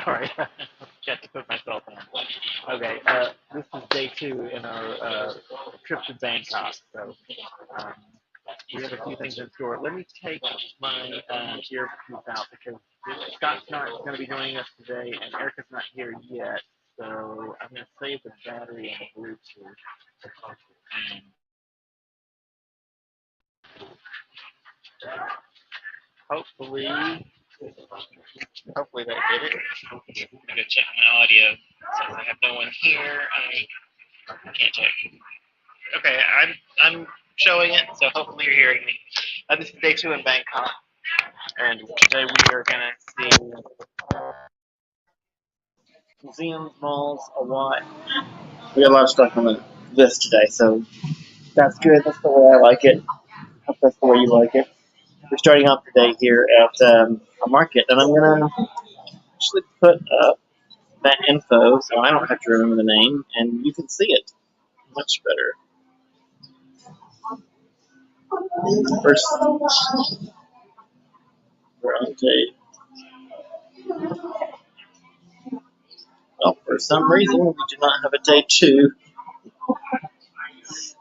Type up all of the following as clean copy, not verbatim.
sorry. Got to put myself on. Okay, this is day 2 in our trip to Bangkok. So um, we have a few things in store. Let me take my earpiece out because Scott's not going to be joining us today, and Erica's not here yet. So I'm going to save the battery on the Bluetooth. And hopefully, hopefully that did it. I'm gonna check my audio since I have no one here. I can't check. Okay, I'm showing it, so hopefully you're hearing me. This is day 2 in Bangkok, and today we are gonna see museums, malls, a lot. We got a lot of stuff on the list today, so that's good. That's the way I like it. Hope that's the way you like it. We're starting off today here at a market, and I'm gonna actually put up that info so I don't have to remember the name, and you can see it much better. First, we're on day. Well, for some reason, we do not have a day 2.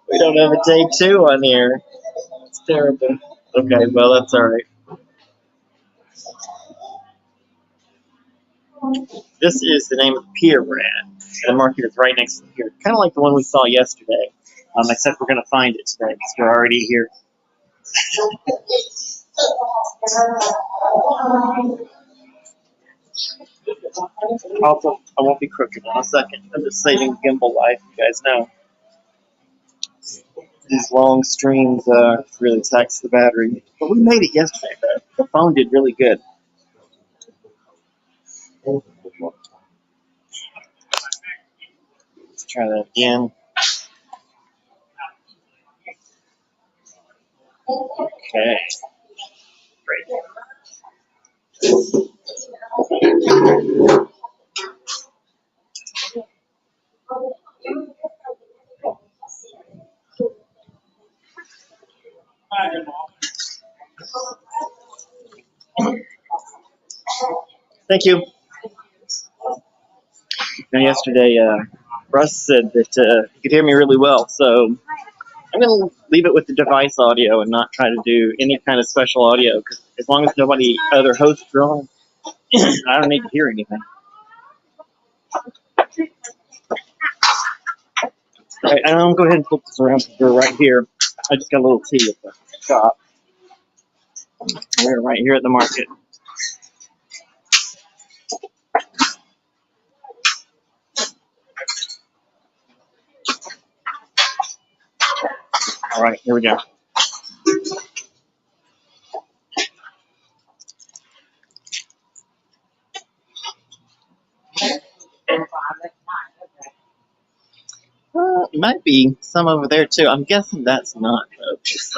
We don't have a day 2 on here. It's terrible. Okay, well, that's alright. This is the name of the pier we're at. And the market is right next to the pier. Kind of like the one we saw yesterday. Except we're going to find it today because we're already here. Also, I won't be crooked in a second. I'm just saving gimbal life, you guys know. These long streams really tax the battery. But we made it yesterday, though. The phone did really good. Let's try that again. Okay. Great. Thank you. Now, yesterday, Russ said that he could hear me really well, so I'm going to leave it with the device audio and not try to do any kind of special audio, because as long as nobody other hosts are on, I don't need to hear anything. All right, I'm going to go ahead and flip this around because we're right here. I just got a little tea at the shop. We're right here at the market. All right, here we go. Might be some over there too. I'm guessing that's not this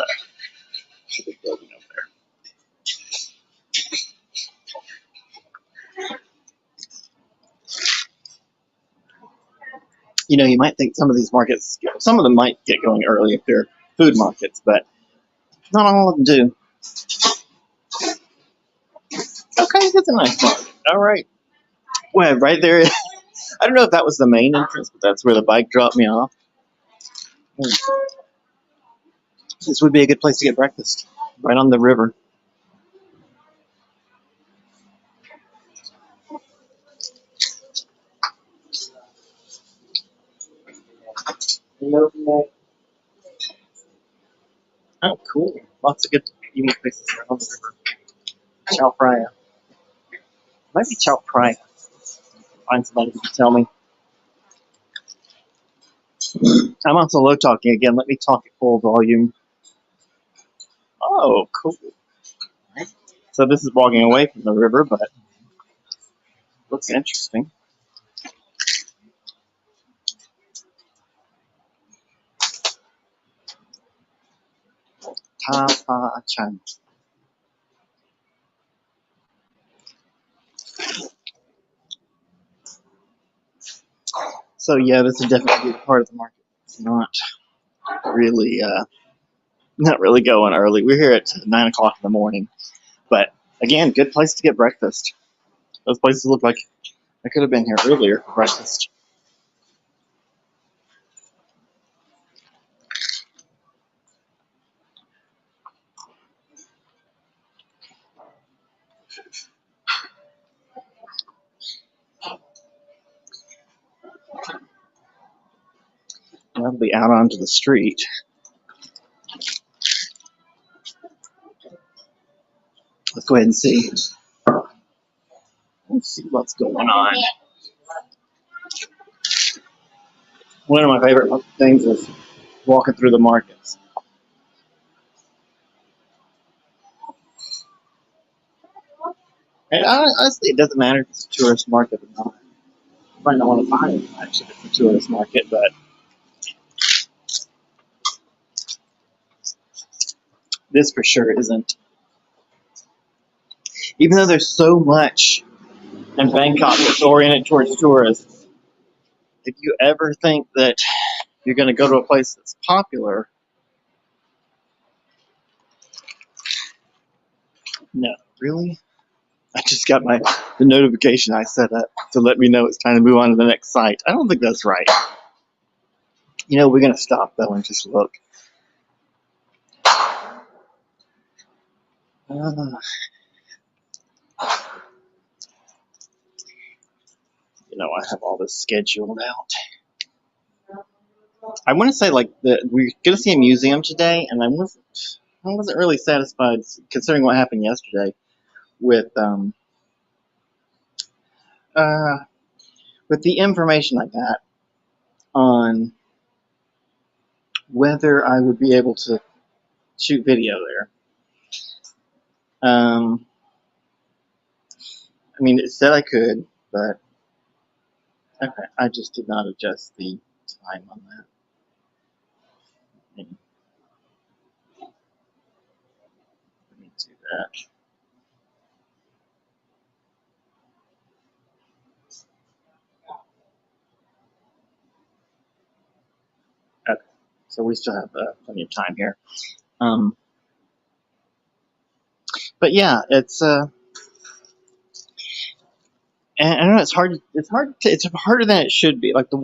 building over there. You know, you might think some of these markets, some of them might get going early if they're food markets, but not all of them do. Okay, that's a nice market. All right. Well, right there. I don't know if that was the main entrance, but that's where the bike dropped me off. This would be a good place to get breakfast, right on the river. Oh, cool. Lots of good, unique places around on the river. Tha Phrachan. Might be Tha Phrachan. Find somebody who can tell me. I'm also low talking again. Let me talk at full volume. Oh, cool. So this is walking away from the river, but looks interesting. Tha Phrachan. So yeah, this is definitely a good part of the market. It's not really going early. We're here at 9 o'clock in the morning, but again, good place to get breakfast. Those places look like I could have been here earlier for breakfast. I'll be out onto the street. Let's go ahead and see. Let's see what's going on. One of my favorite things is walking through the markets. And honestly, it doesn't matter if it's a tourist market or not. You might not want to buy it much if it's a tourist market, but this for sure isn't. Even though there's so much in Bangkok that's oriented towards tourists, if you ever think that you're going to go to a place that's popular, no, really? I just got the notification I set up to let me know it's time to move on to the next site. I don't think that's right. You know, we're going to stop though and just look. You know, I have all this scheduled out. I want to say like we're going to see a museum today, and I wasn't really satisfied considering what happened yesterday with the information I got on whether I would be able to shoot video there. I mean, it said I could, but okay, I just did not adjust the time on that. Let me do that. Okay, so we still have plenty of time here. But yeah, it's and I know it's hard. It's harder than it should be. Like the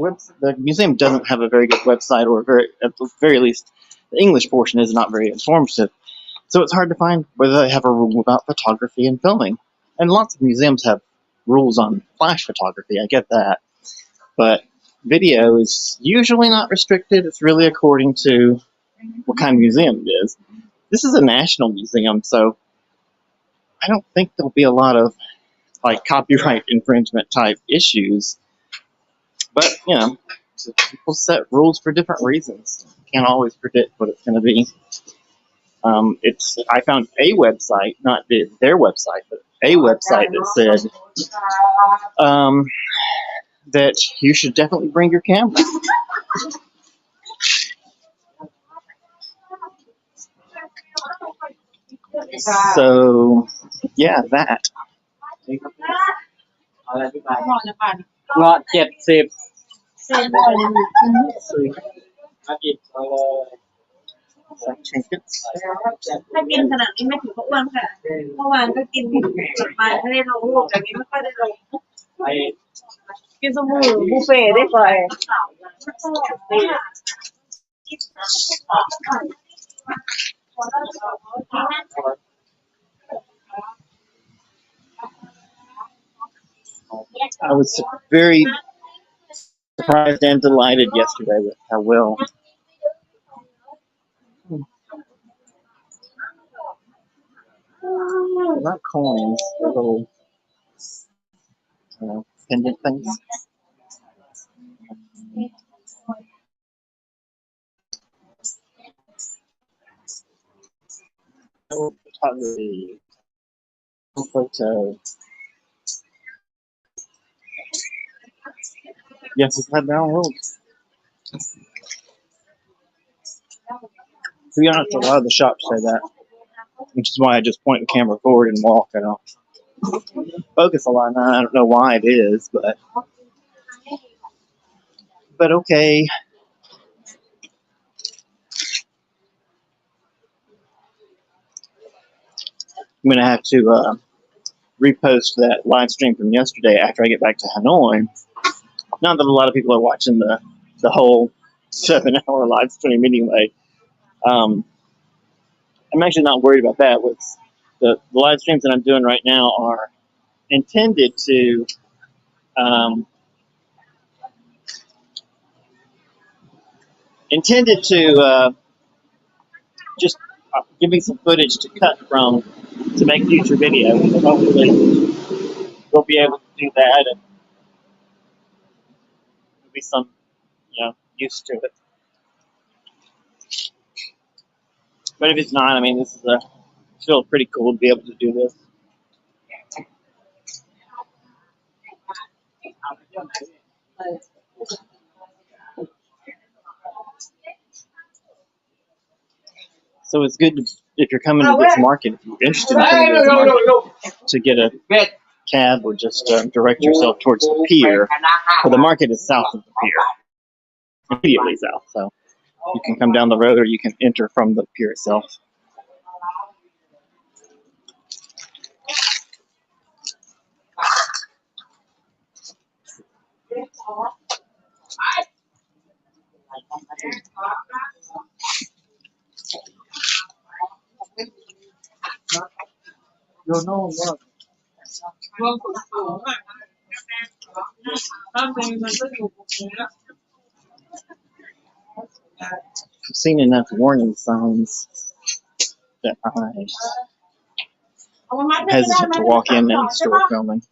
museum doesn't have a very good website, or at the very least, the English portion is not very informative. So it's hard to find whether they have a rule about photography and filming. And lots of museums have rules on flash photography. I get that, but video is usually not restricted. It's really according to what kind of museum it is. This is a national museum, so I don't think there'll be a lot of like copyright infringement type issues, but you know, people set rules for different reasons. You can't always predict what it's going to be. I found a website, not their website, but a website that said that you should definitely bring your camera. So yeah, that. เงาะ70 Trinkets. ถ้ากินขนาดนี้ไม่ถือว่าอ้วนค่ะเมื่อวานก็กินจดหมายไม่ได้ลงรูปจากนี้ไม่ค่อยได้ลงกินสมูบุฟเฟ่ได้ก่อน I was very surprised and delighted yesterday with how well they're not coins, they're little pendant things. Photography, photo. Yes, it's had their own rules. To be honest, a lot of the shops say that, which is why I just point the camera forward and walk. I don't focus a lot. And I don't know why it is, but okay. I'm gonna have to repost that live stream from yesterday after I get back to Hanoi. Not that a lot of people are watching the whole 7-hour live stream anyway. I'm actually not worried about that. With the live streams that I'm doing right now are intended to um, just give me some footage to cut from to make future videos. So hopefully, we'll be able to do that, and there'll be some, use to it. But if it's not, I mean, this is still pretty cool to be able to do this. So it's good if you're coming to this market, if you're interested in coming to this market, to get a cab or just direct yourself towards the pier. Well, the market is south of the pier, immediately south. So you can come down the road or you can enter from the pier itself. I've seen enough warning signs that I'm hesitant to walk in and start filming.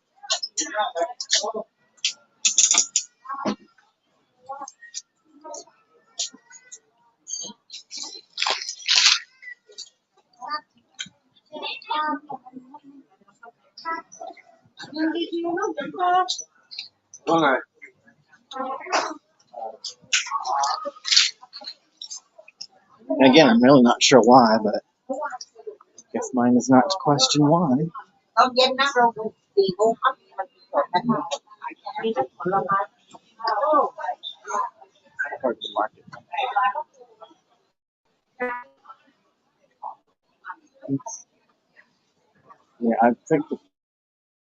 And again, I'm really not sure why, but I guess mine is not to question why. Part of the market. Yeah, I think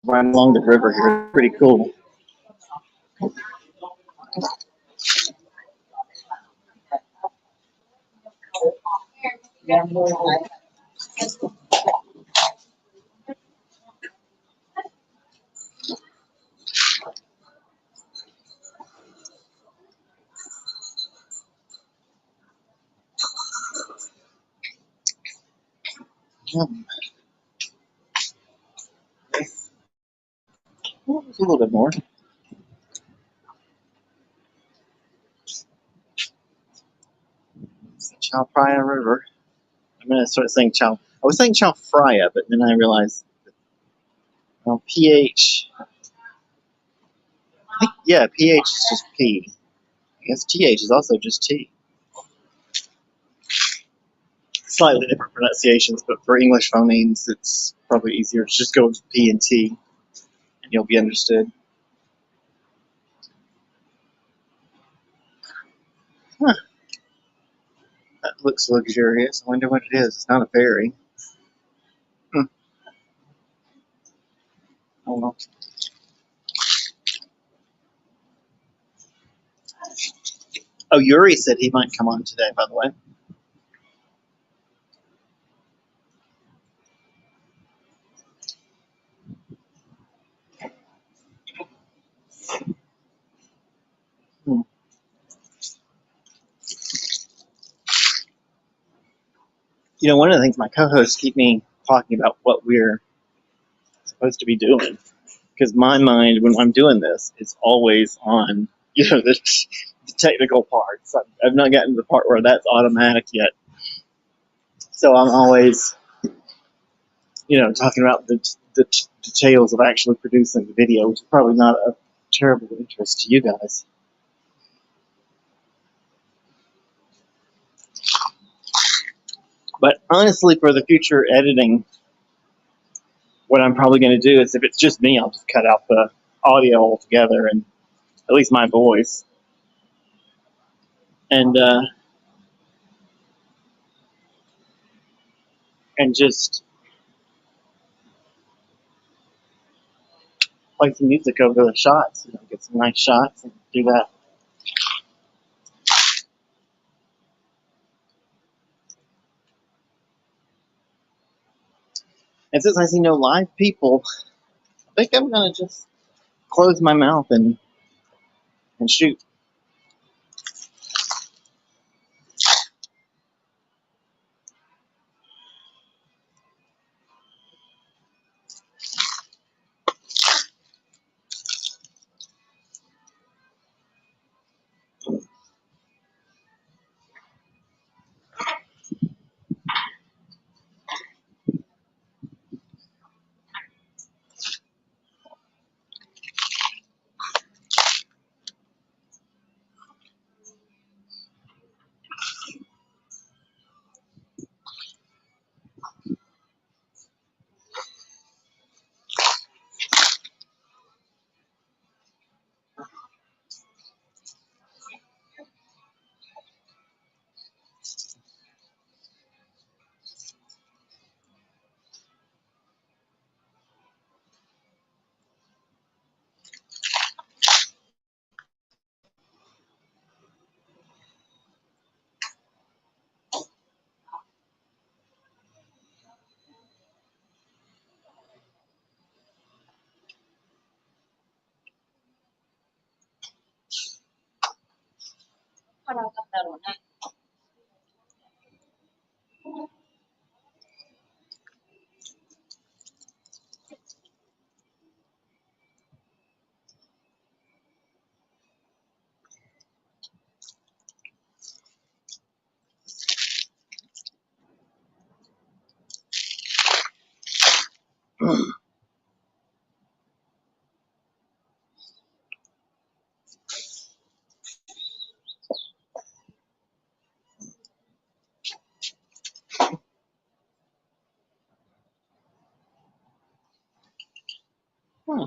right along the river here is pretty cool. A little bit more. It's the Tha Phrachan River. I'm going to start saying Chow. I was saying Tha Phrachan, but then I realized, PH. Yeah, PH is just P. I guess TH is also just T. Slightly different pronunciations, but for English phonemes, it's probably easier to just go with P and T, and you'll be understood. Huh. That looks luxurious. I wonder what it is. It's not a ferry. I don't know. Oh, Yuri said he might come on today, by the way. One of the things my co-hosts keep me talking about what we're supposed to be doing, because my mind, when I'm doing this, is always on, the technical parts. I've not gotten to the part where that's automatic yet. So I'm always, talking about the details of actually producing the video, which is probably not of terrible interest to you guys. But honestly, for the future editing, what I'm probably going to do is, if it's just me, I'll just cut out the audio altogether, and at least my voice. And just play some music over the shots, get some nice shots and do that. And since I see no live people, I think I'm gonna just close my mouth and shoot. Hmm.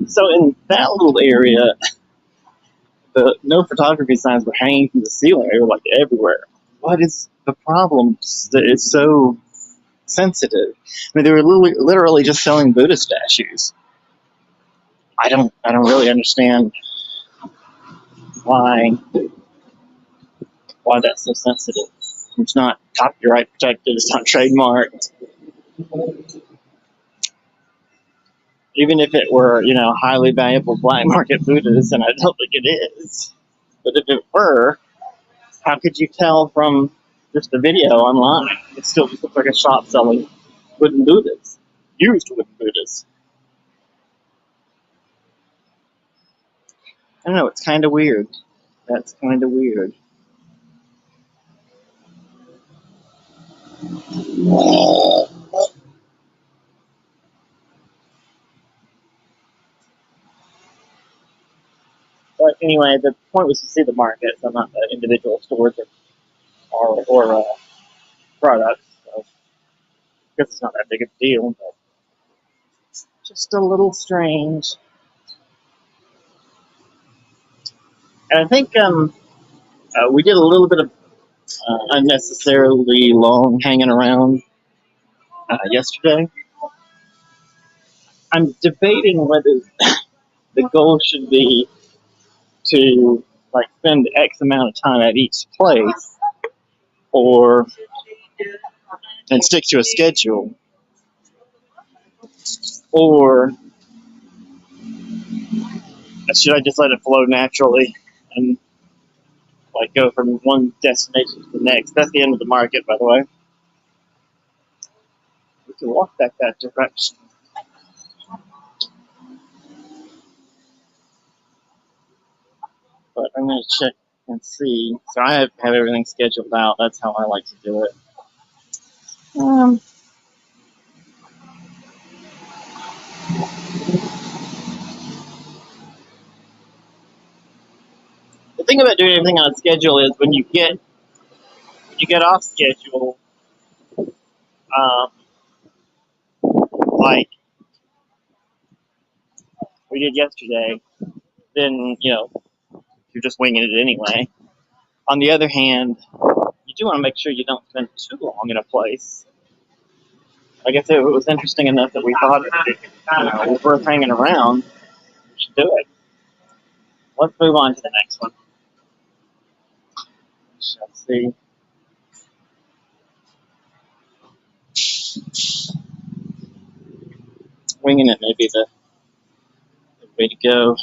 So in that little area, the no photography signs were hanging from the ceiling. They were like everywhere. What is the problem that it's so sensitive? I mean, they were literally just selling Buddha statues. I don't really understand why that's so sensitive. It's not copyright protected. It's not trademarked. Even if it were, highly valuable black market Buddhas, and I don't think it is. But if it were, how could you tell from just the video online? It still just looks like a shop selling wooden Buddhas, used wooden Buddhas. I don't know, it's kind of weird. That's kind of weird. But anyway, the point was to see the markets, and not the individual stores or products. So I guess it's not that big of a deal, but just a little strange. And I think we did a little bit of unnecessarily long hanging around yesterday. I'm debating whether the goal should be to spend X amount of time at each place, and stick to a schedule, or should I just let it flow naturally and go from one destination to the next? That's the end of the market, by the way. We can walk back that direction. But I'm going to check and see. So I have everything scheduled out. That's how I like to do it. The thing about doing everything on schedule is when you get off schedule, like we did yesterday, then you're just winging it anyway. On the other hand, you do want to make sure you don't spend too long in a place. I guess if it was interesting enough that we thought it was worth hanging around, we should do it. Let's move on to the next one. Let's see. Winging it may be the way to go.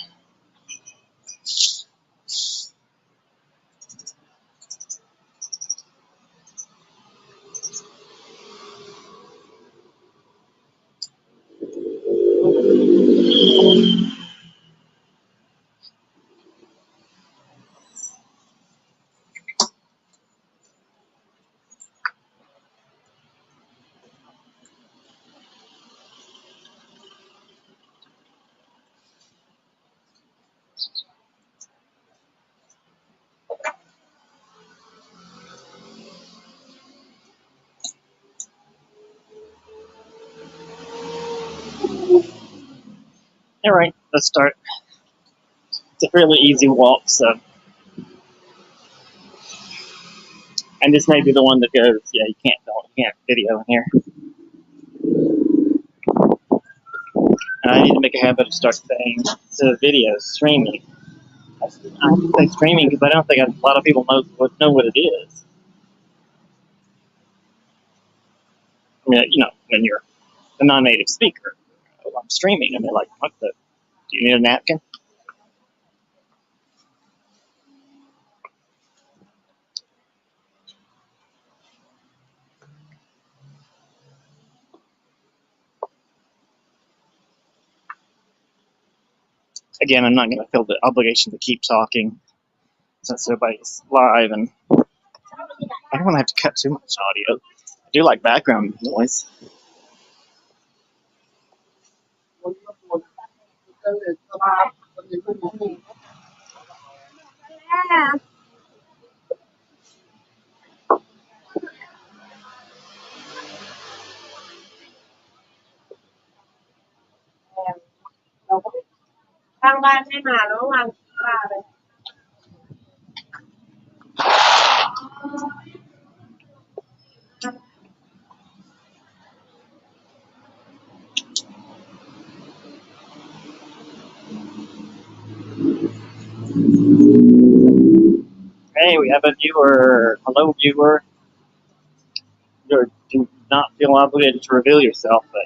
All right, let's start. It's a fairly easy walk, so. And this may be the one that goes, yeah, you can't video in here. And I need to make a habit of start saying to video streaming. I say streaming because I don't think a lot of people know what it is. I mean, when you're a non-native speaker, I'm streaming, and they're like, "What the? Do you need a napkin?" Again, I'm not going to feel the obligation to keep talking since everybody's live, and I don't want to have to cut too much audio. I do like background noise. Hey, we have a viewer. Hello, viewer. You do not feel obligated to reveal yourself, but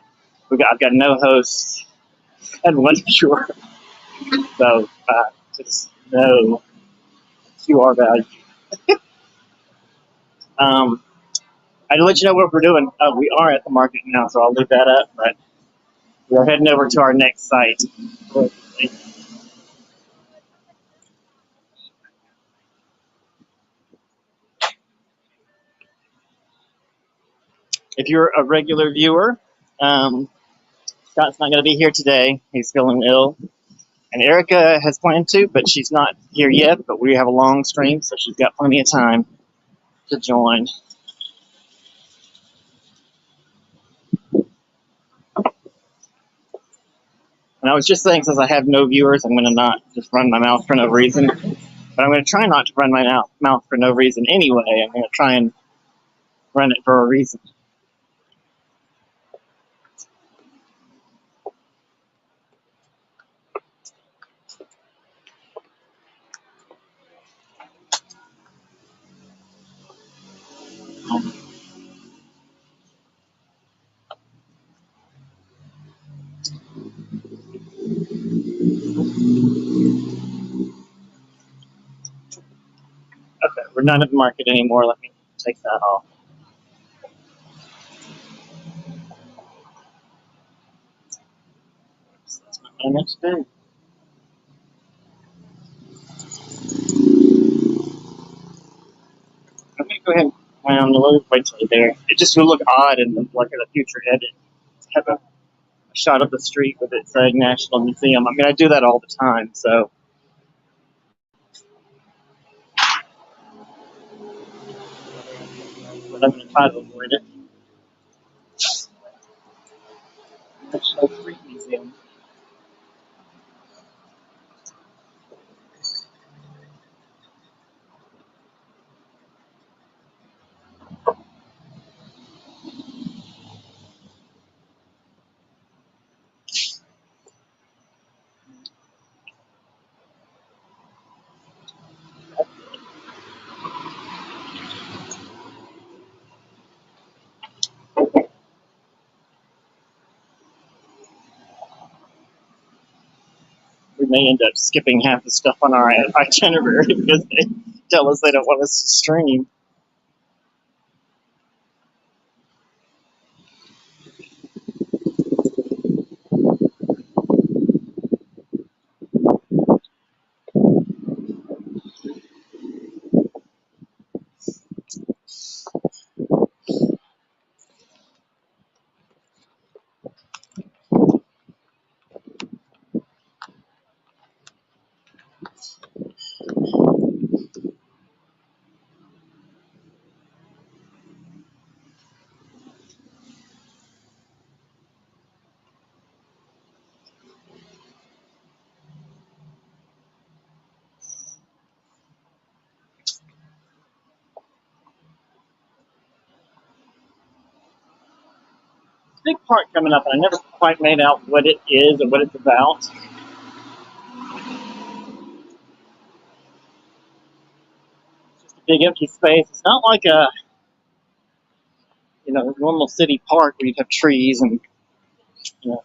I've got no host and one viewer, so just know you are valued. I'd let you know what we're doing. We are at the market now, so I'll leave that up, but we're heading over to our next site. If you're a regular viewer, Scott's not going to be here today. He's feeling ill. And Erica has planned to, but she's not here yet. But we have a long stream, so she's got plenty of time to join. And I was just saying, since I have no viewers, I'm going to not just run my mouth for no reason. But I'm going to try not to run my mouth for no reason anyway. I'm going to try and run it for a reason. Okay, we're not at the market anymore. Let me take that off. That's not what I meant to do. I'm going to go ahead and wait till you're there. It just will look odd in a future edit. Have a shot of the street with it saying National Museum. I mean, I do that all the time, so. But I'm going to try to avoid it. National Street Museum. We may end up skipping half the stuff on our itinerary because they tell us they don't want us to stream. Big part coming up, and I never quite made out what it is or what it's about. Just a big empty space. It's not like normal city park where you'd have trees and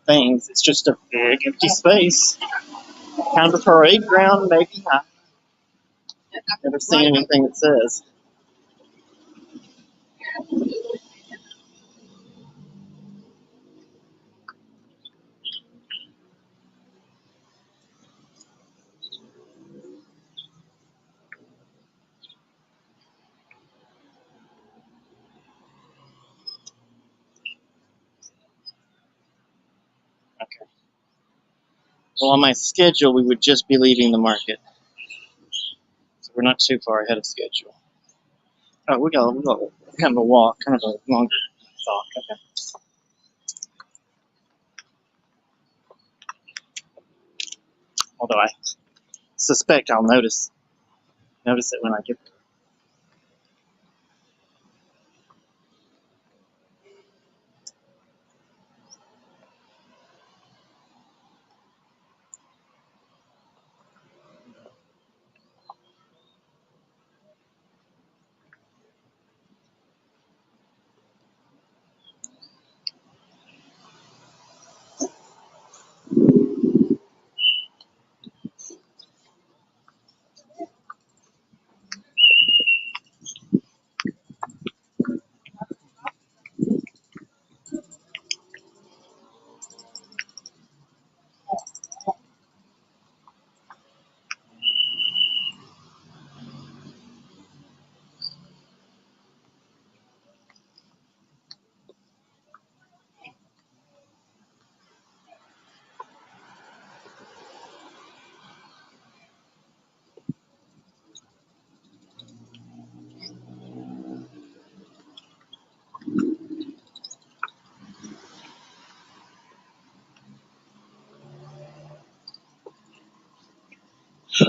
things. It's just a big empty space. Kind of a parade ground, maybe. I've never seen anything that says. Okay. Well, on my schedule, we would just be leaving the market. So we're not too far ahead of schedule. Oh, we got kind of a walk, kind of a longer walk. Okay. Although I suspect I'll notice it when I get there.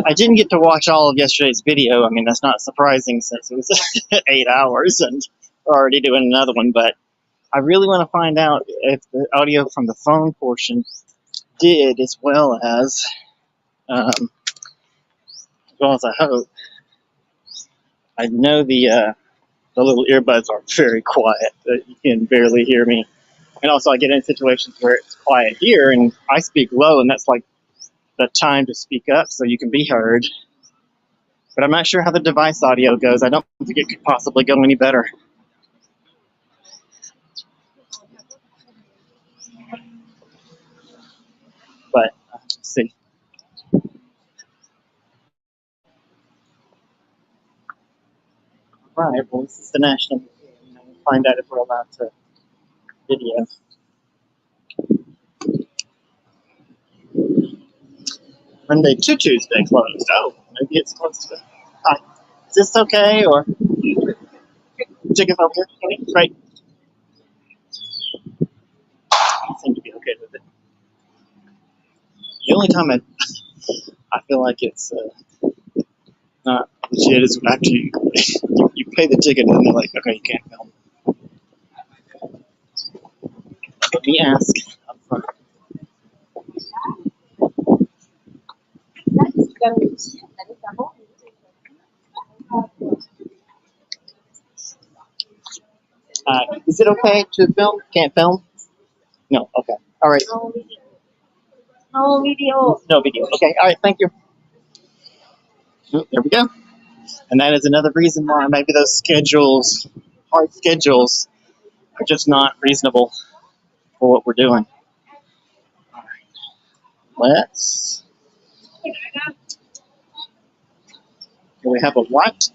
I didn't get to watch all of yesterday's video. I mean, that's not surprising since it was 8 hours and we're already doing another one, but I really want to find out if the audio from the phone portion did as well as I hope. I know the little earbuds are very quiet. You can barely hear me. And also I get in situations where it's quiet here and I speak low and that's like the time to speak up so you can be heard. But I'm not sure how the device audio goes. I don't think it could possibly go any better. But let's see. All right, well, this is the National Museum. We'll find out if we're allowed to video. Monday to Tuesday closed. Oh, maybe it's close to it. Hi. Is this okay, or chicken over here? Okay, right. You seem to be okay with it. The only time I feel like it's not legit is after you pay the ticket and then they're like, okay, you can't film. Let me ask up front. Is it okay to film? Can't film? No. Okay. All right. No video. No video. Okay. All right. Thank you. Oh, there we go. And that is another reason why maybe those schedules, hard schedules, are just not reasonable for what we're doing. All right. Let's. Do we have a what?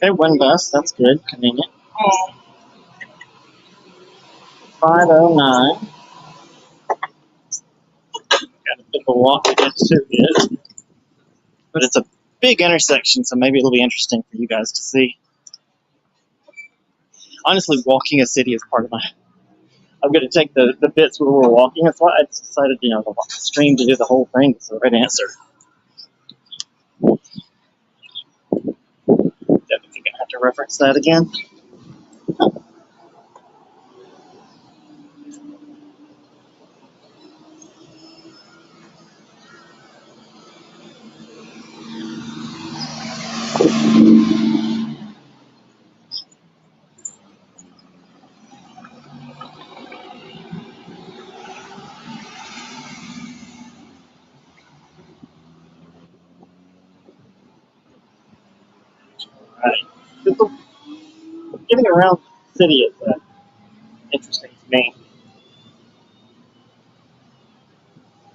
Okay, one bus. That's good. Convenient. 509. Got a bit of a walk to get to it. But it's a big intersection, so maybe it'll be interesting for you guys to see. Honestly, walking a city is part of my... I'm going to take the bits where we're walking. That's why I decided, to stream to do the whole thing. It's the right answer. Definitely going to have to reference that again. Oh, Just getting around the city is interesting to me.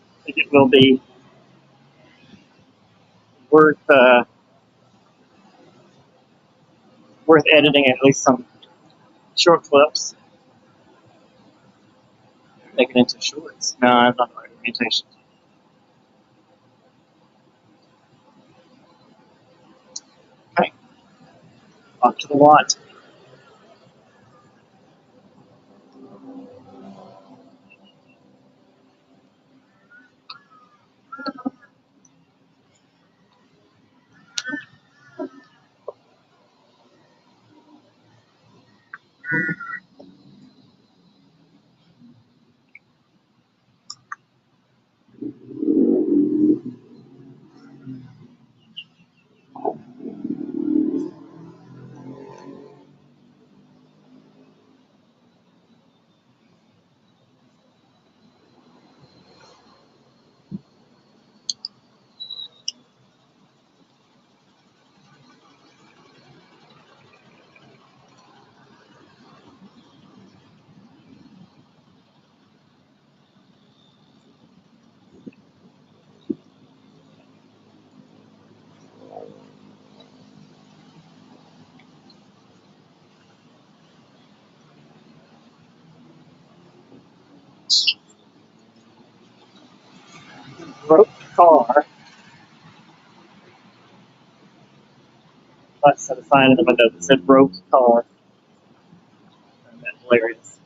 I think it will be worth worth editing at least some short clips, make it into shorts. No, I'm not the recommendation. Okay, off to the lot. Broke car. Let's set a sign in the window that said broke car. And that's hilarious.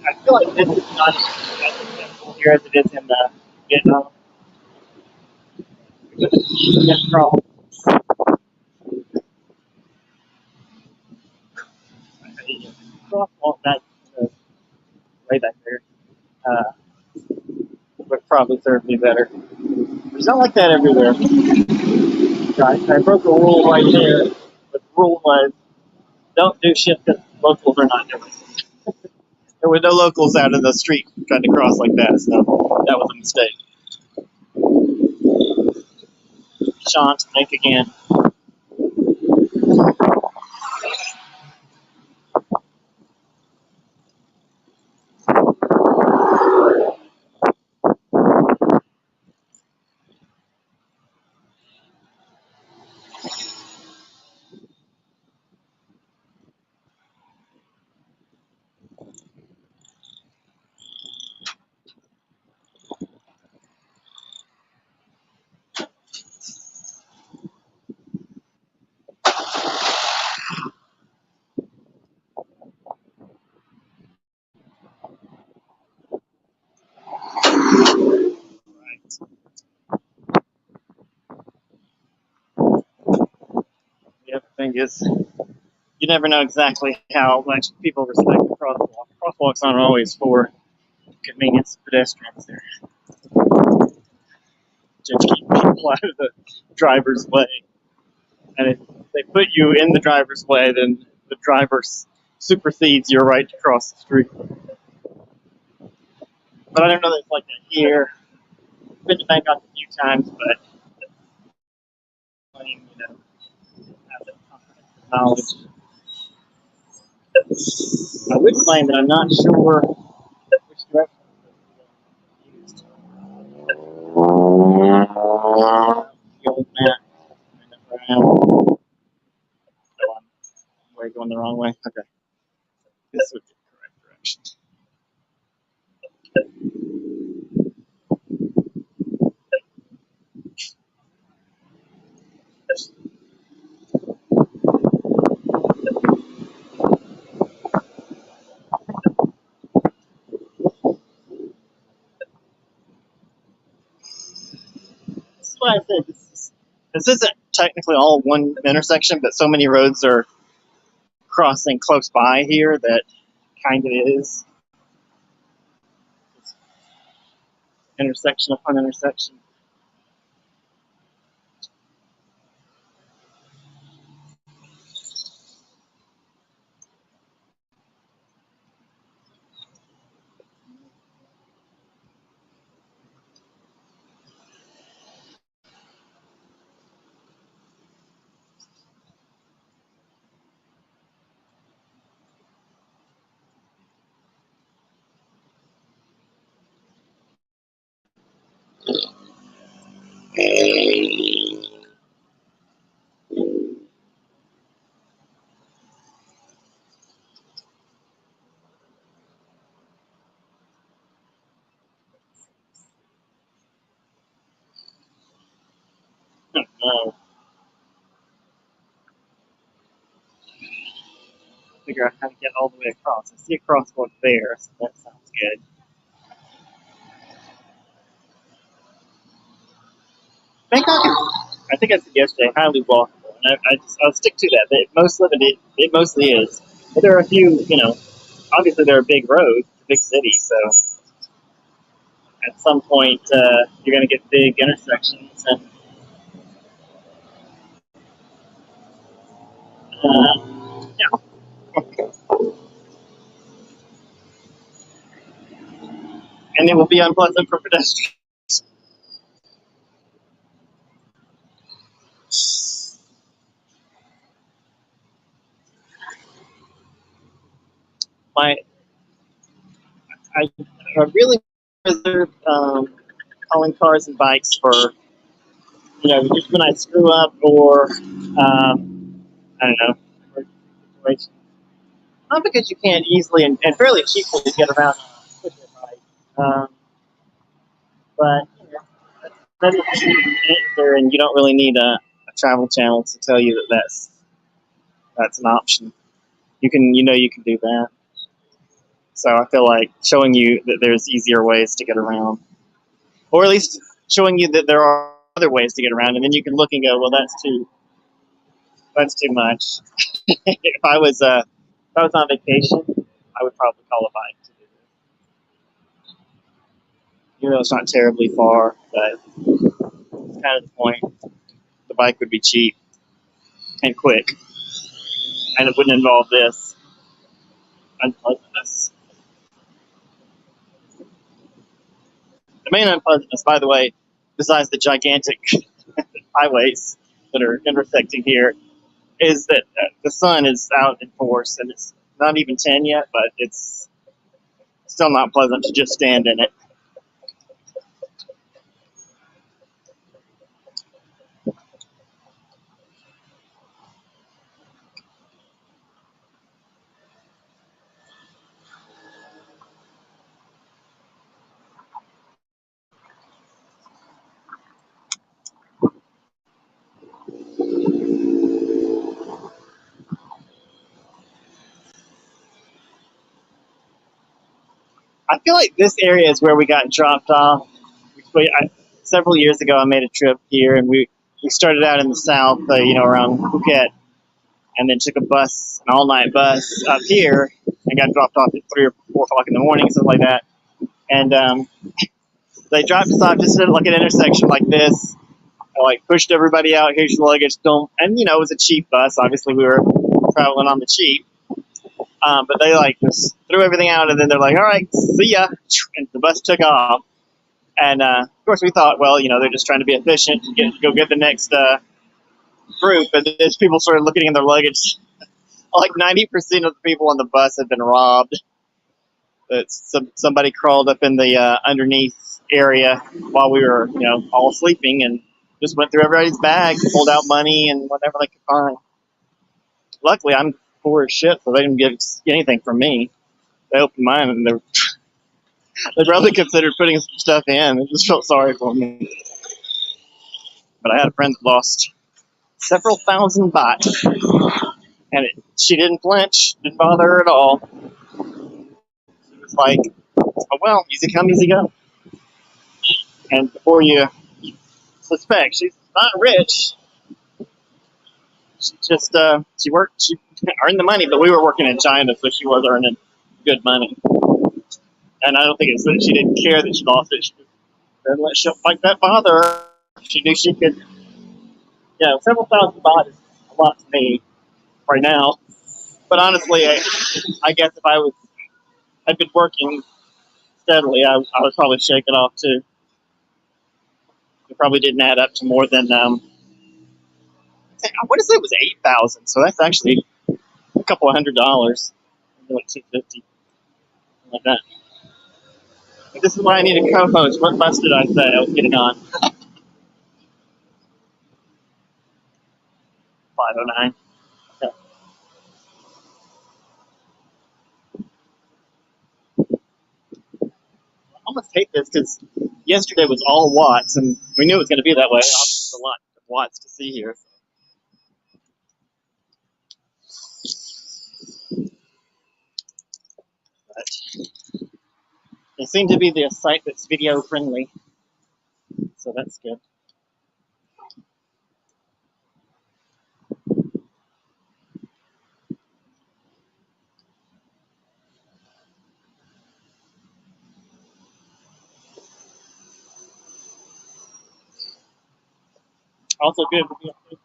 I feel like this is not as successful here as it is in Vietnam. That's wrong. Crosswalk that way back there would probably serve me better. It's not like that everywhere. I broke a rule right there. The rule was don't do shit that locals are not doing. There were no locals out in the street trying to cross like that, so that was a mistake. Shan't make again. The other thing is, you never know exactly how much people respect the crosswalk. Crosswalks aren't always for convenience of pedestrians. They're just keep people out of the driver's way. And if they put you in the driver's way, then the driver supersedes your right to cross the street. But I don't know that it's like that here. I've been to Bangkok a few times, but I have that comprehensive knowledge. I would claim that I'm not sure which direction used. Going that around. So I'm going the wrong way. Okay. This would be the correct direction. This is why I said this isn't technically all one intersection, but so many roads are crossing close by here that kind of is intersection upon intersection. Figure out how to get all the way across. I see a crosswalk there, so that sounds good. Bangkok is, I think I said yesterday, highly walkable, and I'll stick to that. It mostly is. But there are a few, obviously there are big roads, big cities, so at some point you're going to get big intersections, and yeah, and it will be unpleasant for pedestrians. My, I really reserve calling cars and bikes for just when I screw up or I don't know situation. Not because you can't easily and fairly cheaply get around with your bike, but that is an answer, and you don't really need a travel channel to tell you that that's an option. You can do that. So I feel like showing you that there's easier ways to get around, or at least showing you that there are other ways to get around, and then you can look and go, well, that's too much. If I was on vacation, I would probably call a bike to do this. Even though it's not terribly far, but it's kind of the point. The bike would be cheap and quick, and it wouldn't involve this unpleasantness. The main unpleasantness, by the way, besides the gigantic highways that are intersecting here, is that the sun is out in force, and it's not even 10 yet, but it's still not pleasant to just stand in it. I feel like this area is where we got dropped off. Several years ago, I made a trip here, and we started out in the south, around Phuket, and then took a bus, an all-night bus up here, and got dropped off at 3 or 4 o'clock in the morning, something like that. And they dropped us off just at like an intersection like this, and, like pushed everybody out. Here's your luggage, don't. And it was a cheap bus. Obviously, we were traveling on the cheap. But they just threw everything out, and then they're like, "All right, see ya," and the bus took off. And of course, we thought, well, they're just trying to be efficient and go get the next group. And as people started looking in their luggage, like 90% of the people on the bus had been robbed. Somebody crawled up in the underneath area while we were, all sleeping, and just went through everybody's bags, pulled out money and whatever they could find. Luckily, I'm poor as shit, so they didn't get anything from me. They opened mine, and they probably considered putting some stuff in. They just felt sorry for me. But I had a friend that lost several thousand baht, and she didn't flinch, didn't bother her at all. She was like, "Oh well, easy come, easy go." And before you suspect, she's not rich. She just she earned the money, but we were working in China, so she was earning good money. And I don't think it's that she didn't care that she lost it. She didn't let shit like that bother her. She knew she could. Several thousand baht is a lot to me right now. But honestly, I guess if I'd been working steadily, I would probably shake it off too. It probably didn't add up to more than I want to say it was 8,000. So that's actually a couple of $100, like $250, like that. But this is why I need a co-host. What bus did I say I was getting on? 5:09. Okay. I almost hate this because yesterday was all Watts, and we knew it was going to be that way. Obviously, there's a lot of Watts to see here. But they seem to be the site that's video friendly, so that's good. Also good to be a place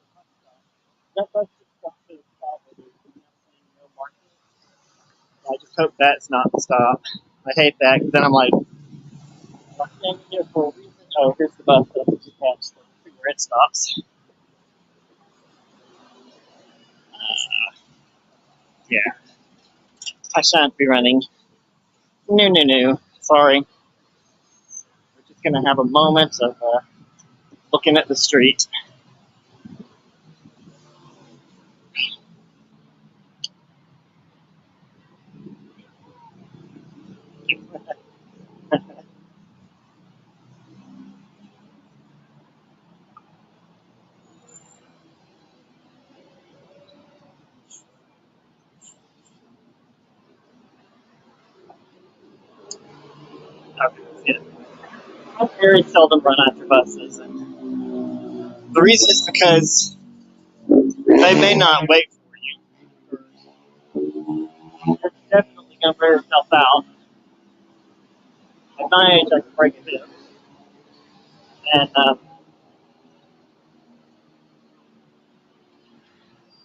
that bus just stuff to the stop where there's no market. I just hope that's not the stop. I hate that because then I'm like, I came here for a reason. Oh, here's the bus that I just catch. So where it stops. Yeah, I shan't be running. No. Sorry. We're just gonna have a moment of looking at the street. Okay. I very seldom run after buses, and the reason is because they may not wait for you. They're definitely gonna wear yourself out. At my age, I can break a hip,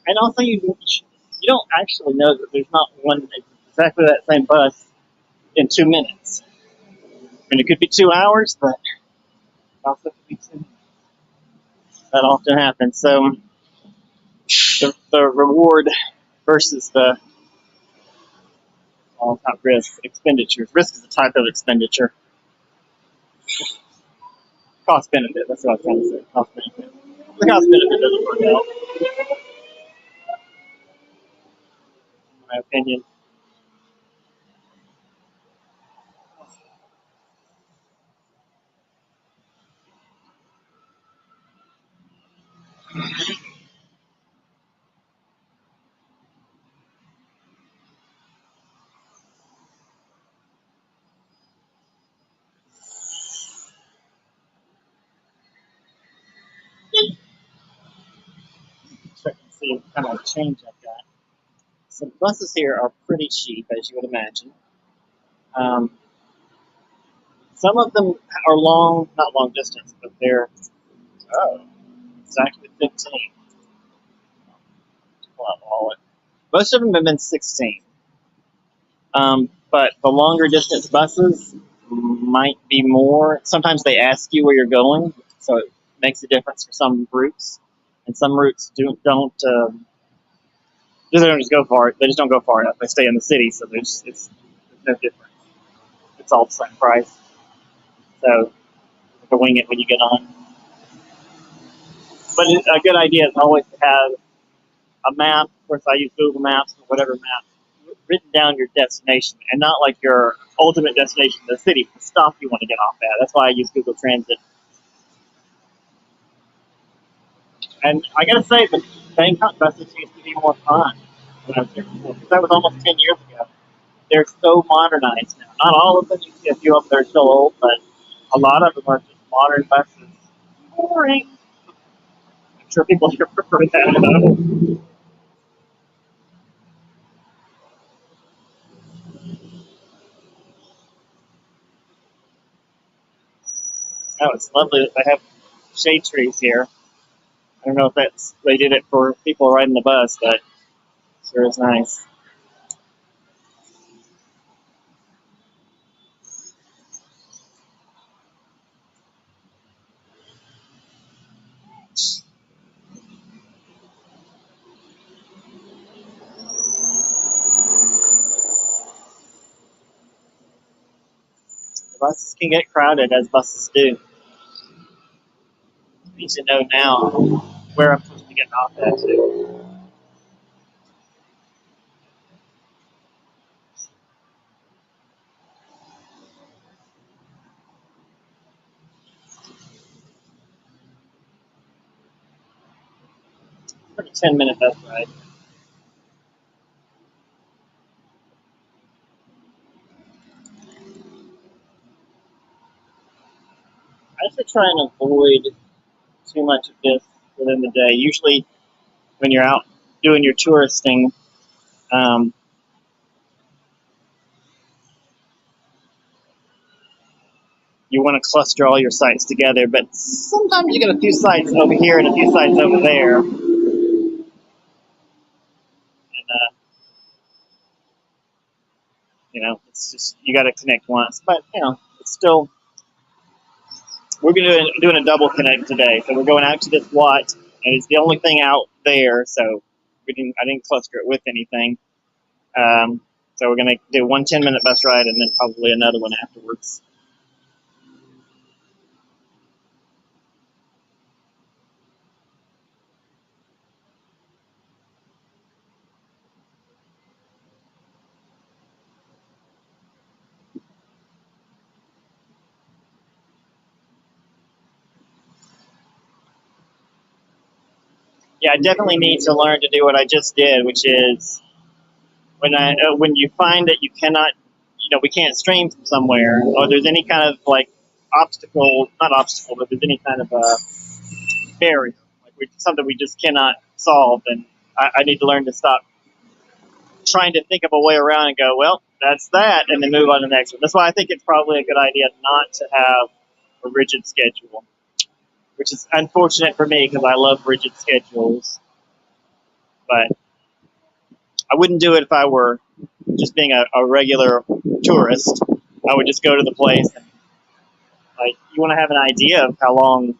and also you don't actually know that there's not one exactly that same bus in 2 minutes. I mean, it could be 2 hours, but it also could be 2 minutes. That often happens. So the reward versus the not risk expenditure. Risk is a type of expenditure. Cost benefit. That's what I was trying to say. Cost benefit. The cost benefit doesn't work out, in my opinion. Check and see what kind of change I've got. So the buses here are pretty cheap, as you would imagine. Um, some of them are not long distance, but they're exactly 15. Pull out the wallet. Most of them have been 16. But the longer distance buses might be more. Sometimes they ask you where you're going, so it makes a difference for some routes. And some routes they don't just go far. They just don't go far enough. They stay in the city, so there's no difference. It's all the same price. So you have to wing it when you get on. But a good idea is always to have a map. Of course, I use Google Maps or whatever map, written down your destination, and not like your ultimate destination, the city, the stop you want to get off at. That's why I use Google Transit. And I gotta say, the Bangkok buses used to be more fun when I was there before, because that was almost 10 years ago. They're so modernized now. Not all of them. You see a few of them that are still old, but a lot of them are just modern buses. Boring. I'm sure people here prefer that, though. Oh, it's lovely that they have shade trees here. I don't know if they did it for people riding the bus, but it sure is nice. The buses can get crowded, as buses do. I need to know now where I'm supposed to be getting off that too. Pretty 10-minute bus ride. I should try and avoid too much of this within the day. Usually, when you're out doing your touristing, you want to cluster all your sites together, but sometimes you get a few sites over here and a few sites over there. And, it's just, you got to connect once. But, it's still, we're doing a double connect today. So we're going out to this Wat, and it's the only thing out there, so I didn't cluster it with anything. So we're going to do one 10-minute bus ride and then probably another one afterwards. Yeah, I definitely need to learn to do what I just did, which is when you find that you cannot, we can't stream from somewhere, or there's any kind of like not obstacle, but there's any kind of a barrier, like something we just cannot solve, then I need to learn to stop trying to think of a way around and go, well, that's that, and then move on to the next one. That's why I think it's probably a good idea not to have a rigid schedule, which is unfortunate for me because I love rigid schedules. But I wouldn't do it if I were just being a regular tourist. I would just go to the place and, you want to have an idea of how long,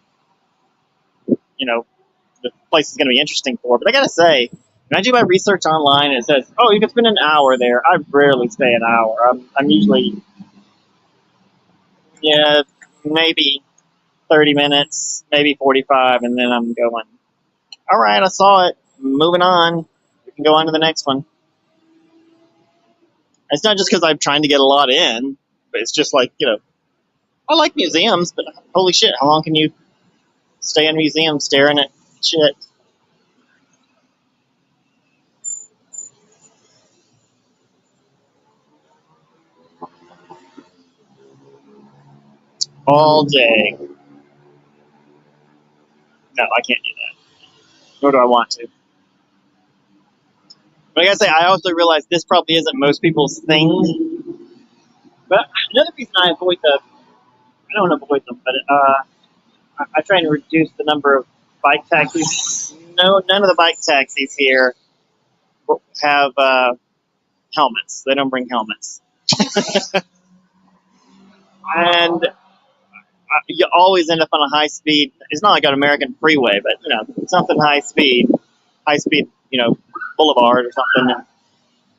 the place is going to be interesting for. But I got to say, when I do my research online, it says, oh, you can spend an hour there. I rarely stay an hour. I'm usually, maybe 30 minutes, maybe 45, and then I'm going, all right, I saw it. Moving on. We can go on to the next one. It's not just because I'm trying to get a lot in, but it's just like, I like museums, but holy shit, how long can you stay in a museum staring at shit? All day. No, I can't do that. Nor do I want to. But I gotta say, I also realize this probably isn't most people's thing. But another reason I don't avoid them, but I try and reduce the number of bike taxis. No, none of the bike taxis here have helmets. They don't bring helmets. And you always end up on a high speed. It's not like an American freeway, but something high speed, boulevard or something.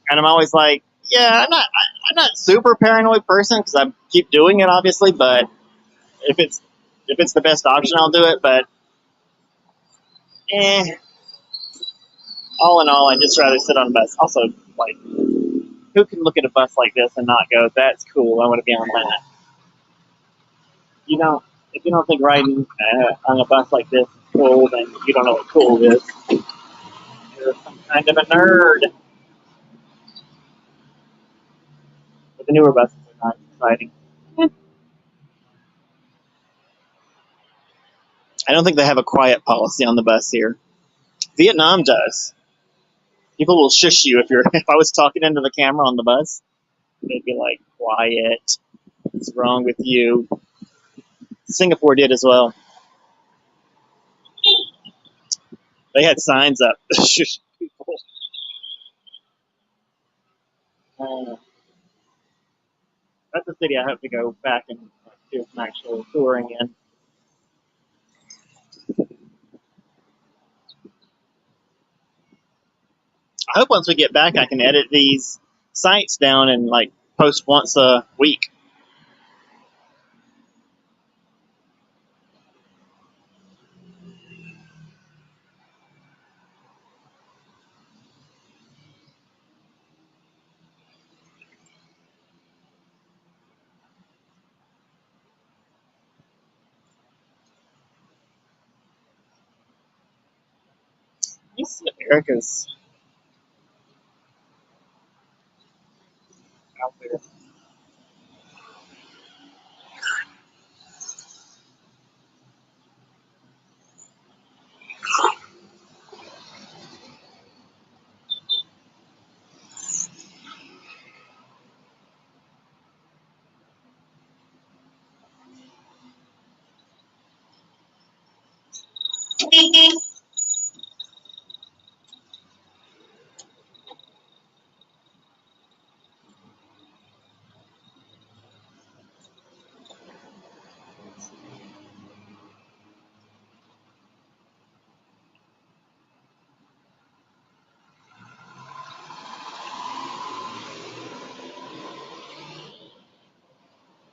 And I'm always like, yeah, I'm not super paranoid person because I keep doing it, obviously. But if it's the best option, I'll do it. But all in all, I'd just rather sit on a bus. Also, like, who can look at a bus like this and not go, that's cool, I want to be on that? If you don't think riding on a bus like this is cool, then you don't know what cool is. You're some kind of a nerd. But the newer buses are not exciting. I don't think they have a quiet policy on the bus here. Vietnam does. People will shush you if I was talking into the camera on the bus. They'd be like, quiet. What's wrong with you? Singapore did as well. They had signs up. Shush people. That's a city I hope to go back and do some actual touring in. I hope once we get back, I can edit these sites down and post once a week. me see if Erica's out there.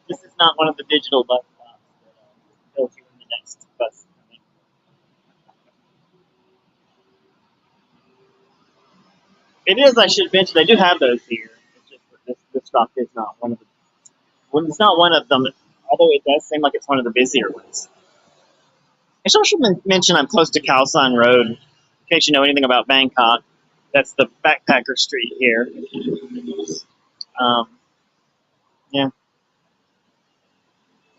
This is not one of the digital bus stops that tells you when the next bus is coming. It is, I should mention, they do have those here. It's just that this stop is not one of the. Well, it's not one of them, although it does seem like it's one of the busier ones. I should mention I'm close to Khao San Road. In case you know anything about Bangkok, that's the backpacker street here. Um, yeah,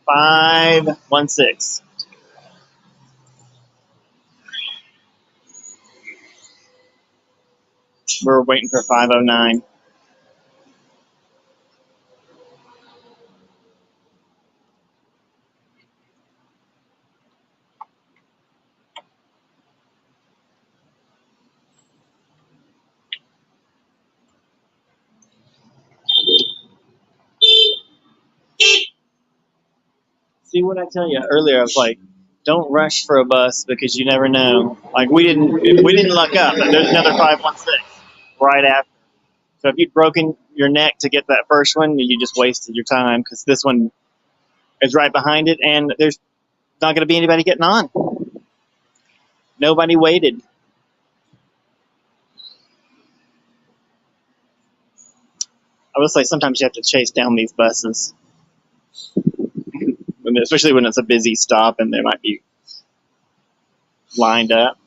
516. We're waiting for 509. See what I tell you earlier? I was like, don't rush for a bus because you never know. Like we didn't luck up, but there's another 516 right after. So if you'd broken your neck to get that first one, you just wasted your time because this one is right behind it, and there's not going to be anybody getting on. Nobody waited. I would say sometimes you have to chase down these buses, especially when it's a busy stop and they might be lined up.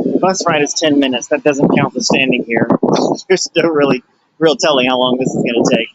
The bus ride is 10 minutes. That doesn't count the standing here. There's no real telling how long this is going to take.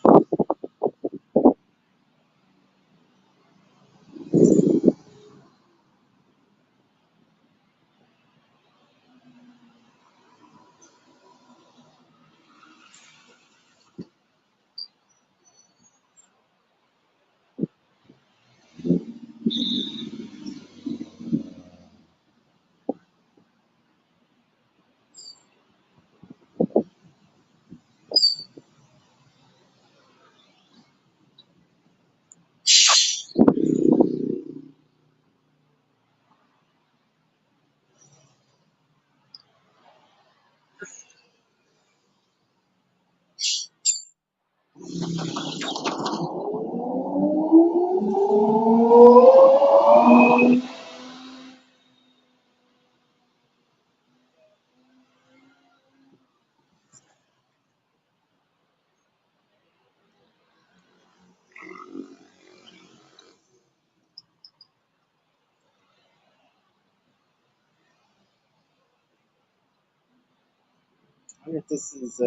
I wonder if this is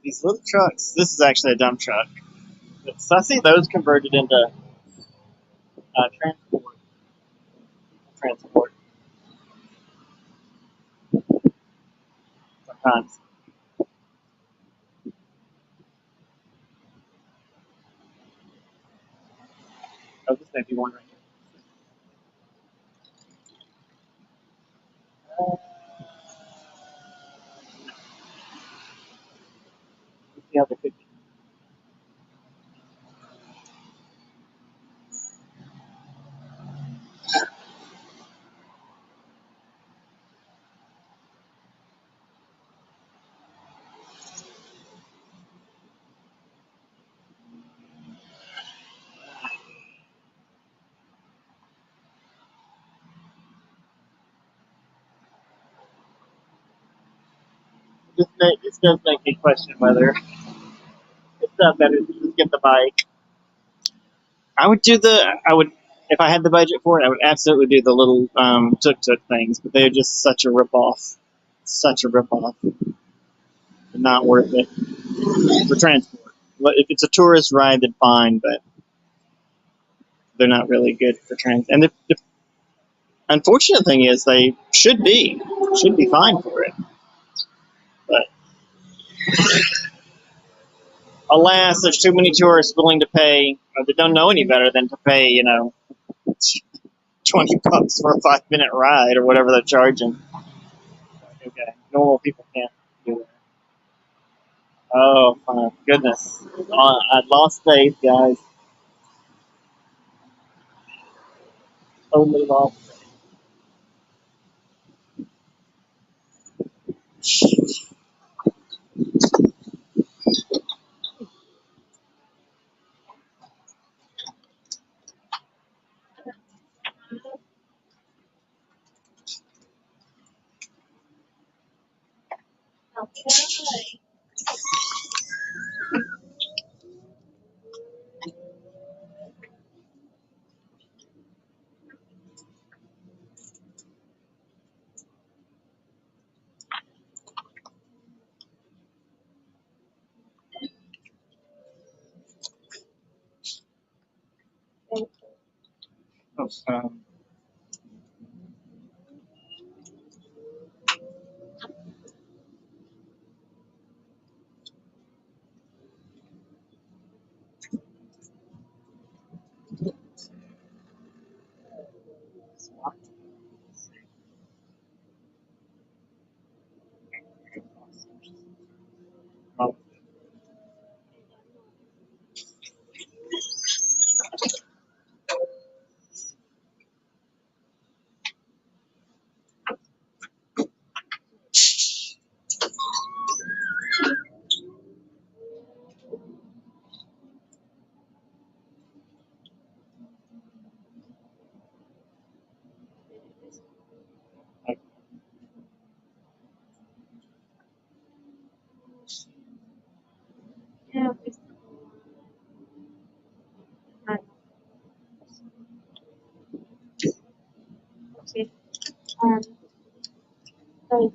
these little trucks. This is actually a dump truck. So I see those converted into transport. times. Oh, this may be one right here. Let's see how they fit. This does make me question whether it's not better to just get the bike. I would if I had the budget for it, I would absolutely do the little tuk-tuk things, but they're just such a rip-off. Such a rip-off. Not worth it for transport. But if it's a tourist ride, then fine, but they're not really good for transport. And the unfortunate thing is they should be fine for it. But alas, there's too many tourists willing to pay, or that don't know any better than to pay, $20 for a 5-minute ride or whatever they're charging. Okay, normal people can't do that. Oh my goodness, I lost faith, guys. Totally lost. Oh, oh. Yeah, okay. So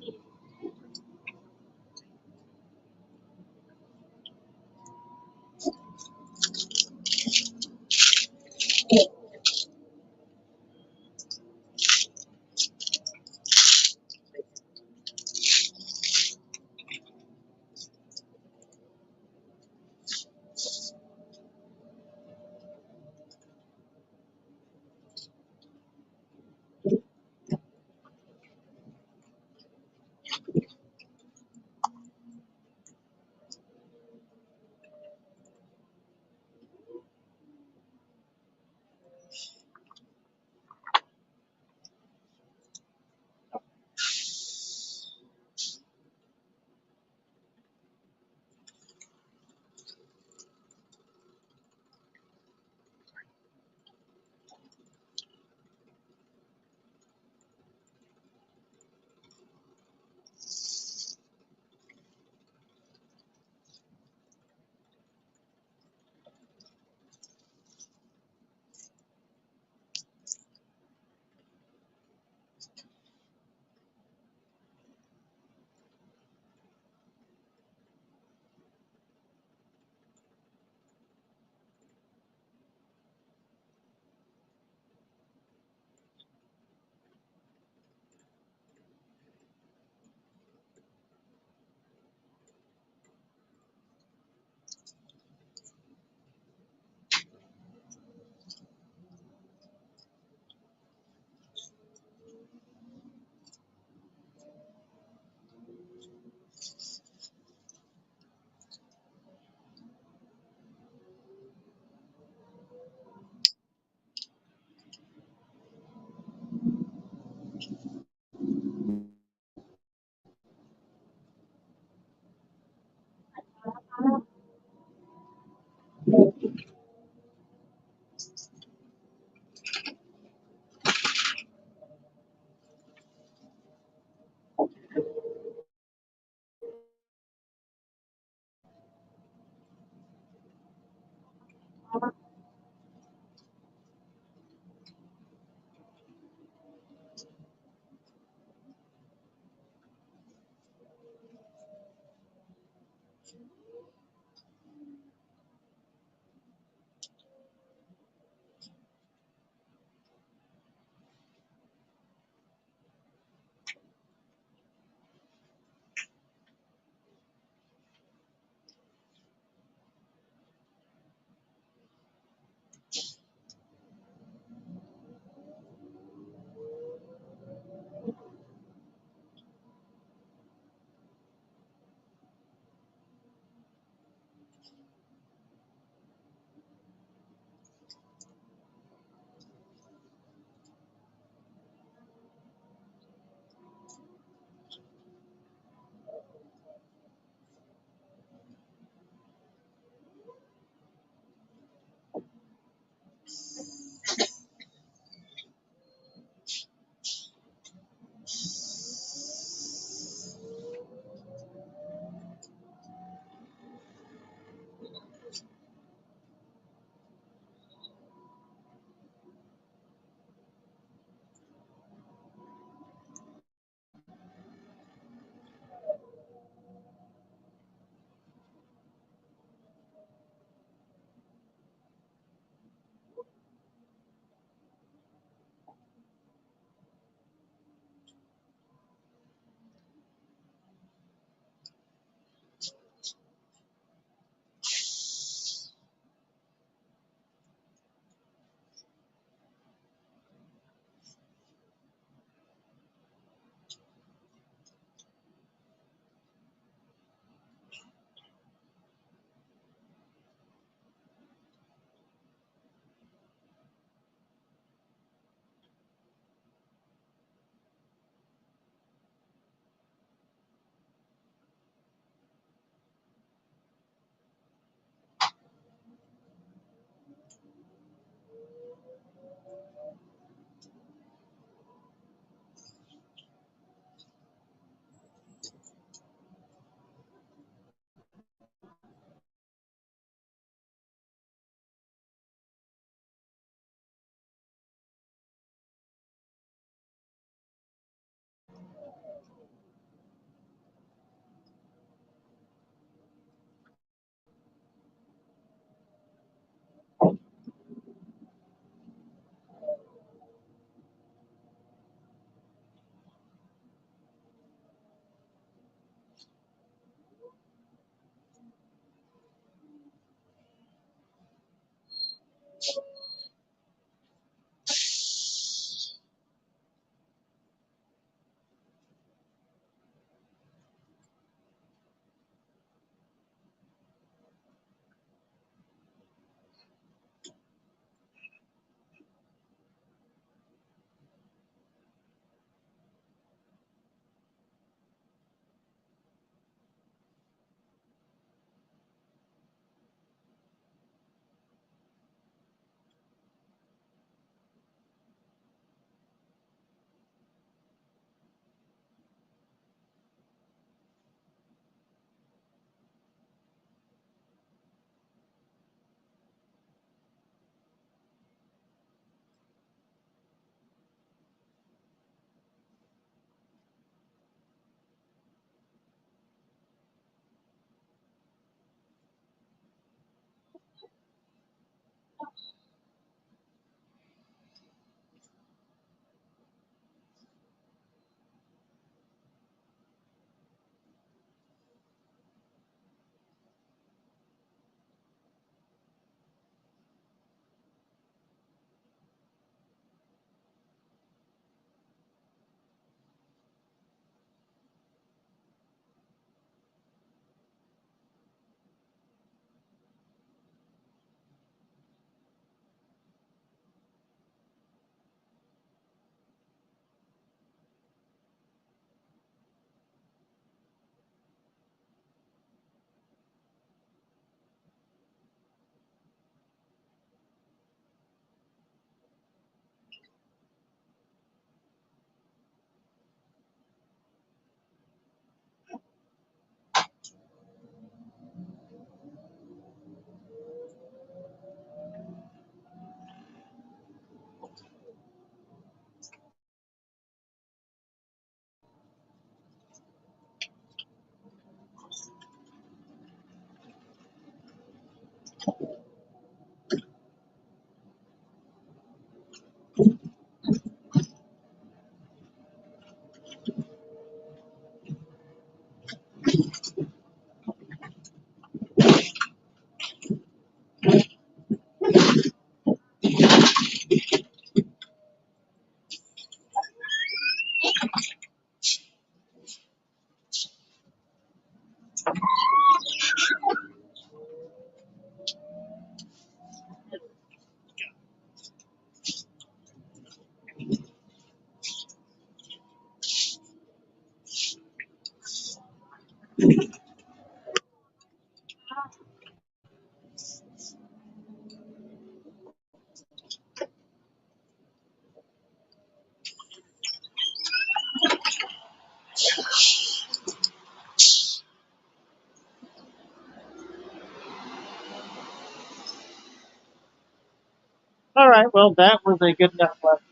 All right, well, that was a good enough lesson.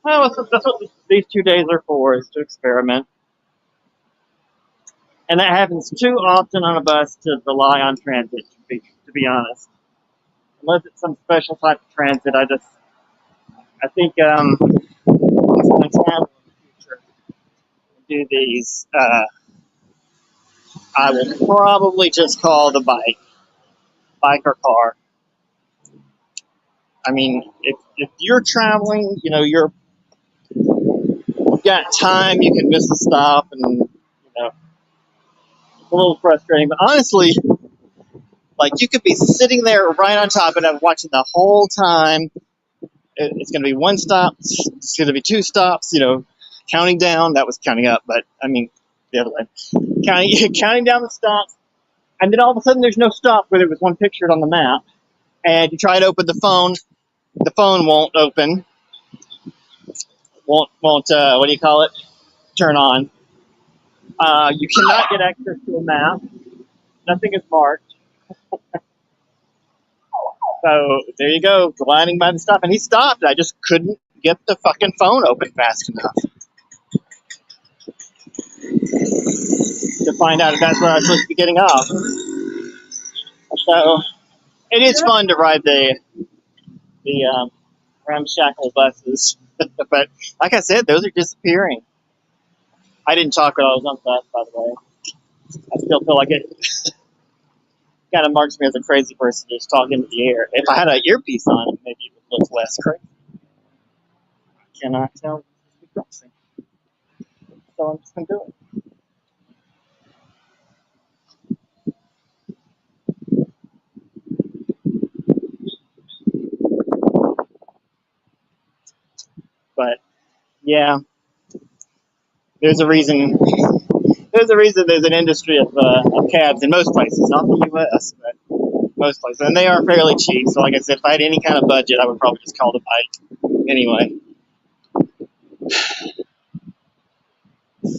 Well, that's what these 2 days are for, is to experiment. And that happens too often on a bus to rely on transit, to be honest. Unless it's some special type of transit, I think, when I travel in the future and do these, I will probably just call the bike or car. I mean, if you're traveling, you've got time, you can miss a stop, and, it's a little frustrating. But honestly, like, you could be sitting there right on top of it, watching the whole time. It's going to be one stop. It's going to be two stops. Counting down. That was counting up, but I mean the other way. Counting down the stops, and then all of a sudden there's no stop where there was one pictured on the map. And you try to open the phone. The phone won't open. Won't what do you call it? Turn on. You cannot get access to a map. Nothing is marked. So there you go, gliding by the stop, and he stopped. I just couldn't get the fucking phone open fast enough to find out if that's where I was supposed to be getting off. So it is fun to ride the ramshackle buses, but like I said, those are disappearing. I didn't talk while I was on the bus, by the way. I still feel like it kind of marks me as a crazy person just talking to the air. If I had an earpiece on, maybe it would look less crazy. I cannot tell this is crossing, so I'm just gonna do it. But yeah, there's a reason. There's a reason there's an industry of cabs in most places, not the U.S., but most places, and they are fairly cheap. So, like I said, if I had any kind of budget, I would probably just call the bike anyway.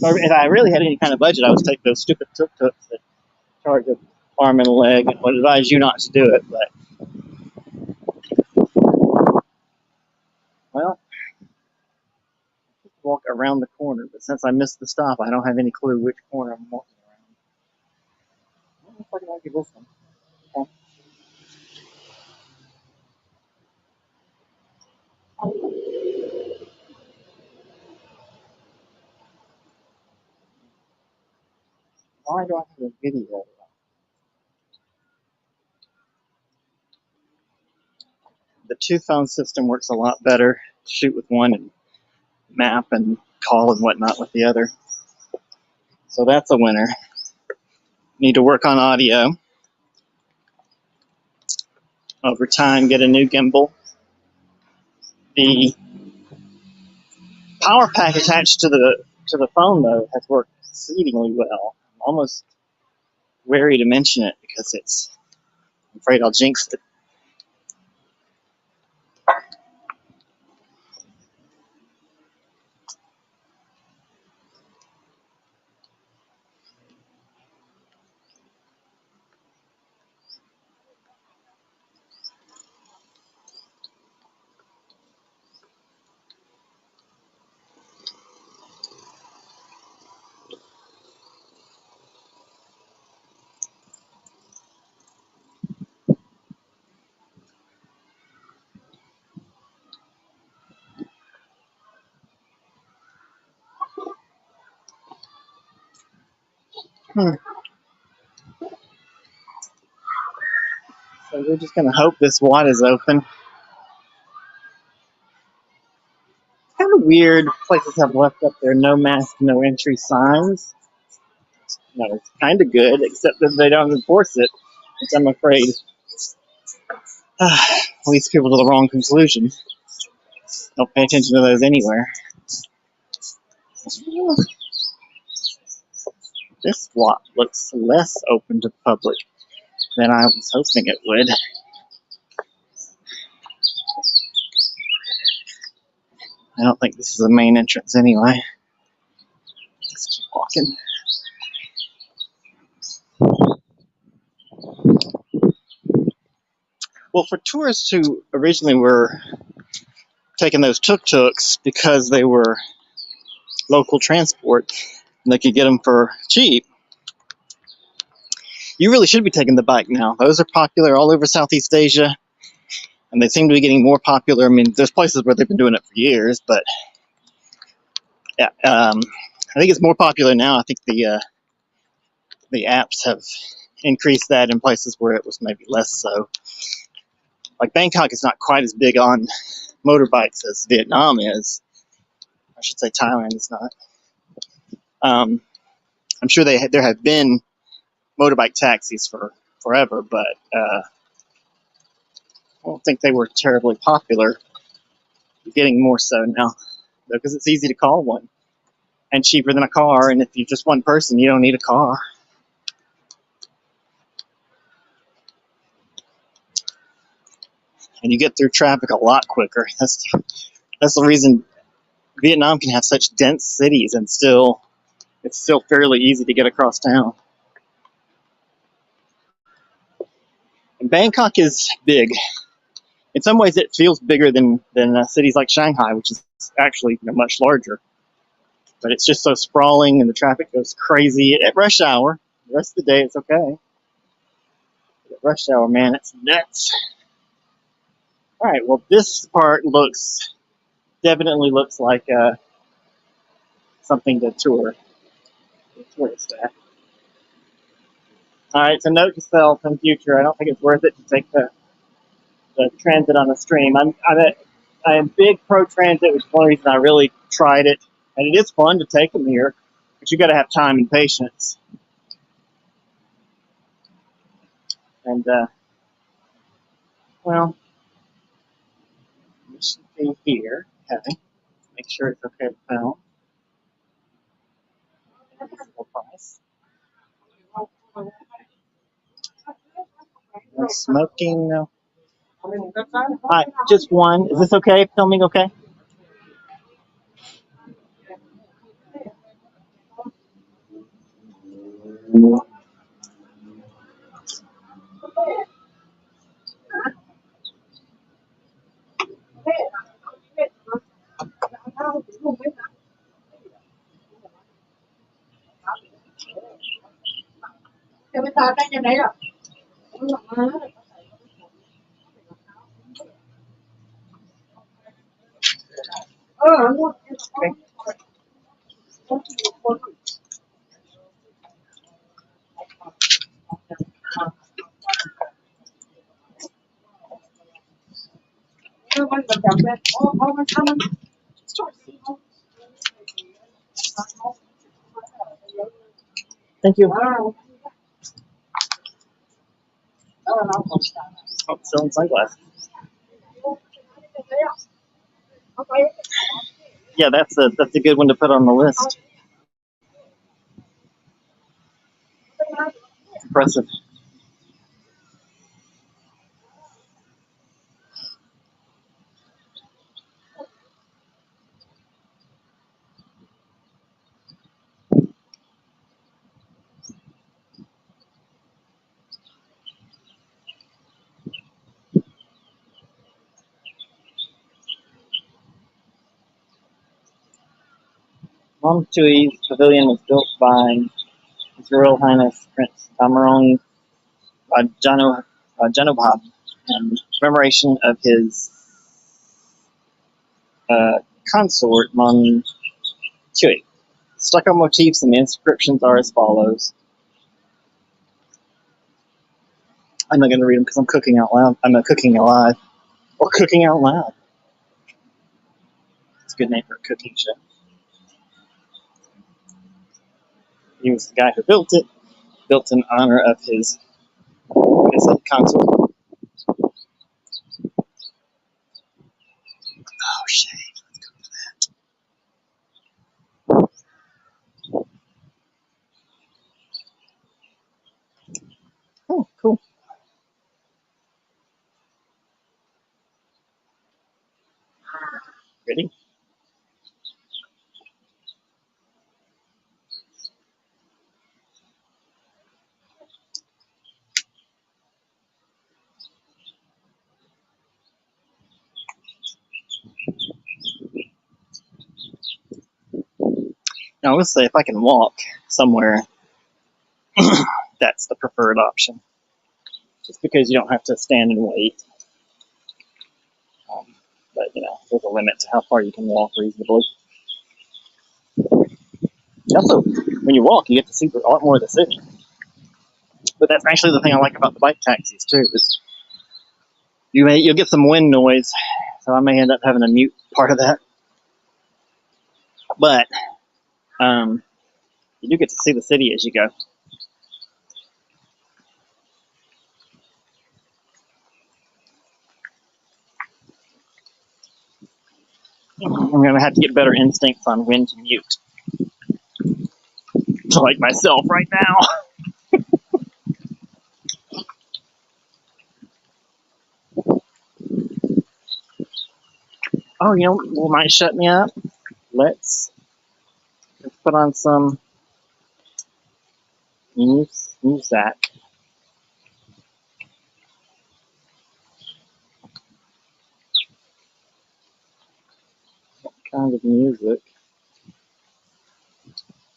Or if I really had any kind of budget, I would take those stupid tuk-tuks that charge an arm and a leg and would advise you not to do it. But well, walk around the corner. But since I missed the stop, I don't have any clue which corner I'm walking around. I don't know if I can argue this one. Okay. Why do I have a video? The two phone system works a lot better. Shoot with one and map and call and whatnot with the other. So that's a winner. Need to work on audio. Over time, get a new gimbal. The power pack attached to the phone though has worked exceedingly well. I'm almost wary to mention it because I'm afraid I'll jinx it. Hmm. So we're just gonna hope this watt is open. It's kind of weird. Places have left up their no mask, no entry signs. No, it's kind of good, except that they don't enforce it, which I'm afraid leads people to the wrong conclusion. Don't pay attention to those anywhere. This watt looks less open to the public than I was hoping it would. I don't think this is the main entrance anyway. Let's keep walking. Well, for tourists who originally were taking those tuk-tuks because they were local transport and they could get them for cheap, you really should be taking the bike now. Those are popular all over Southeast Asia, and they seem to be getting more popular. I mean, there's places where they've been doing it for years, but yeah, I think it's more popular now. I think the apps have increased that in places where it was maybe less so. Like Bangkok is not quite as big on motorbikes as Vietnam is. I should say Thailand is not. I'm sure there have been motorbike taxis for forever, but I don't think they were terribly popular. Getting more so now, because it's easy to call one and cheaper than a car. And if you're just one person, you don't need a car. And you get through traffic a lot quicker. That's the reason Vietnam can have such dense cities and it's still fairly easy to get across town. And Bangkok is big. In some ways, it feels bigger than cities like Shanghai, which is actually much larger. But it's just so sprawling, and the traffic goes crazy at rush hour. The rest of the day, it's okay. But at rush hour, man, it's nuts. All right, well, this part definitely looks like something to tourist at. All right, so note to self in future: I don't think it's worth it to take the transit on the stream. I'm big pro transit, which is one reason I really tried it, and it is fun to take them here, but you got to have time and patience. And well, we should be here. Okay, make sure it's okay to film. Reasonable price. No smoking. No. Hi, just one. Is this okay? Filming okay? Okay. Thank you. Oh, selling sunglasses. Yeah, that's a good one to put on the list. Impressive. Mom Tui's pavilion was built by His Royal Highness Prince Tha Phrachan Pier in commemoration of his consort, Mon Tui. Stucco motifs and the inscriptions are as follows. I'm not going to read them because I'm cooking out loud. I'm not cooking alive. Or cooking out loud. It's a good name for a cooking show. He was the guy who built it. Built in honor of his consort. Oh, shit. Oh, cool. Ready? Now, let's say if I can walk somewhere, that's the preferred option. Just because you don't have to stand and wait. But, there's a limit to how far you can walk reasonably. Also, when you walk, you get to see a lot more of the city. But that's actually the thing I like about the bike taxis, too, is you'll get some wind noise, so I may end up having to mute part of that. But you do get to see the city as you go. I'm going to have to get better instincts on when to mute. Like myself right now. Oh, what might shut me up? Let's put on some music. What kind of music?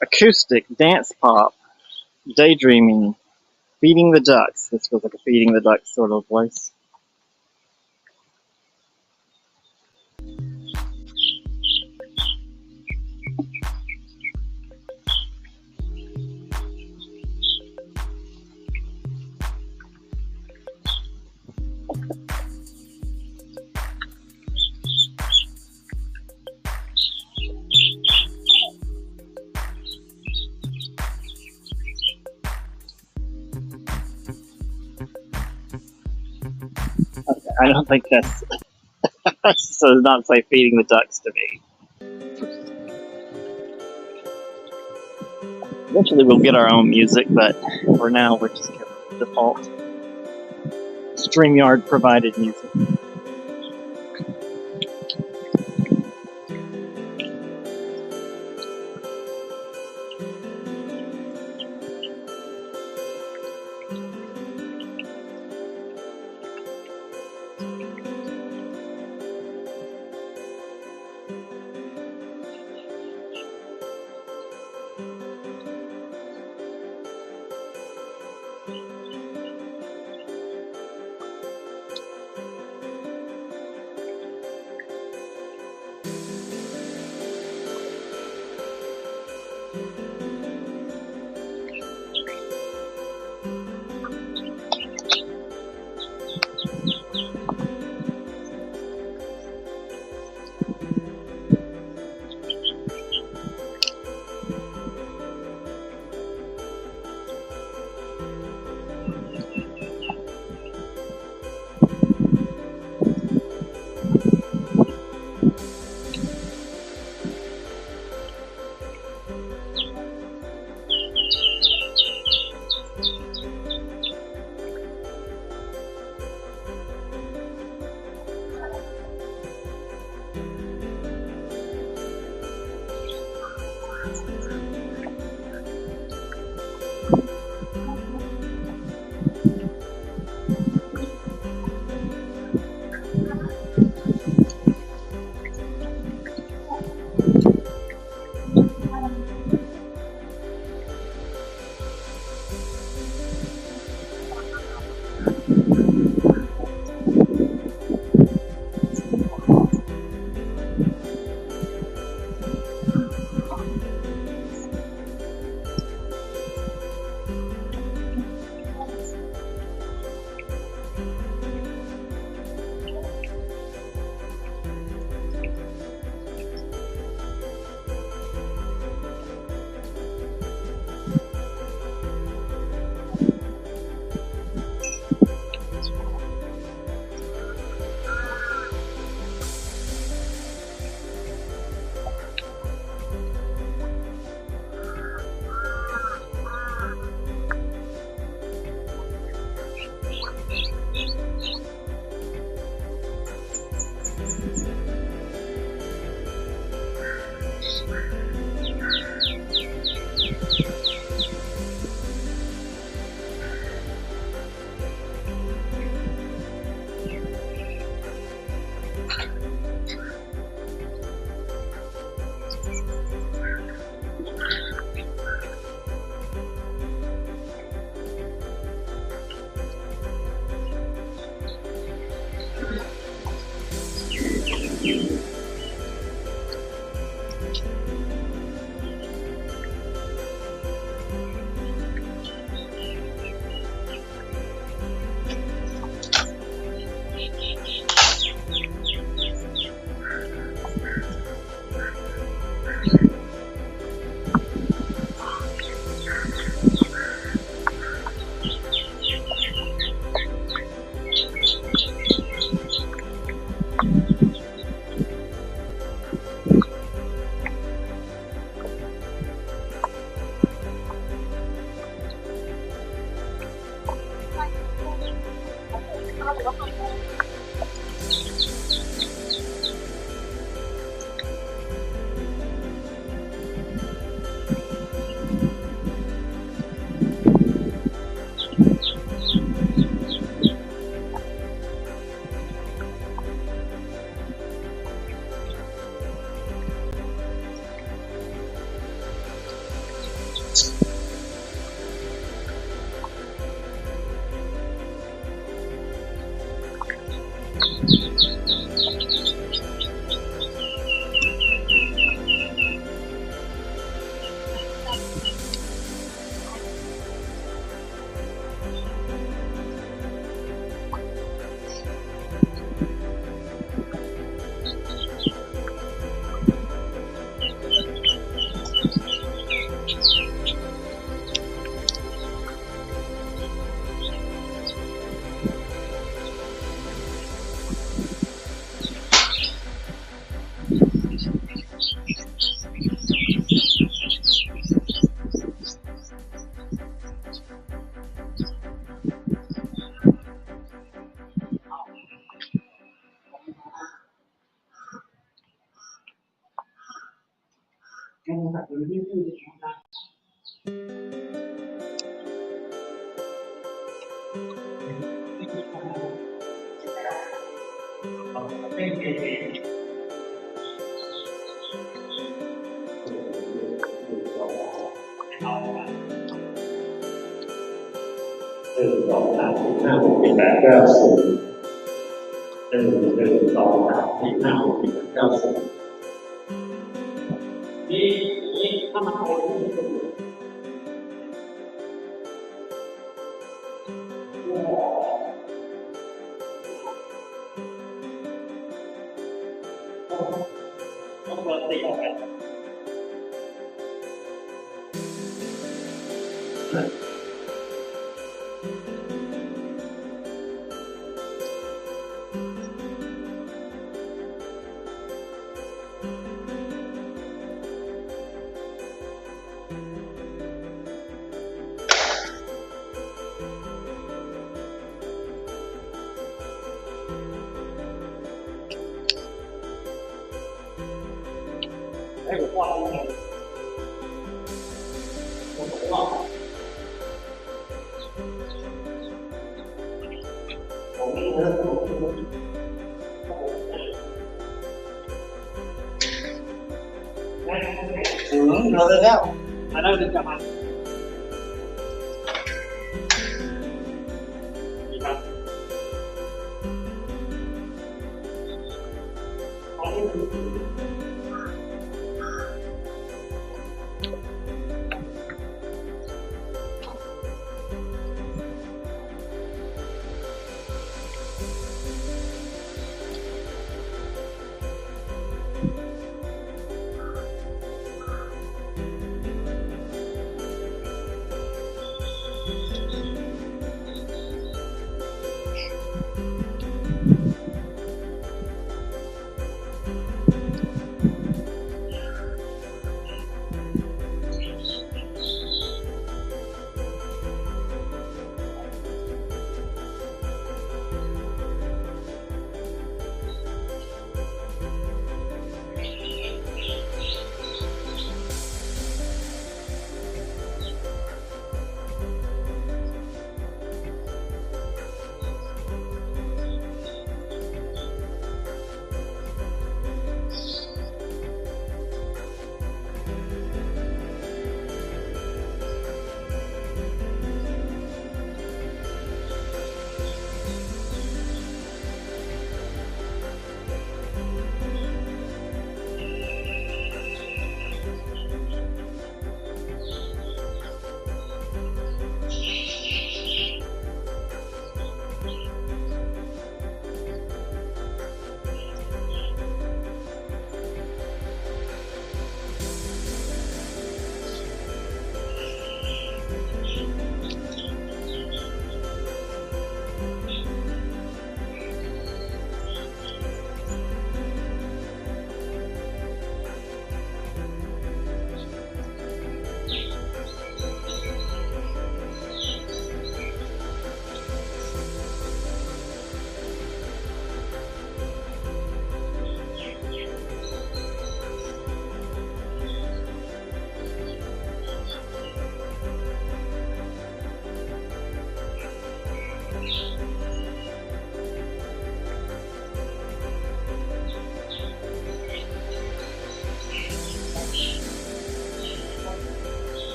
Acoustic, dance pop, daydreaming, feeding the ducks. This feels like a feeding the ducks sort of voice. Okay, I don't think that's so does not say feeding the ducks to me. Eventually we'll get our own music, but for now we're just giving the default StreamYard provided music. Nó rất đau. Ở đâu được chậm anh? Gì không?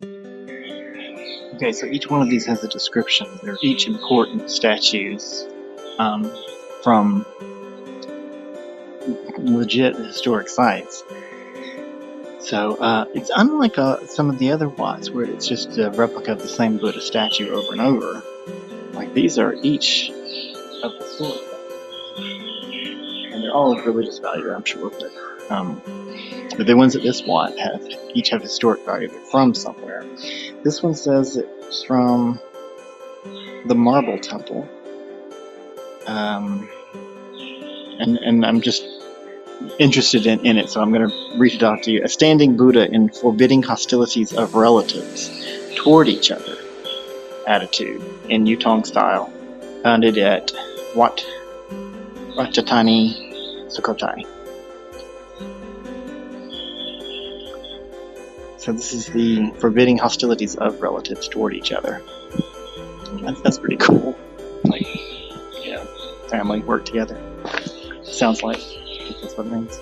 Okay, so each one of these has a description. They're each important statues from legit historic sites. So it's unlike some of the other wats where it's just a replica of the same Buddha statue over and over. Like these are each of historic value, and they're all of religious value, I'm sure. But the ones at this wat each have historic value. They're from somewhere. This one says it's from the Marble Temple, and I'm just interested in it, so I'm going to read it off to you. A standing Buddha in forbidding hostilities of relatives toward each other attitude in Yutong style, founded at Wat Ratchathani, Sukhothai. So this is the forbidding hostilities of relatives toward each other. That's pretty cool. Like, yeah, family work together. Sounds like that's what it means.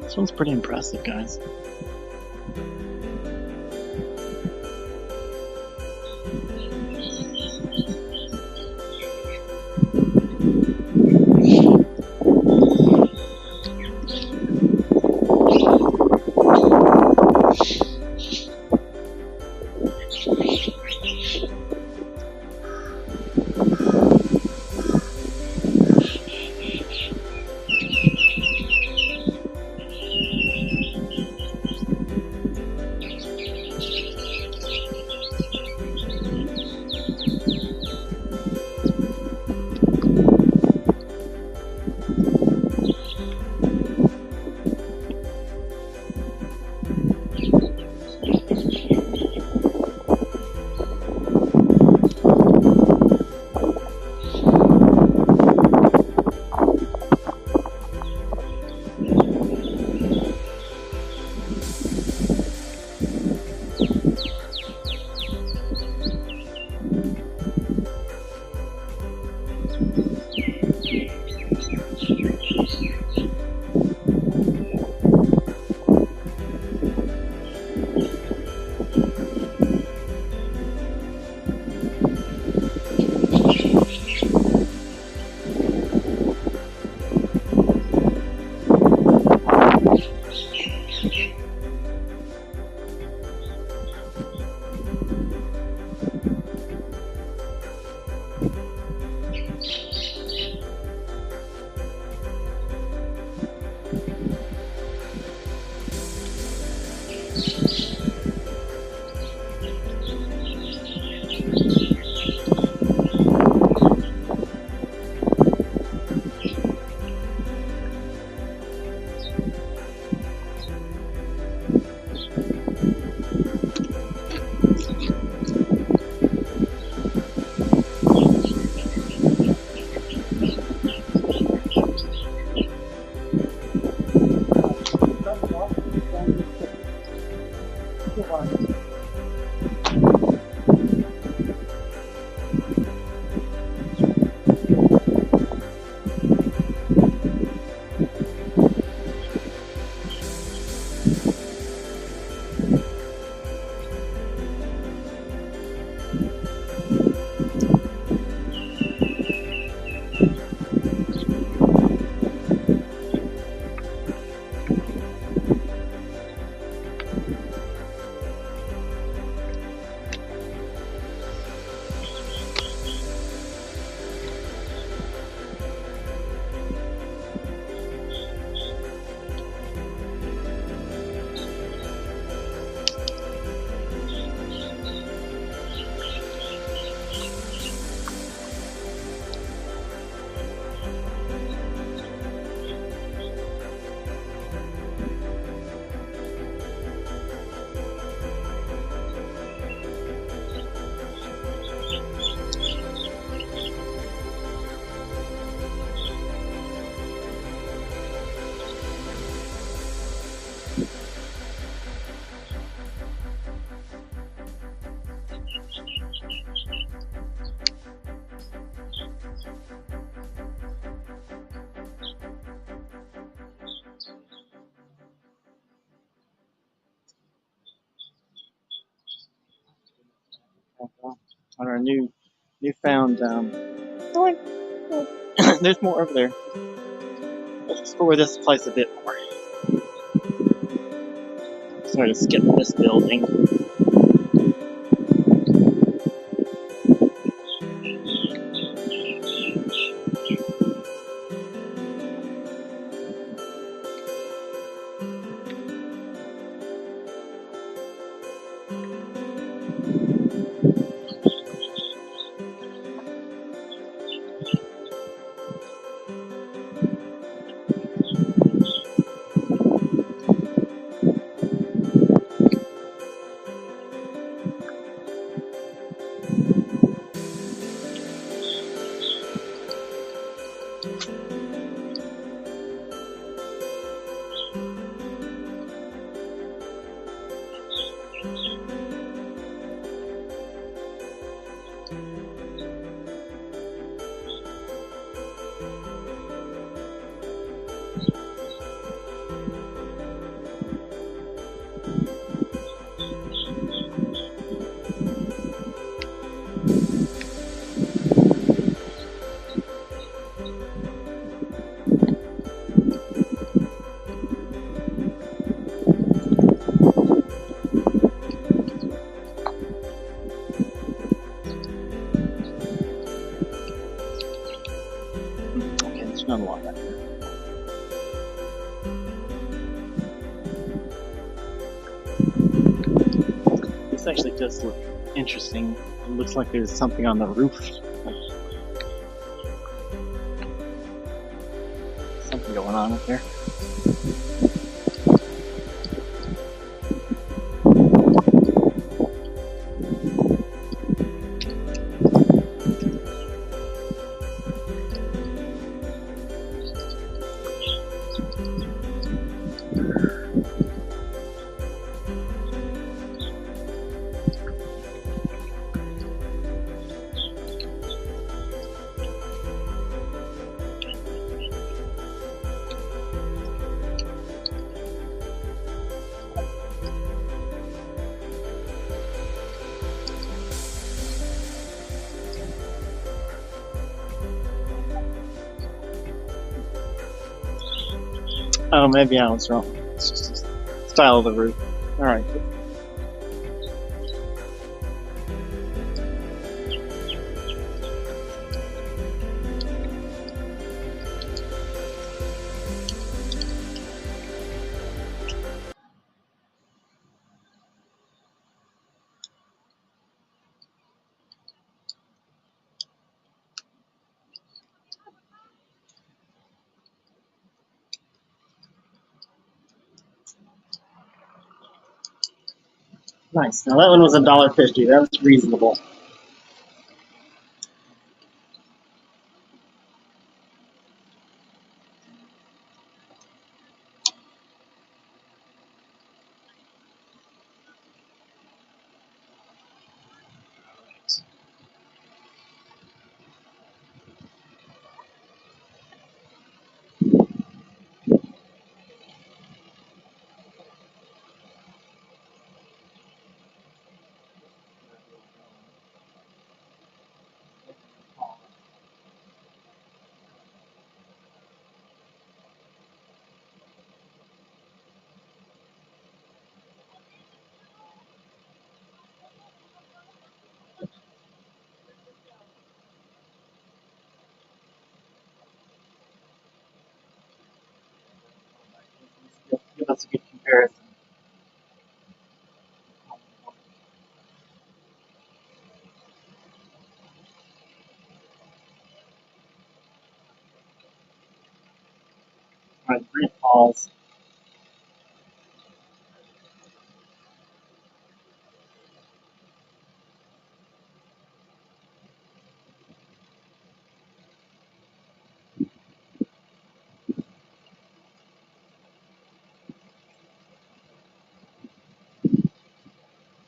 This one's pretty impressive, guys. on our newfound. There's more over there. Let's explore this place a bit more. Sorry to skip this building. Okay, there's not a lot back there. This actually does look interesting. It looks like there's something on the roof. Something going on up there. Oh, maybe I was wrong. It's just the style of the roof. Alright. Nice. Now that one was $1.50. That was reasonable. Give us a good comparison. Alright, Great Falls.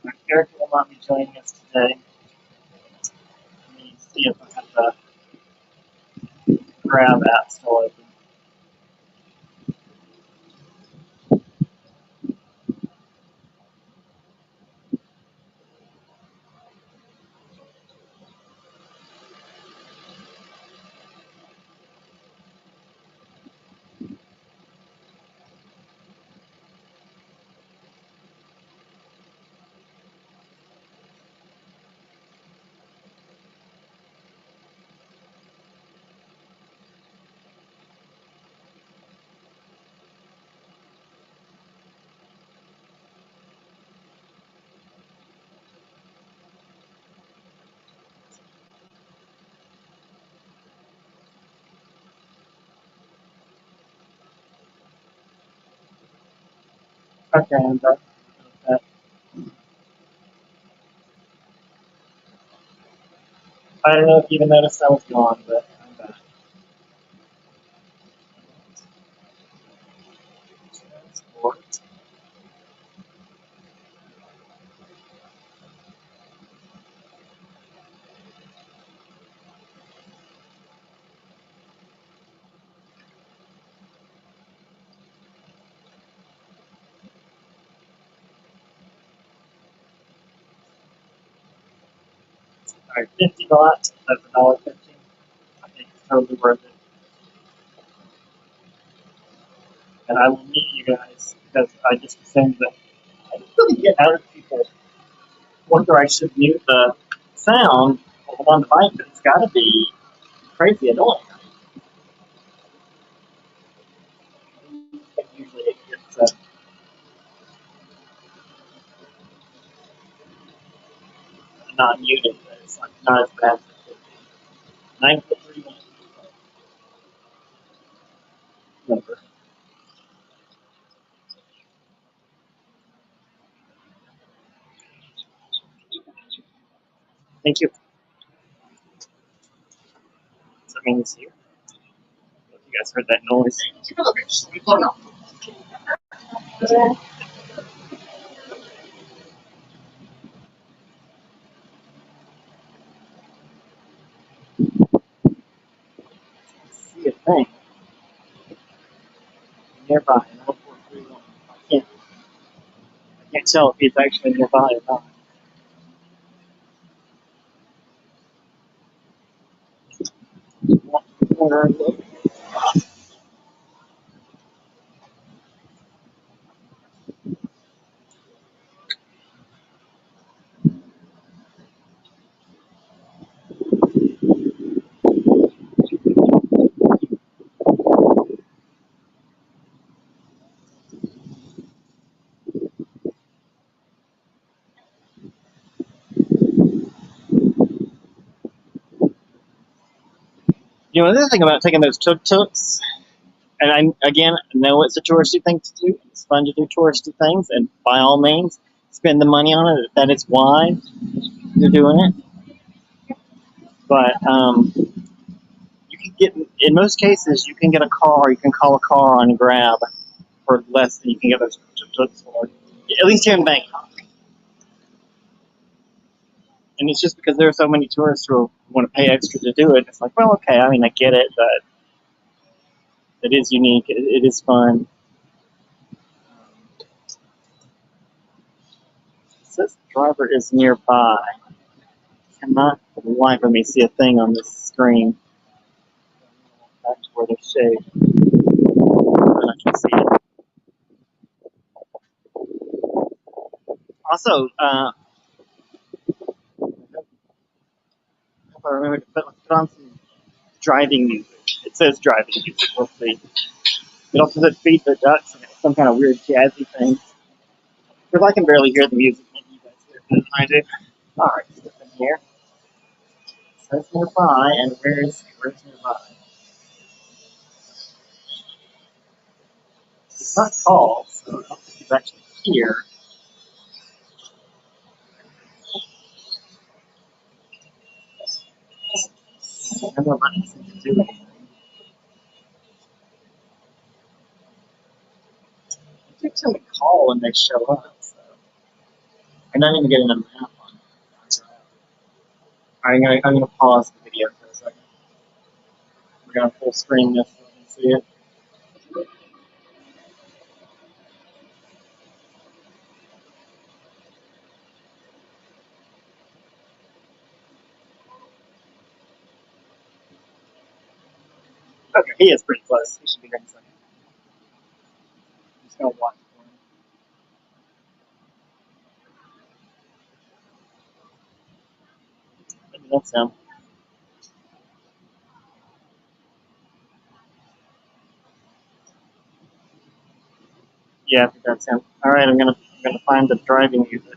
Our character will not be joining us today. Let me see if I have the Grab app still open. Okay, I'm back. Uh, I don't know if you even noticed I was gone, but I'm back. Transport. Alright, 50 baht, that's $1.15. I think it's totally worth it. And I will meet you guys because I just assumed that I didn't really get out of people wonder I should mute the sound on the mic, but it's gotta be crazy annoying. Usually it gets not muted, but it's like not as bad as it could be. 9.3 number. Thank you. So that means you. If you guys heard that noise. See a thing nearby. 1431. I can't tell if he's actually nearby or not. You know, the other thing about taking those tuk-tuks, and I, again, know it's a touristy thing to do. It's fun to do touristy things, and by all means, spend the money on it. That is why you're doing it. But you can get, in most cases, you can get a car. You can call a car on Grab for less than you can get those tuk-tuks for. At least here in Bangkok. And it's just because there are so many tourists who want to pay extra to do it. It's like, well, okay, I mean, I get it, but it is unique. It is fun. It says the driver is nearby. Cannot for the life of me see a thing on this screen. Back to where there's shade. And I can see it. Also, if I remember to put on some driving music. It says driving music. We'll see. It also says feed the ducks and it's some kind of weird jazzy thing. Because I can barely hear the music. Maybe you guys hear it. I do. Alright, step in here. It says nearby, and where's nearby? It's not called, so I don't think it's actually here. I don't know if I can do it. It takes them to call when they show up, so. I'm not even getting a map on it. I'm gonna pause the video for a second. We're gonna full screen this so you can see it. Okay, he is pretty close. He should be here in a second. I'm just gonna watch for him. Maybe that's him. Yeah, I think that's him. Alright, I'm gonna find the driving music.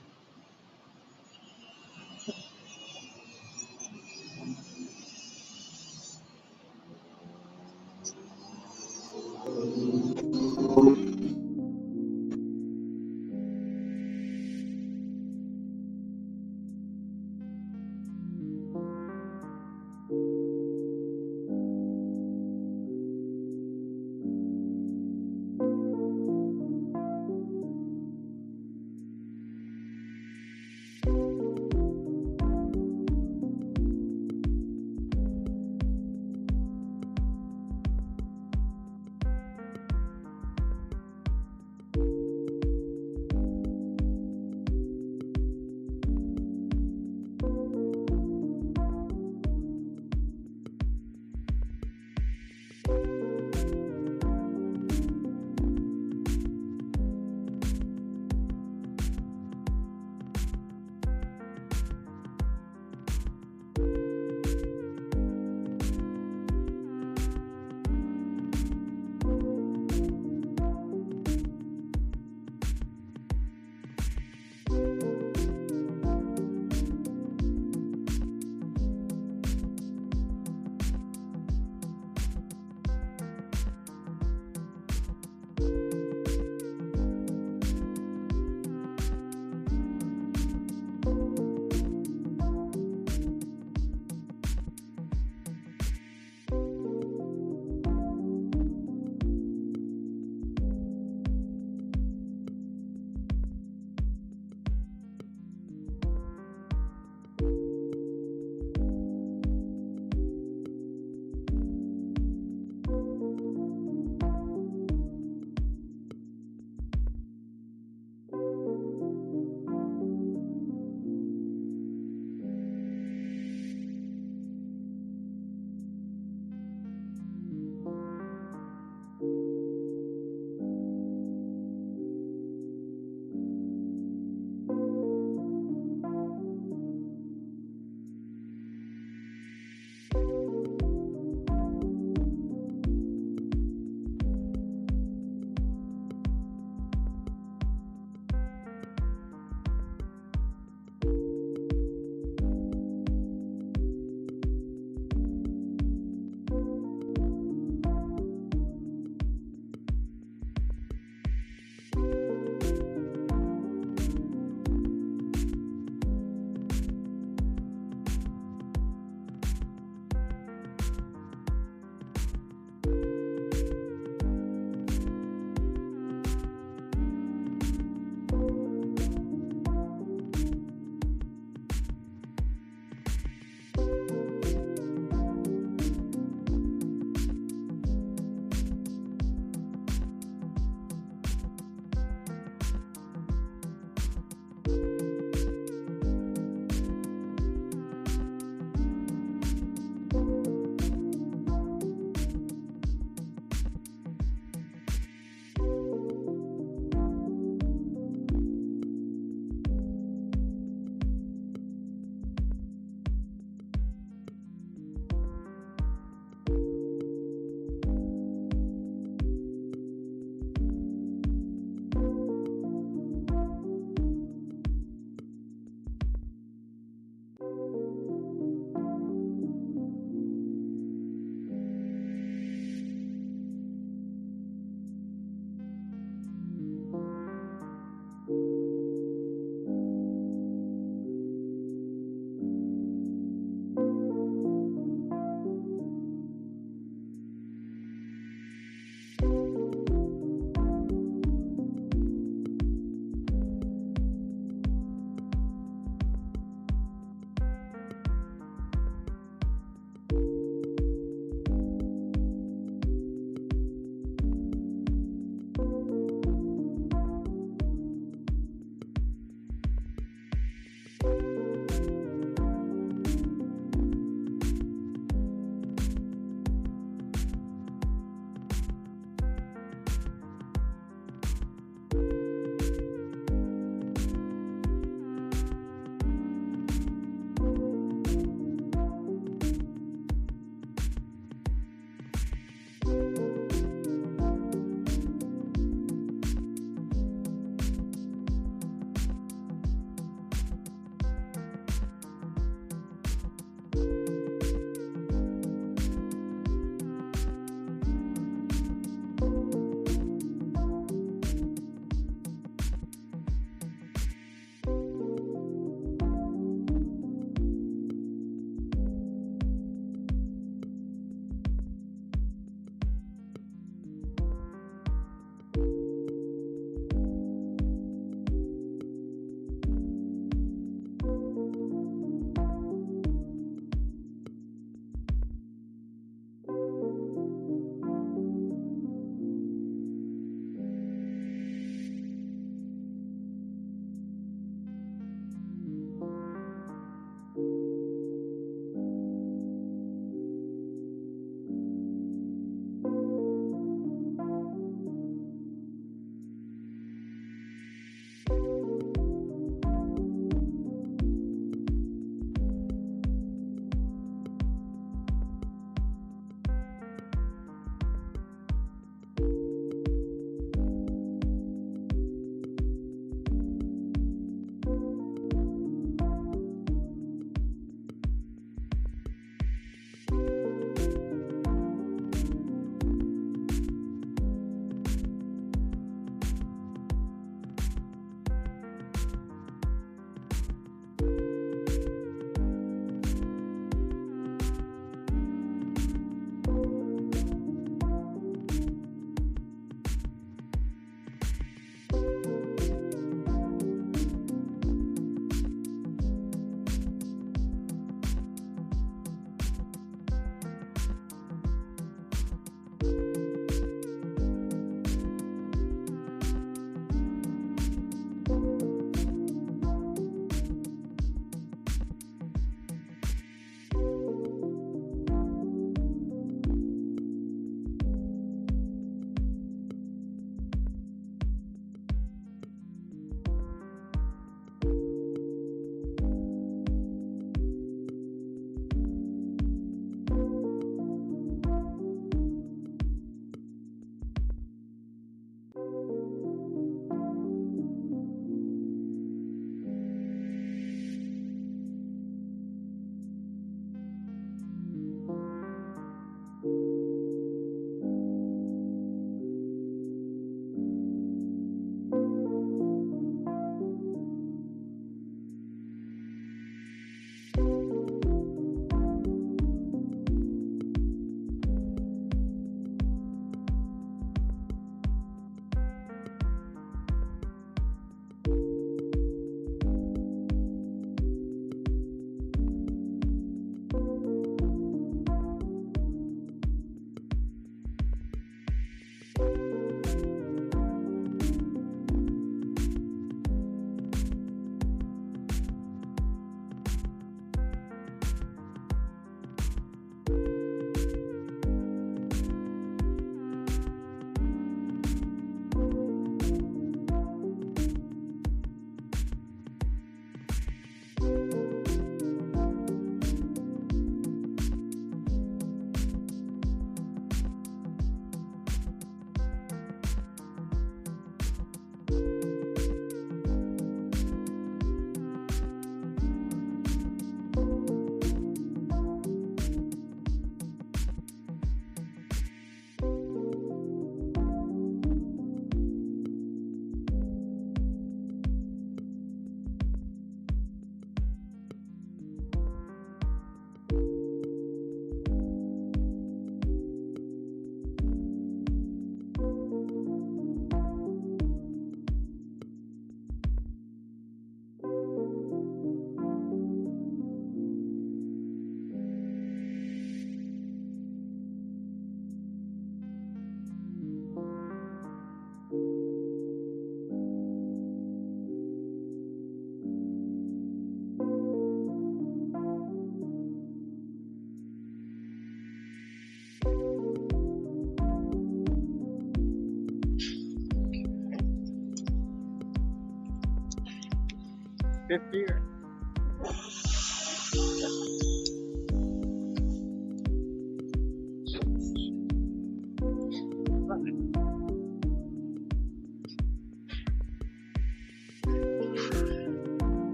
Pier.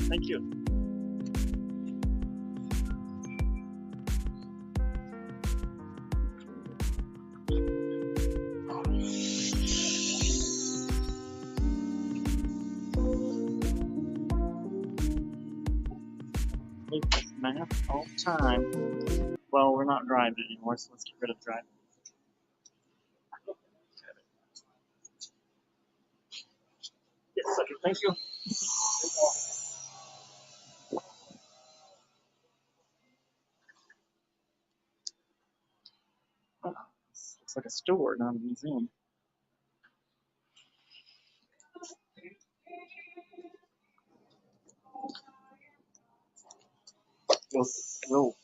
Thank you. Leave this map all the time. Well, we're not driving anymore, so let's get rid of driving. Yes, sucker. Thank you. Looks like a store, not a museum. We'll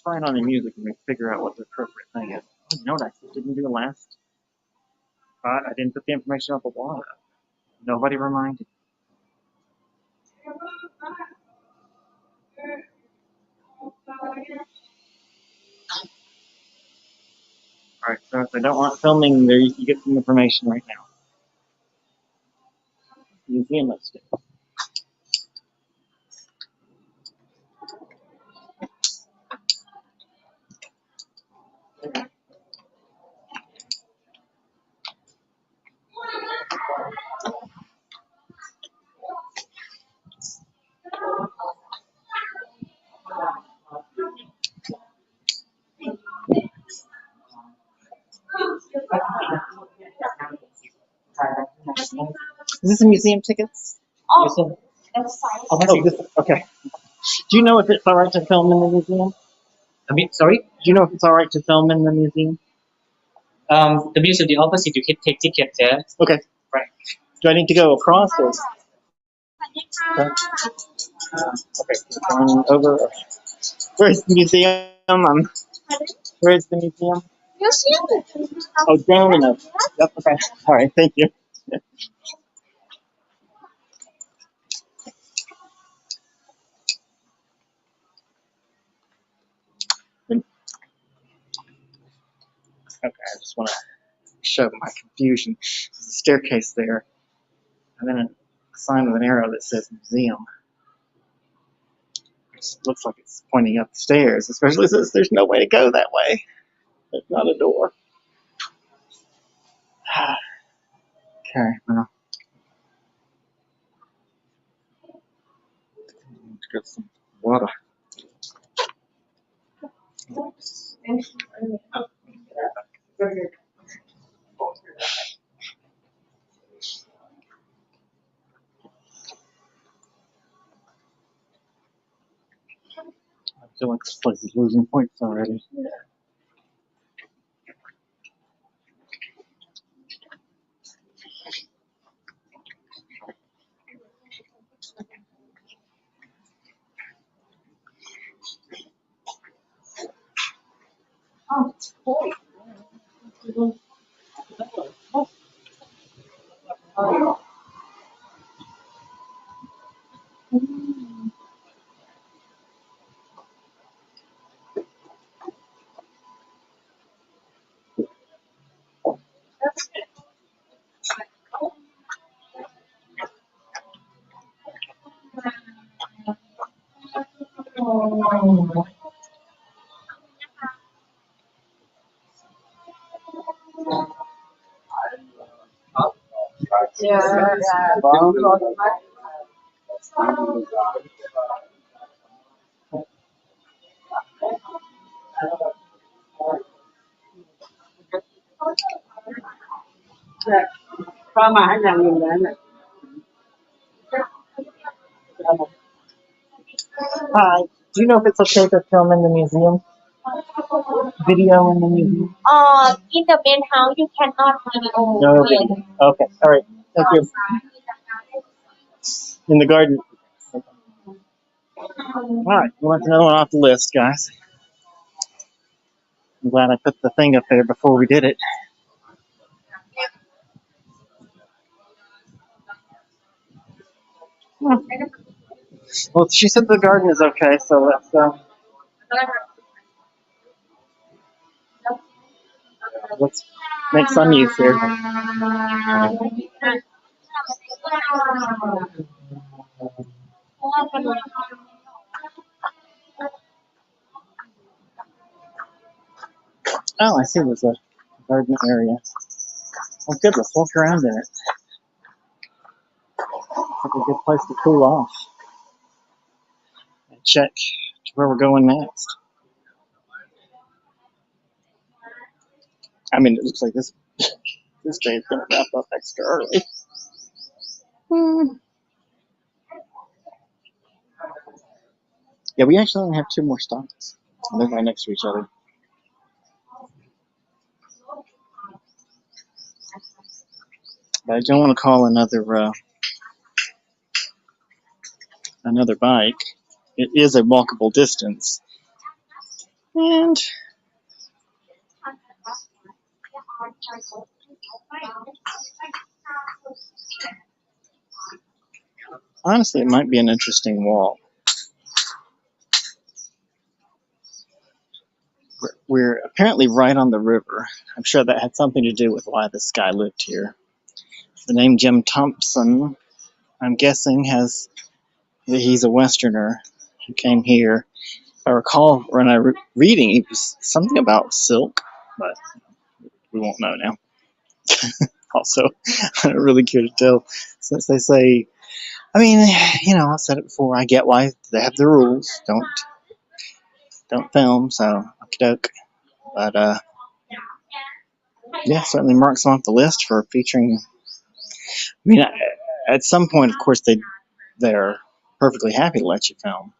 find on the music and we figure out what the appropriate thing is. Oh, you know what I didn't do last? I didn't put the information up a while. Nobody reminded me. Alright, so if I don't want filming there, you get some information right now. Museum listing. Is this a museum tickets? Oh, that's fine. Oh, this, okay. Do you know if it's alright to film in the museum? Sorry? Do you know if it's alright to film in the museum? The museum the opposite. You can take ticket there. Okay. Right. Do I need to go across or? สวัสดีค่ะ Okay, going over. Where's the museum? Where's the museum? Museum. Oh, down enough. Yep, okay. Alright, thank you. Okay, I just want to show my confusion. There's a staircase there, and then a sign with an arrow that says museum. It looks like it's pointing up the stairs, especially since there's no way to go that way. There's not a door. Okay, well. Let's get some water. I feel like this place is losing points already. Oh, boy. Hi, do you know if it's okay to film in the museum? Video in the museum? In the main house, you cannot video. No video. Okay, alright. Thank you. In the garden. Alright, well, that's another one off the list, guys. I'm glad I put the thing up there before we did it. Well, she said the garden is okay, so let's make some use here. Oh, I see. There's a garden area. Oh, good. Let's walk around in it. It's like a good place to cool off and check to where we're going next. I mean, it looks like this day is going to wrap up extra early. Yeah, we actually only have 2 more stops. And they're right next to each other. But I don't want to call another bike. It is a walkable distance. And honestly, it might be an interesting walk. We're apparently right on the river. I'm sure that had something to do with why this guy lived here. The name Jim Thompson, I'm guessing, he's a Westerner who came here. If I recall when I reading, it was something about silk, but we won't know now. Also, I don't really care to tell, since they say, I mean, I've said it before, I get why they have the rules, don't film, so okie doke. But yeah, certainly marks off the list for featuring. I mean, at some point, of course, they're perfectly happy to let you film,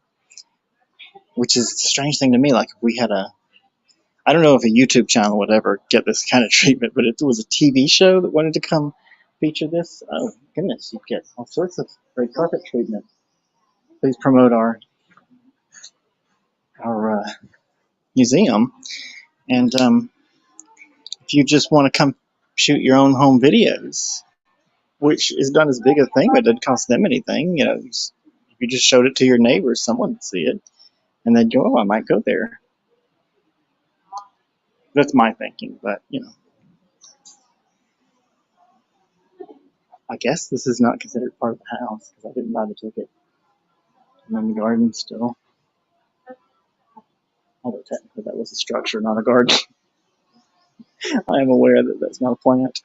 which is a strange thing to me. Like, if we had I don't know if a YouTube channel would ever get this kind of treatment, but if there was a TV show that wanted to come feature this, oh goodness, you'd get all sorts of great carpet treatment. Please promote our museum, and if you just want to come shoot your own home videos, which is not as big a thing, but it doesn't cost them anything. If you just showed it to your neighbors, someone would see it, and they'd go, "Oh, I might go there." That's my thinking, but I guess this is not considered part of the house because I didn't buy the ticket. I'm in the garden still, although technically that was a structure, not a garden. I am aware that that's not a plant.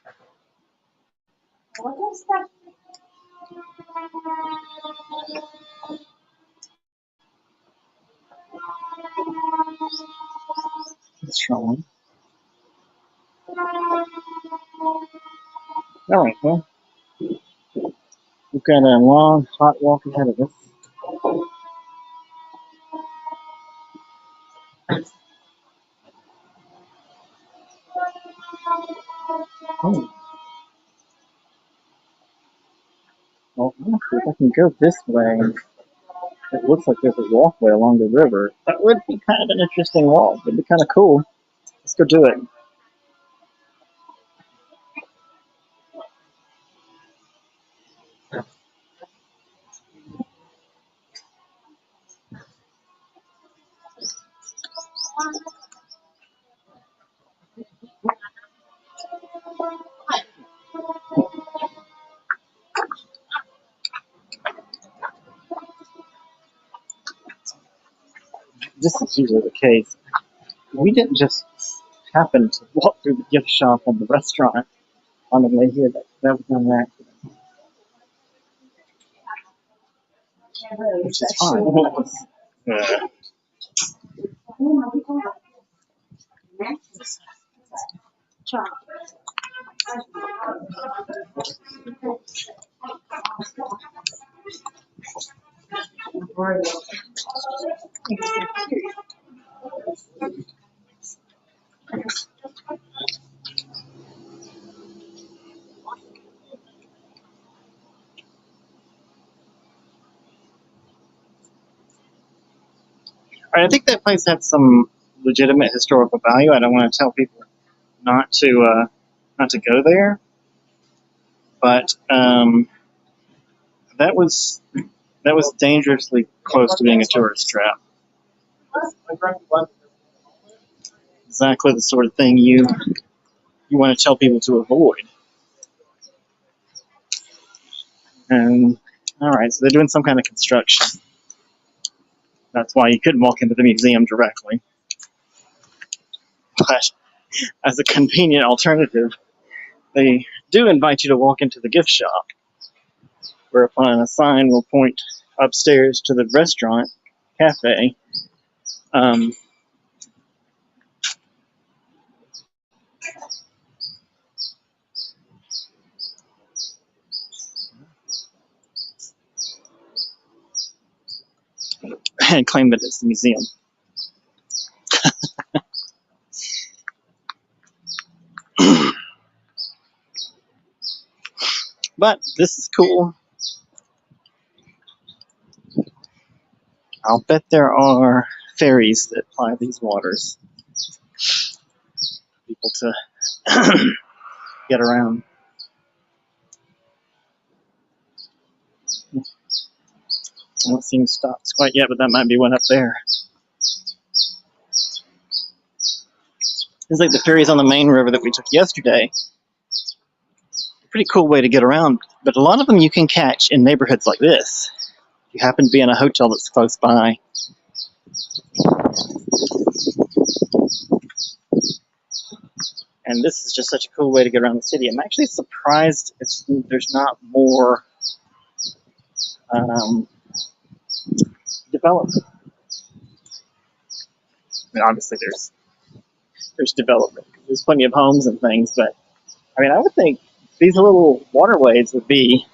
It's showing. All right, well, we've got a long, hot walk ahead of us. Oh. Well, I'm gonna see if I can go this way. It looks like there's a walkway along the river. That would be kind of an interesting walk. It'd be kind of cool. Let's go do it. This is usually the case. We didn't just happen to walk through the gift shop and the restaurant on the way here. That was an accident, which is fine. Yeah. I think that place had some legitimate historical value. I don't want to tell people not to go there, but that was dangerously close to being a tourist trap. Exactly the sort of thing you want to tell people to avoid. And all right, so they're doing some kind of construction. That's why you couldn't walk into the museum directly. But as a convenient alternative, they do invite you to walk into the gift shop, whereupon a sign will point upstairs to the restaurant, cafe. And claim that it's the museum. But this is cool. I'll bet there are ferries that ply these waters. People to get around. I don't see stops quite yet, but that might be one up there. It's like the ferries on the main river that we took yesterday. Pretty cool way to get around, but a lot of them you can catch in neighborhoods like this. If you happen to be in a hotel that's close by. And this is just such a cool way to get around the city. I'm actually surprised there's not more development. I mean, obviously there's development. There's plenty of homes and things, but I mean, I would think these little waterways would be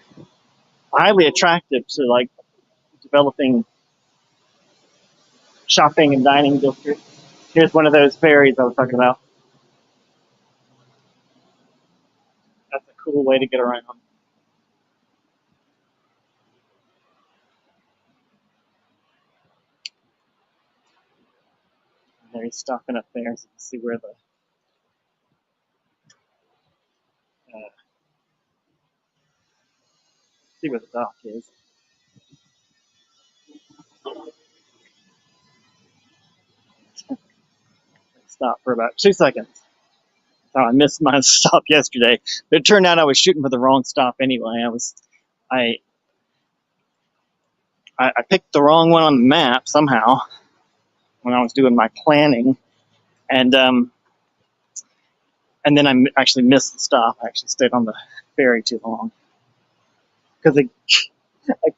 highly attractive to like developing shopping and dining districts. Here's one of those ferries I was talking about. That's a cool way to get around. There he's stopping up there, so you can see where the dock is. Stop for about 2 seconds. So I missed my stop yesterday. But it turned out I was shooting for the wrong stop anyway. I picked the wrong one on the map somehow when I was doing my planning, and then I actually missed the stop. I actually stayed on the ferry too long because I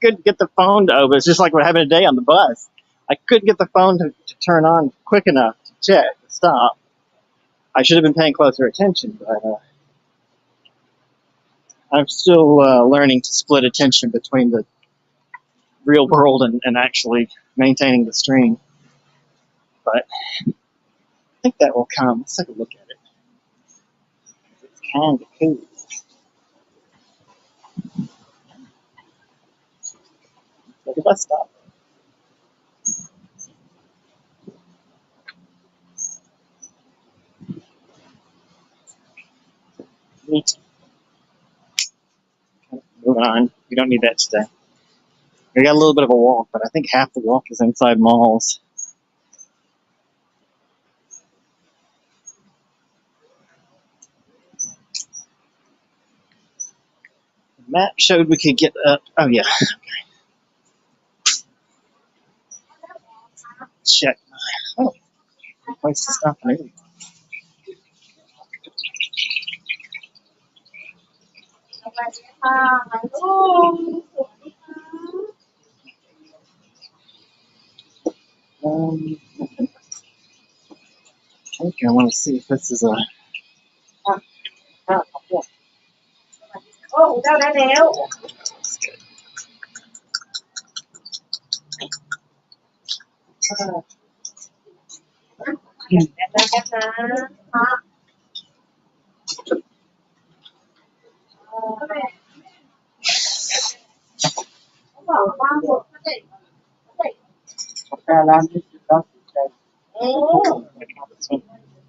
couldn't get the phone to open. It's just like what happened today on the bus. I couldn't get the phone to turn on quick enough to check the stop. I should have been paying closer attention, but I'm still learning to split attention between the real world and actually maintaining the stream. But I think that will come. Let's take a look at it. It's kind of cool. Look at that stop. Neat. Moving on. We don't need that today. We got a little bit of a walk, but I think half the walk is inside malls. The map showed we could get up. Oh, yeah. Check. Oh, place to stop and everything. Okay, I want to see if this is a. Oh, ra đã đéo.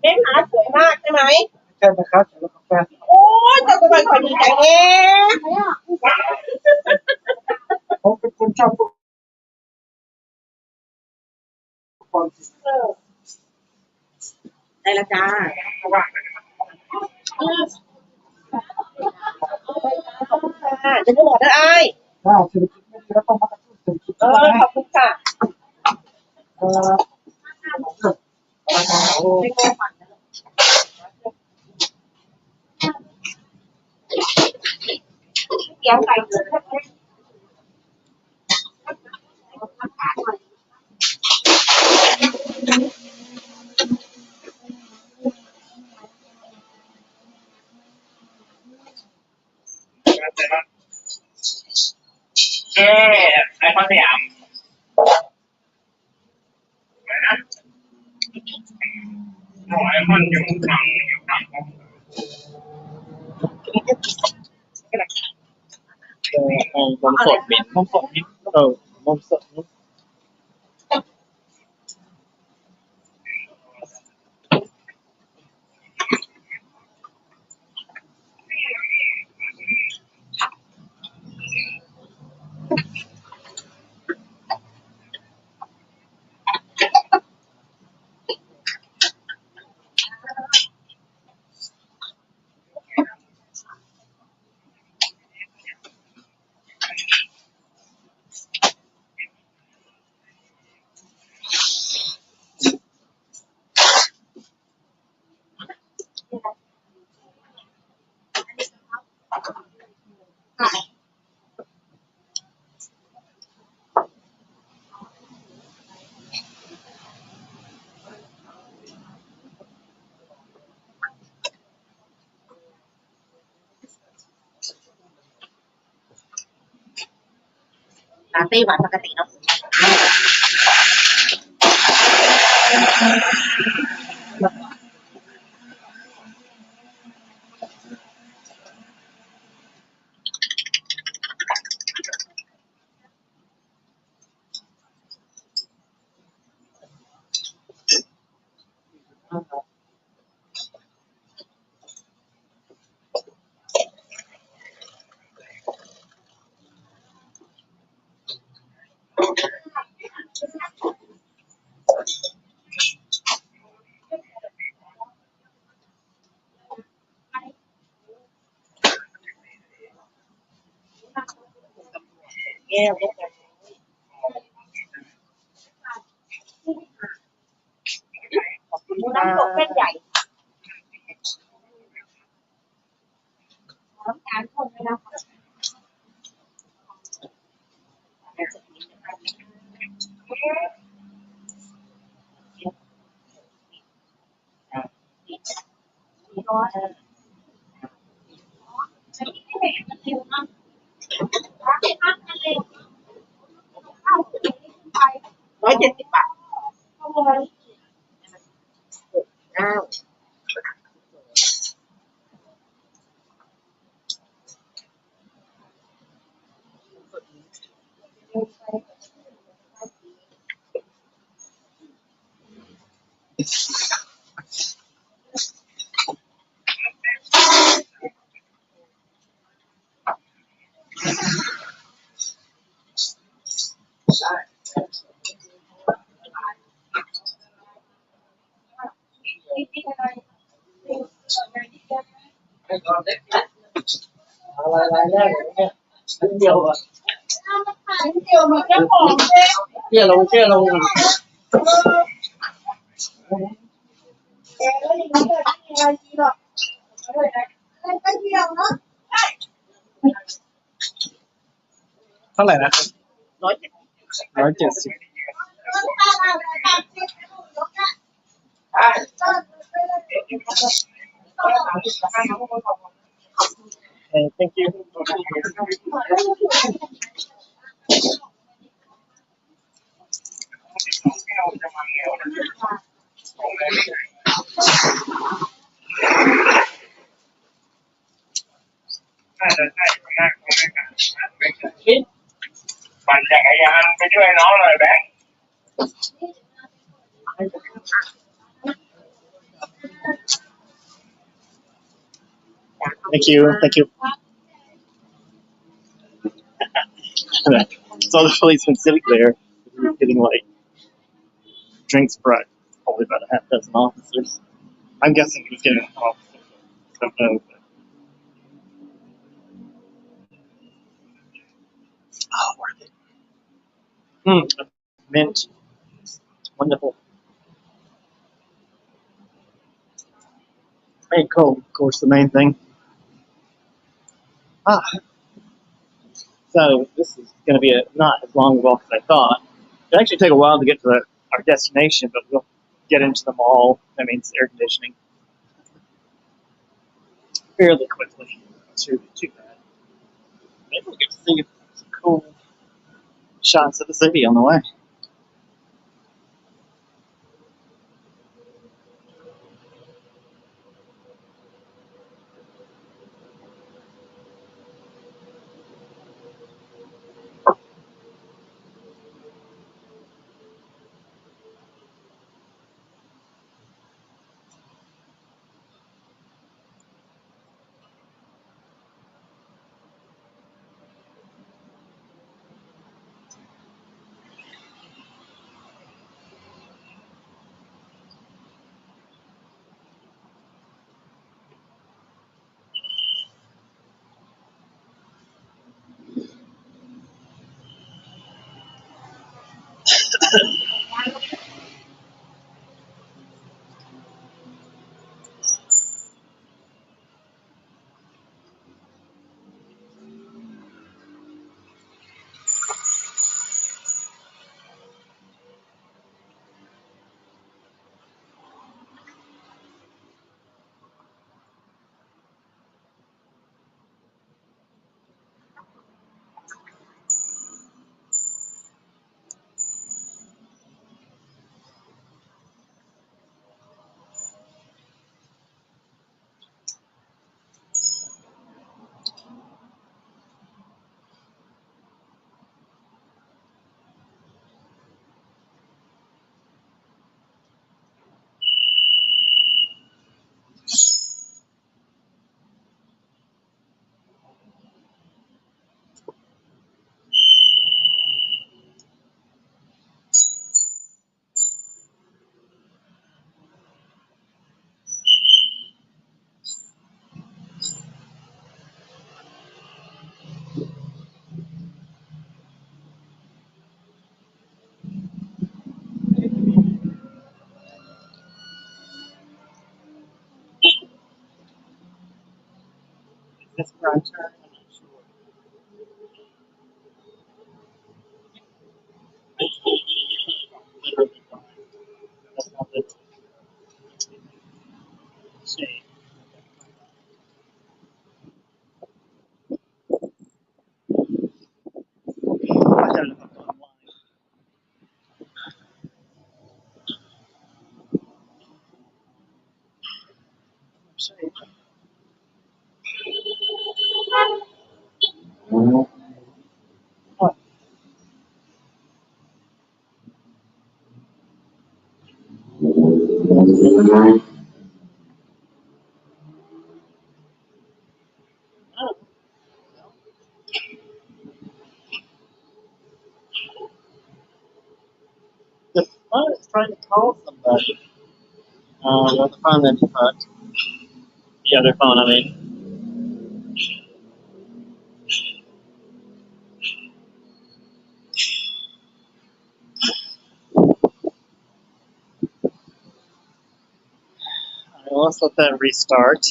Emหาสวยมากใช่ไหมใช่ไหมครับโอ้ยแต่ทำไมคนดีใจแน่ ได้ละจ้าจะไม่บอกได้ไอ้ขอบคุณค่ะเดี๋ยวใส่ไอคอนสยามไอคอนอยู่ฝั่งนมสดมิ้นนมสดลาเต้หวานปกติเนาะแก้วขอบคุณน้ำตกเส้นใหญ่น้ำตาลคนไม่รับ170 บาทอ้าวอะไรแรกเนี่ยชิ้นเดียวมันแค่ของเชื่อลงเท่าไหร่นะ170 170 thank you ปั่นจักรยานไปช่วยน้องหน่อยแบงค์ thank you saw the policeman sitting there, getting like drinks for probably about a half dozen officers. I'm guessing he was getting officers. I don't know. Oh, worth it. Mint. Wonderful. Hey, cold, of course, the main thing. Ah, so this is going to be not as long a walk as I thought. It'll actually take a while to get to our destination, but we'll get into the mall. That means air conditioning fairly quickly. Not sure it'll be too bad. Maybe we'll get to see some cool shots of the city on the way. Is this where I turn? I'm not sure. Literally fine. That's not the shade. I don't know if I'm online. Shade. What? Oh, the phone is trying to call somebody. Not the phone that you fucked. The other phone, I mean. Alright, well, let's let that restart.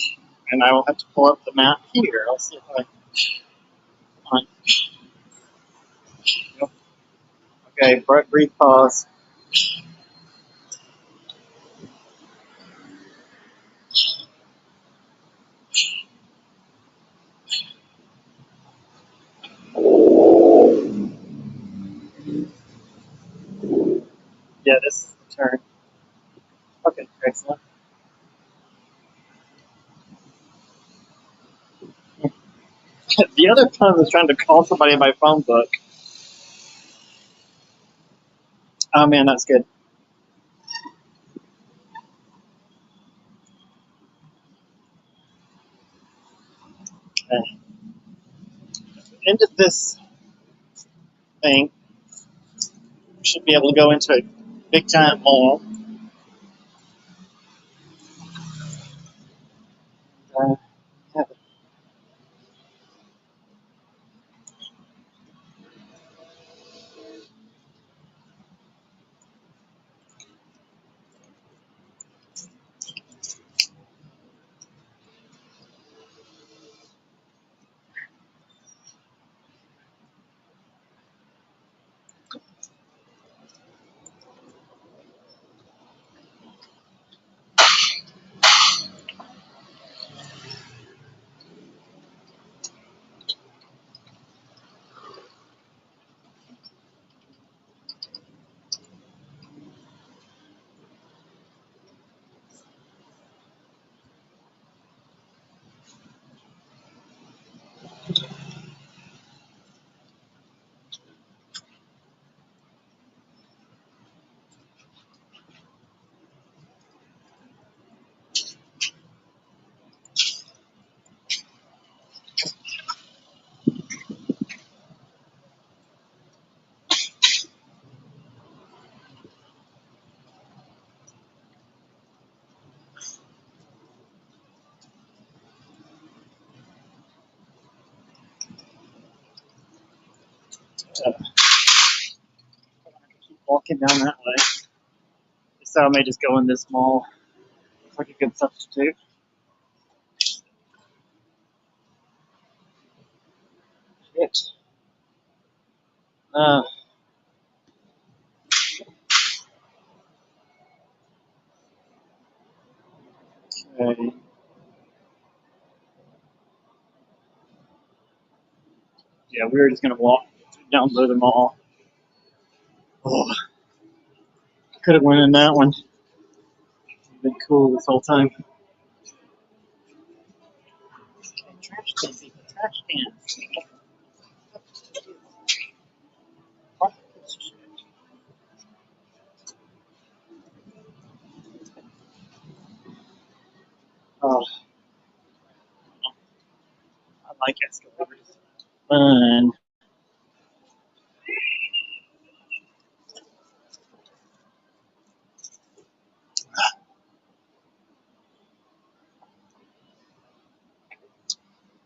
And I will have to pull up the map here. I'll see if I find. Yep. Okay, brief pause. Yeah, this is the turn. Okay, excellent. The other phone was trying to call somebody in my phone book. Oh man, that's good. End of this think we should be able to go into a big giant mall. Have to keep walking down that way. So I may just go in this mall. Looks like a good substitute. Shit. Okay. Yeah, we were just gonna walk down through the mall. Oh, could have went in that one. Been cool this whole time. Trash cans, trash cans. Oh, I like escalators. Fun.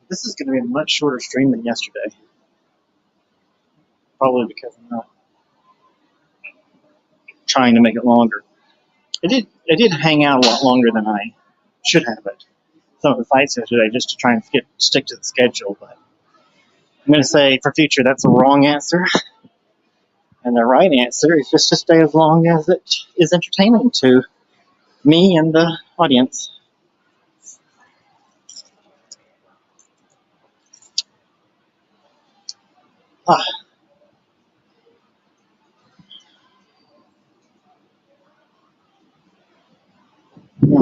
This is going to be a much shorter stream than yesterday. Probably because I'm not trying to make it longer. It did hang out a lot longer than I should have it. Some of the sites yesterday just to try and stick to the schedule, but I'm going to say for future that's a wrong answer. And the right answer is just to stay as long as it is entertaining to me and the audience. Ah, yeah.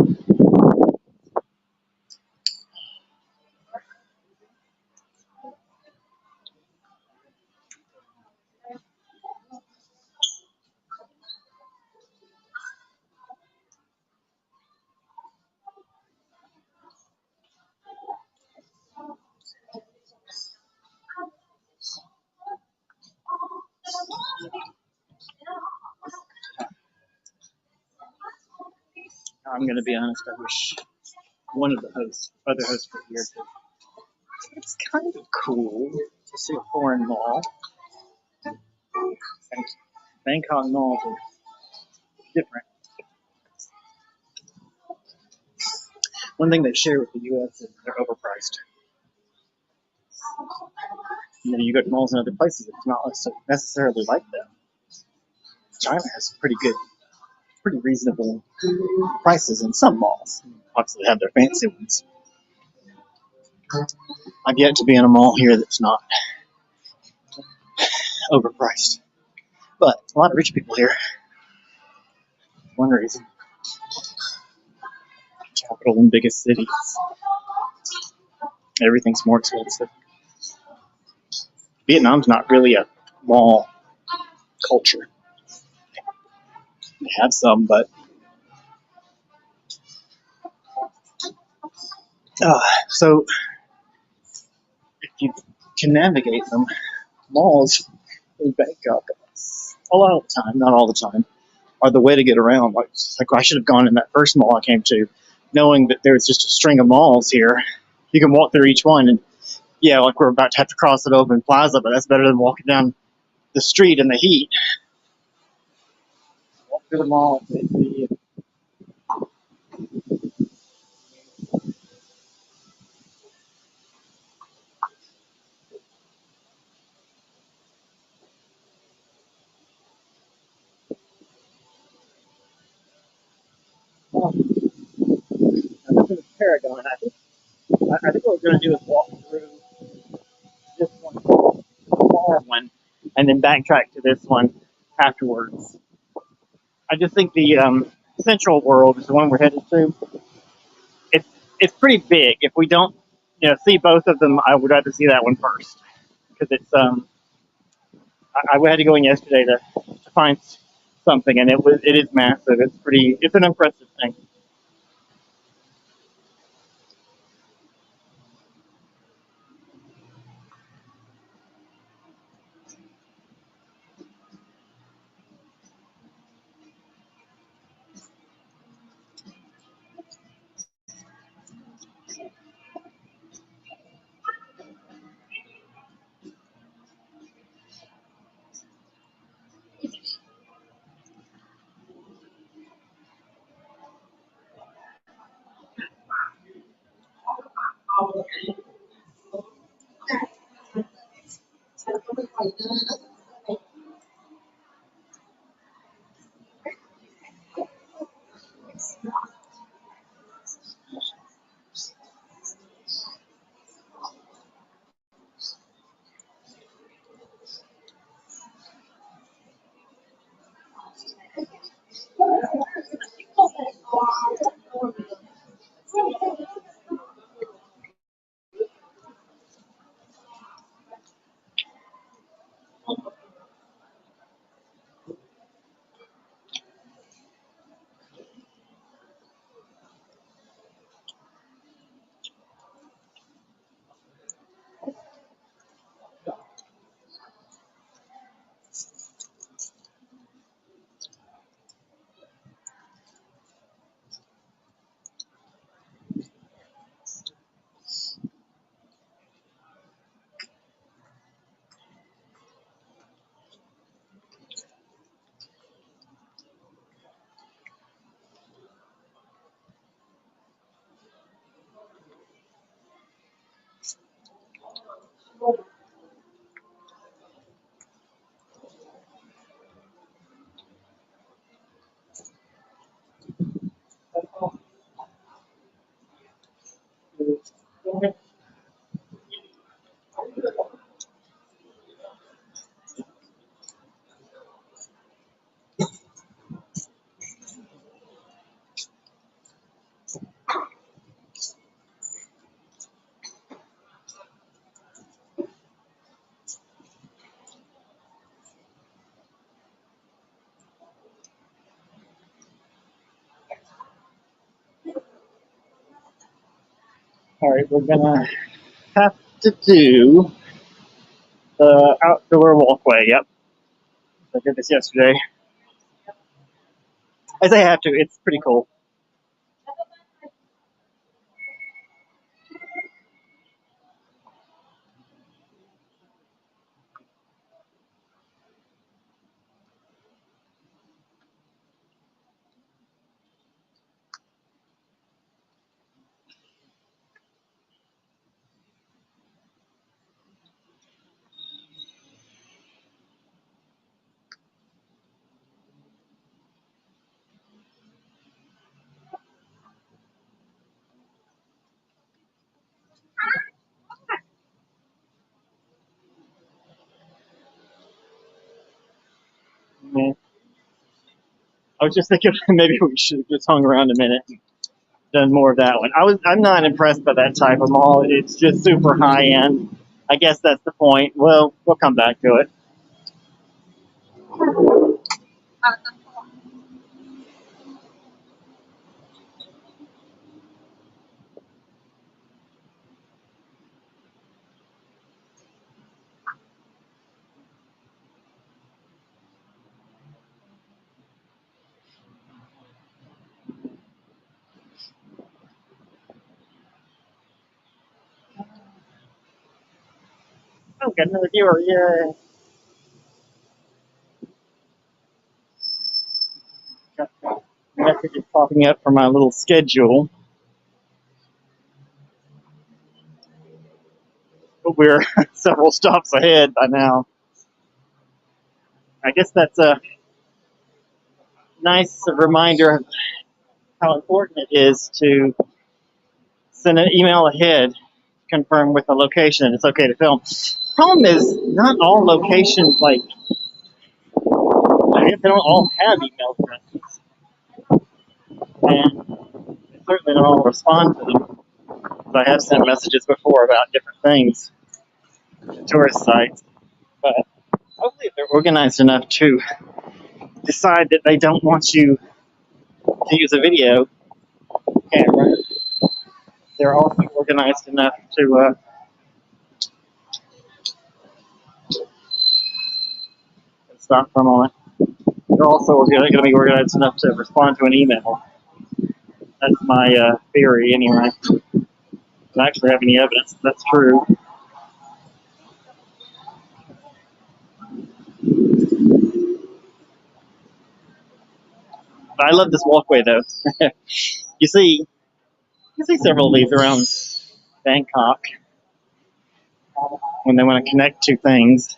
I'm going to be honest, I wish one of the other hosts were here. It's kind of cool to see a foreign mall. And Bangkok malls are different. One thing they share with the U.S. is they're overpriced. And then you go to malls in other places, it's not necessarily like that. China has pretty reasonable prices in some malls. Obviously, they have their fancy ones. I've yet to be in a mall here that's not overpriced. But a lot of rich people here. One reason. Capital and biggest cities. Everything's more expensive. Vietnam's not really a mall culture. They have some, but so if you can navigate them, malls in Bangkok, a lot of the time, not all the time, are the way to get around. Like I should have gone in that first mall I came to, knowing that there was just a string of malls here. You can walk through each one, and yeah, like we're about to have to cross the open plaza, but that's better than walking down the street in the heat. Walk through the mall. Oh, this is Paragon. I think what we're going to do is walk through this one, the far one, and then backtrack to this one afterwards. I just think the CentralWorld is the one we're headed to. It's it's pretty big. If we don't, see both of them, I would rather see that one first because it's I had to go in yesterday to find something, and it is massive. It's an impressive thing. All right, we're gonna have to do the outdoor walkway. Yep, I did this yesterday. I say have to. It's pretty cool. Yeah. I was just thinking maybe we should have just hung around a minute and done more of that one. I'm not impressed by that type of mall. It's just super high end. I guess that's the point. Well, we'll come back to it. got another viewer. Yeah. Got messages popping up for my little schedule. But we're several stops ahead by now. I guess that's a nice reminder of how important it is to send an email ahead, confirm with the location it's okay to film. Problem is, not all locations, like, I guess they don't all have email addresses. And they certainly don't all respond to them. I have sent messages before about different things to tourist sites. But hopefully, if they're organized enough to decide that they don't want you to use a video camera, they're also organized enough to stop for a moment. They're also going to be organized enough to respond to an email. That's my theory, anyway. I don't actually have any evidence that's true. But I love this walkway, though. you see several of these around Bangkok when they want to connect two things.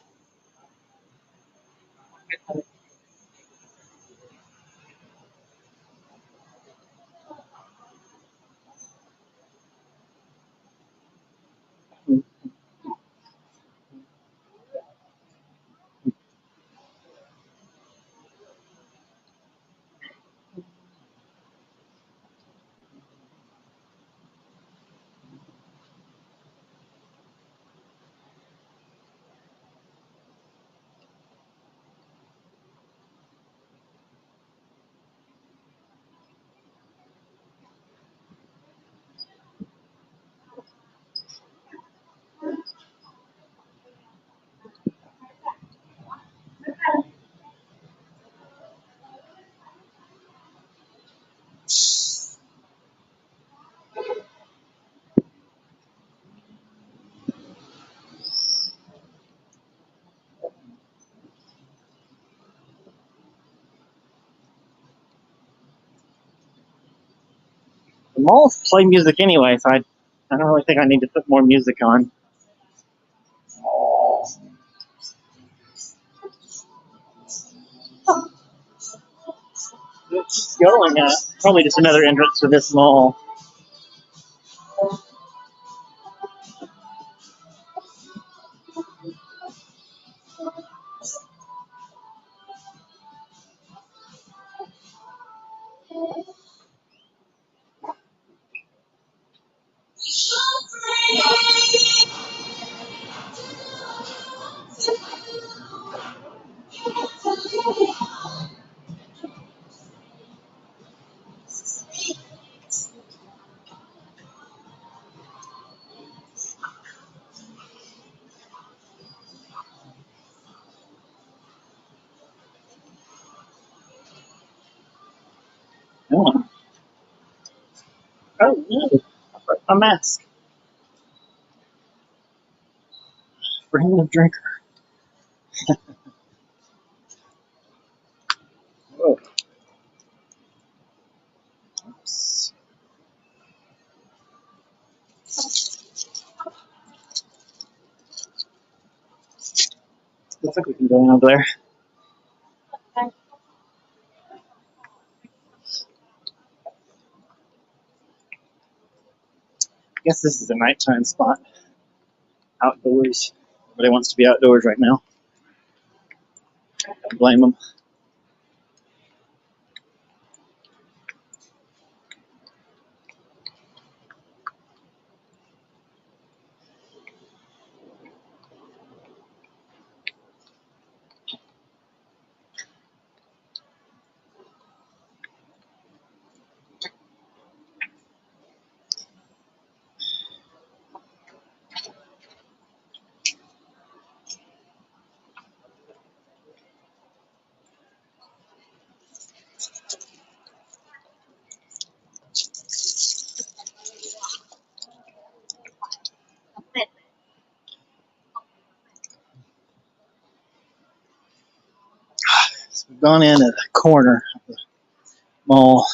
The malls play music anyway, so I don't really think I need to put more music on. It's going at probably just another entrance to this mall. Oh, oh no, a mask. Bring a drinker. Oh, oops. Looks like we can go over there. I guess this is a nighttime spot. Outdoors. Everybody wants to be outdoors right now. Don't blame them. We've gone in at a corner of the mall.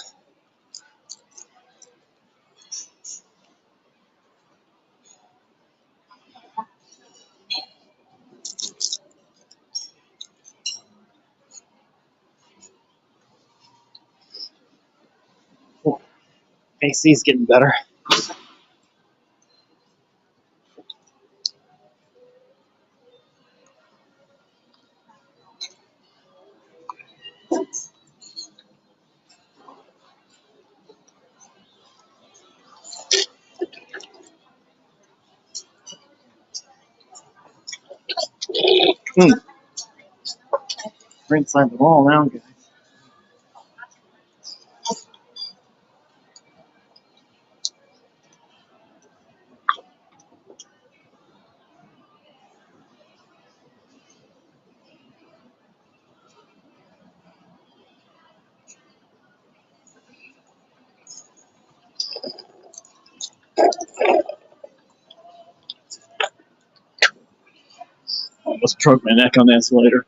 AC's getting better. We're inside the mall now, guys. Almost broke my neck on the escalator.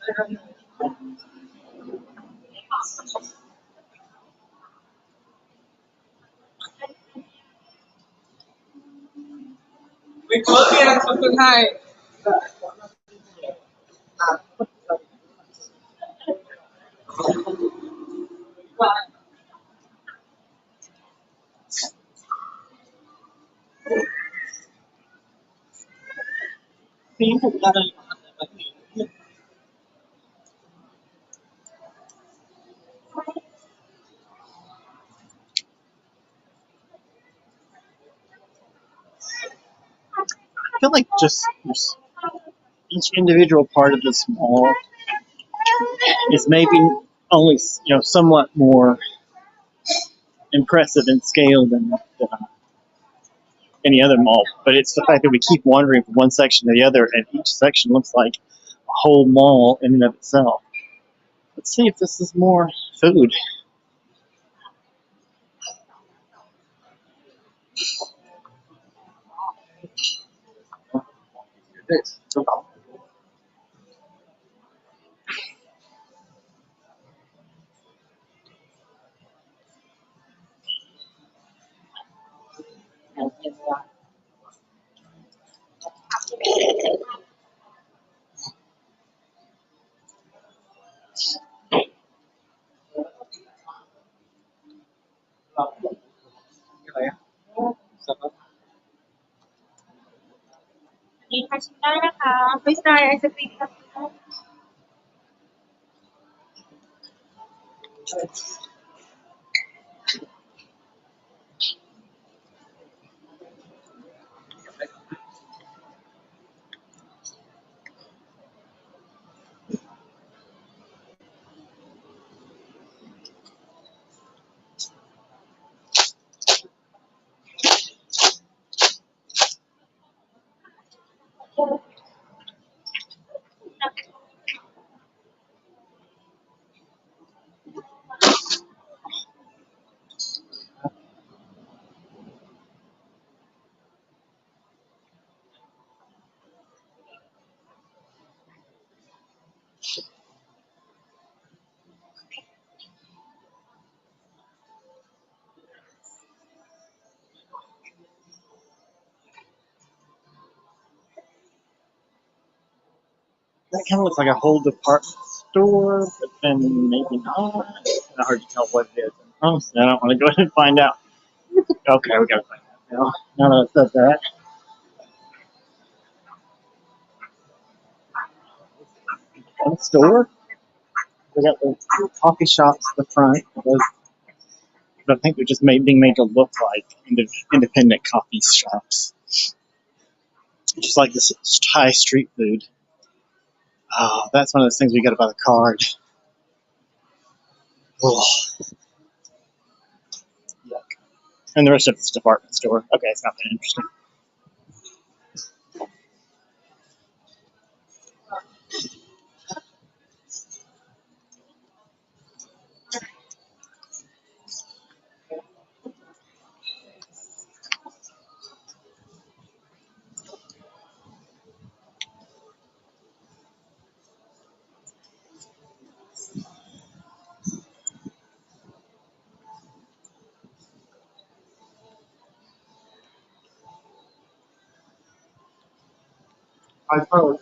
I feel like just each individual part of this mall is maybe only somewhat more impressive in scale than any other mall. But it's the fact that we keep wandering from one section to the other, and each section looks like a whole mall in and of itself. Let's see if this is more food.นี่ค่ะชิมได้นะคะฟรีสไตล์ไอศกรีมค่ะ That kind of looks like a whole department store, but then maybe not. It's kind of hard to tell what it is. Honestly, I don't want to go ahead and find out. Okay, we gotta find out now. Now that I said that. A store? We got the coffee shops at the front. Those, but I think they're just being made to look like independent coffee shops. Just like this Thai street food. Oh, that's one of those things we got to buy the card. Oh, yuck. And the rest of it's department store. Okay, it's not that interesting. I suppose.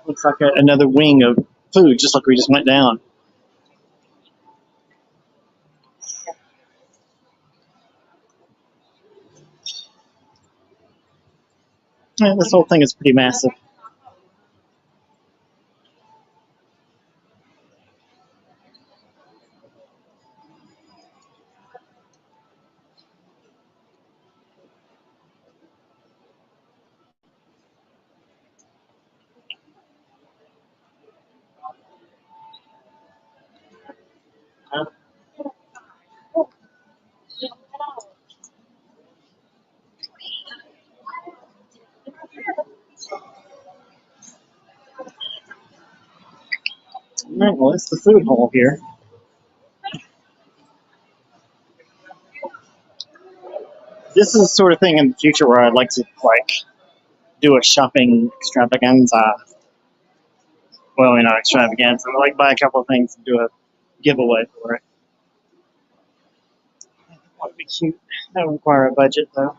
Looks like another wing of food, just like we just went down. Yeah, this whole thing is pretty massive. All right, well, it's the food hall here. This is the sort of thing in the future where I'd like to do a shopping extravaganza. Well, extravaganza. Like buy a couple of things and do a giveaway for it. That would be cute. That would require a budget, though.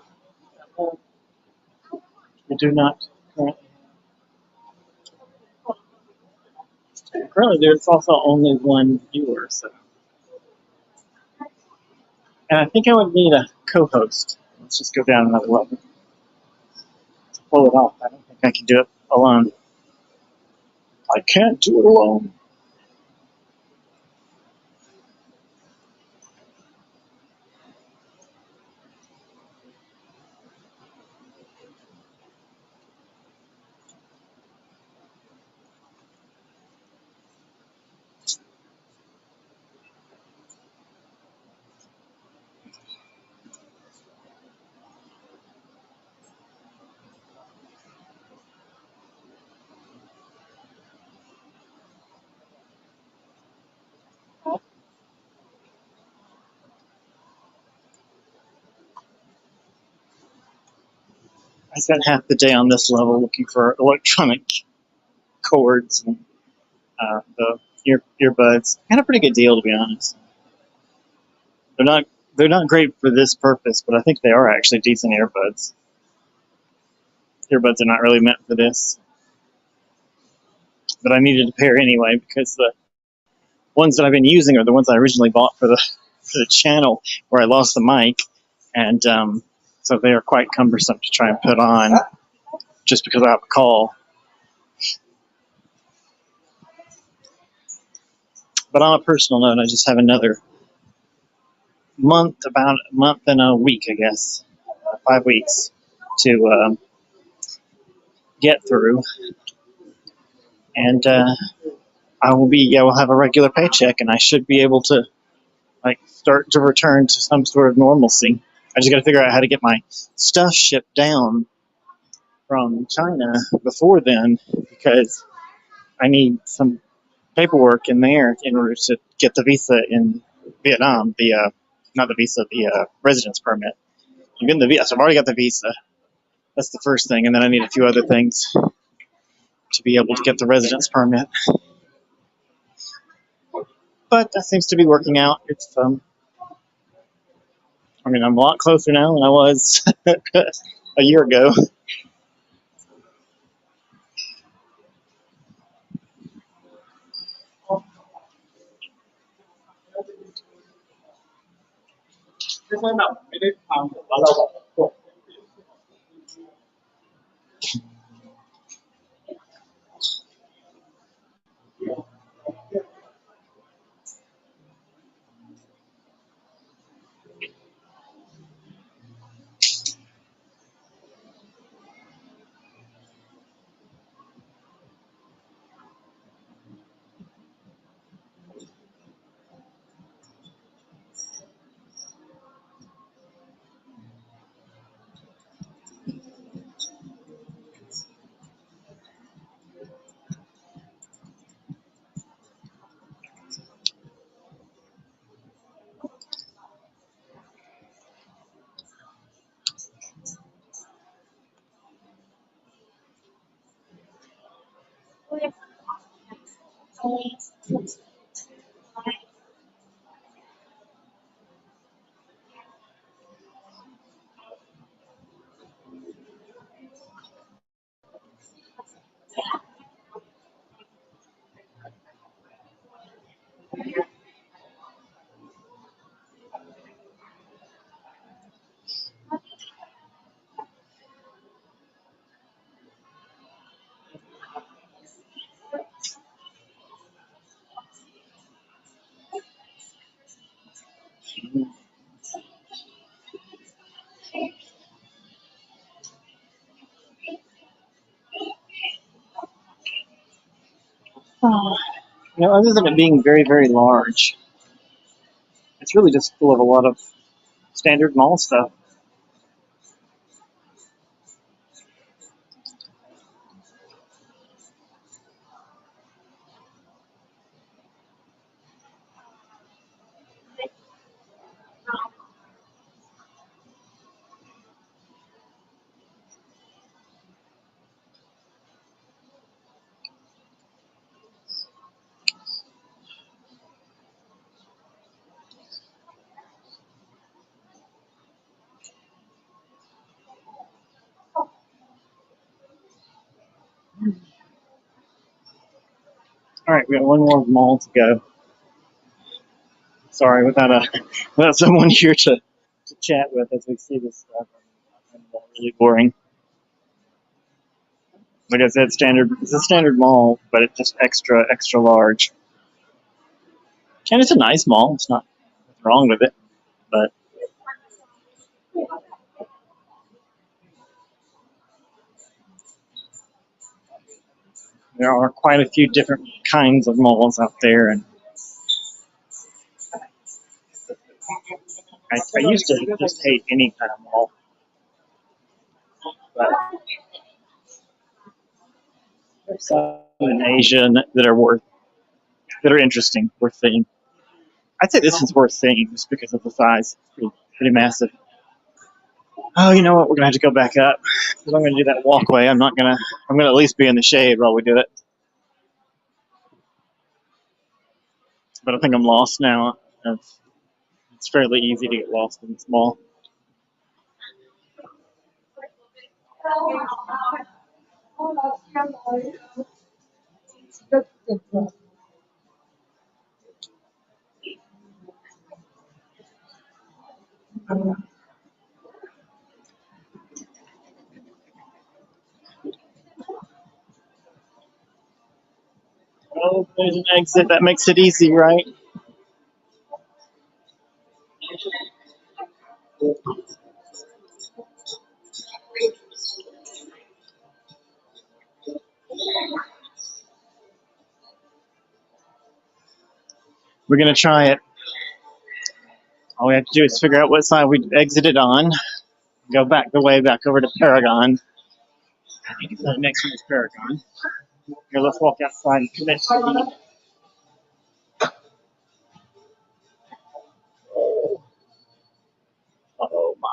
I do not currently. There's also only one viewer, so. And I think I would need a co-host. Let's just go down another level to pull it off. I don't think I can do it alone. I can't do it alone. I spent half the day on this level looking for electronic cords and the earbuds. I had a pretty good deal, to be honest. They're not great for this purpose, but I think they are actually decent earbuds. Earbuds are not really meant for this, but I needed a pair anyway because the ones that I've been using are the ones I originally bought for the channel where I lost the mic, and so they are quite cumbersome to try and put on just because I have a call. But on a personal note, I just have another about a month and a week, I guess, 5 weeks to get through, and I will have a regular paycheck, and I should be able to start to return to some sort of normalcy. I just got to figure out how to get my stuff shipped down from China before then, because I need some paperwork in there in order to get the visa in Vietnam. Not the visa, the residence permit. I'm getting the visa. So I've already got the visa. That's the first thing, and then I need a few other things to be able to get the residence permit. But that seems to be working out. It's I'm a lot closer now than I was a year ago. You know, other than it being very, very large, it's really just full of a lot of standard mall stuff. All right, we got one more mall to go. Sorry, without someone here to chat with as we see this stuff. I'm really boring. Like I said, it's a standard mall, but it's just extra large. And it's a nice mall. It's not nothing wrong with it, but there are quite a few different kinds of malls out there, and I used to just hate any kind of mall, but there's some in Asia that are interesting, worth seeing. I'd say this is worth seeing just because of the size. It's pretty massive. Oh, you know what? We're gonna have to go back up because I'm gonna do that walkway. I'm gonna at least be in the shade while we do it. But I think I'm lost now. It's fairly easy to get lost in this mall. Oh, there's an exit. That makes it easy, right? We're gonna try it. All we have to do is figure out what side we exited on. Go back the way back over to Paragon. I think the next one is Paragon. Here, let's walk outside and commit. Oh my.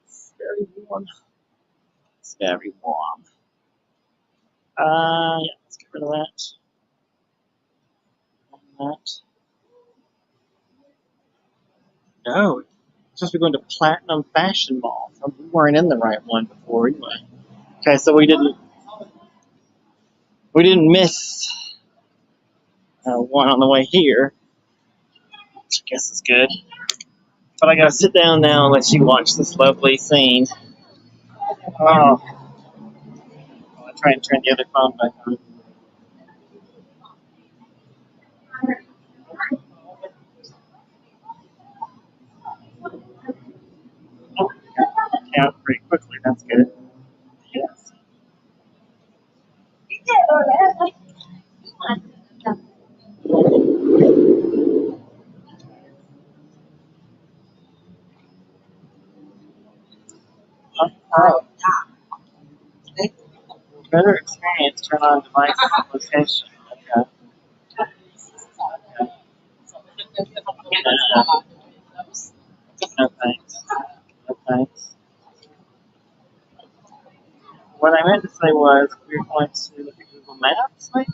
It's very warm. It's very warm. Yeah, let's get rid of that. And that. No, it's supposed to be going to Platinum Fashion Mall. We weren't in the right one before anyway. Okay, so we didn't miss one on the way here, which I guess is good. But I gotta sit down now and let you watch this lovely scene. Oh, I'll try and turn the other phone back on. Oh, count pretty quickly. That's good. Yes. Oh, better experience. Turn on device location. Okay. No thanks. No thanks. What I meant to say was we're going to look at Google Maps, maybe?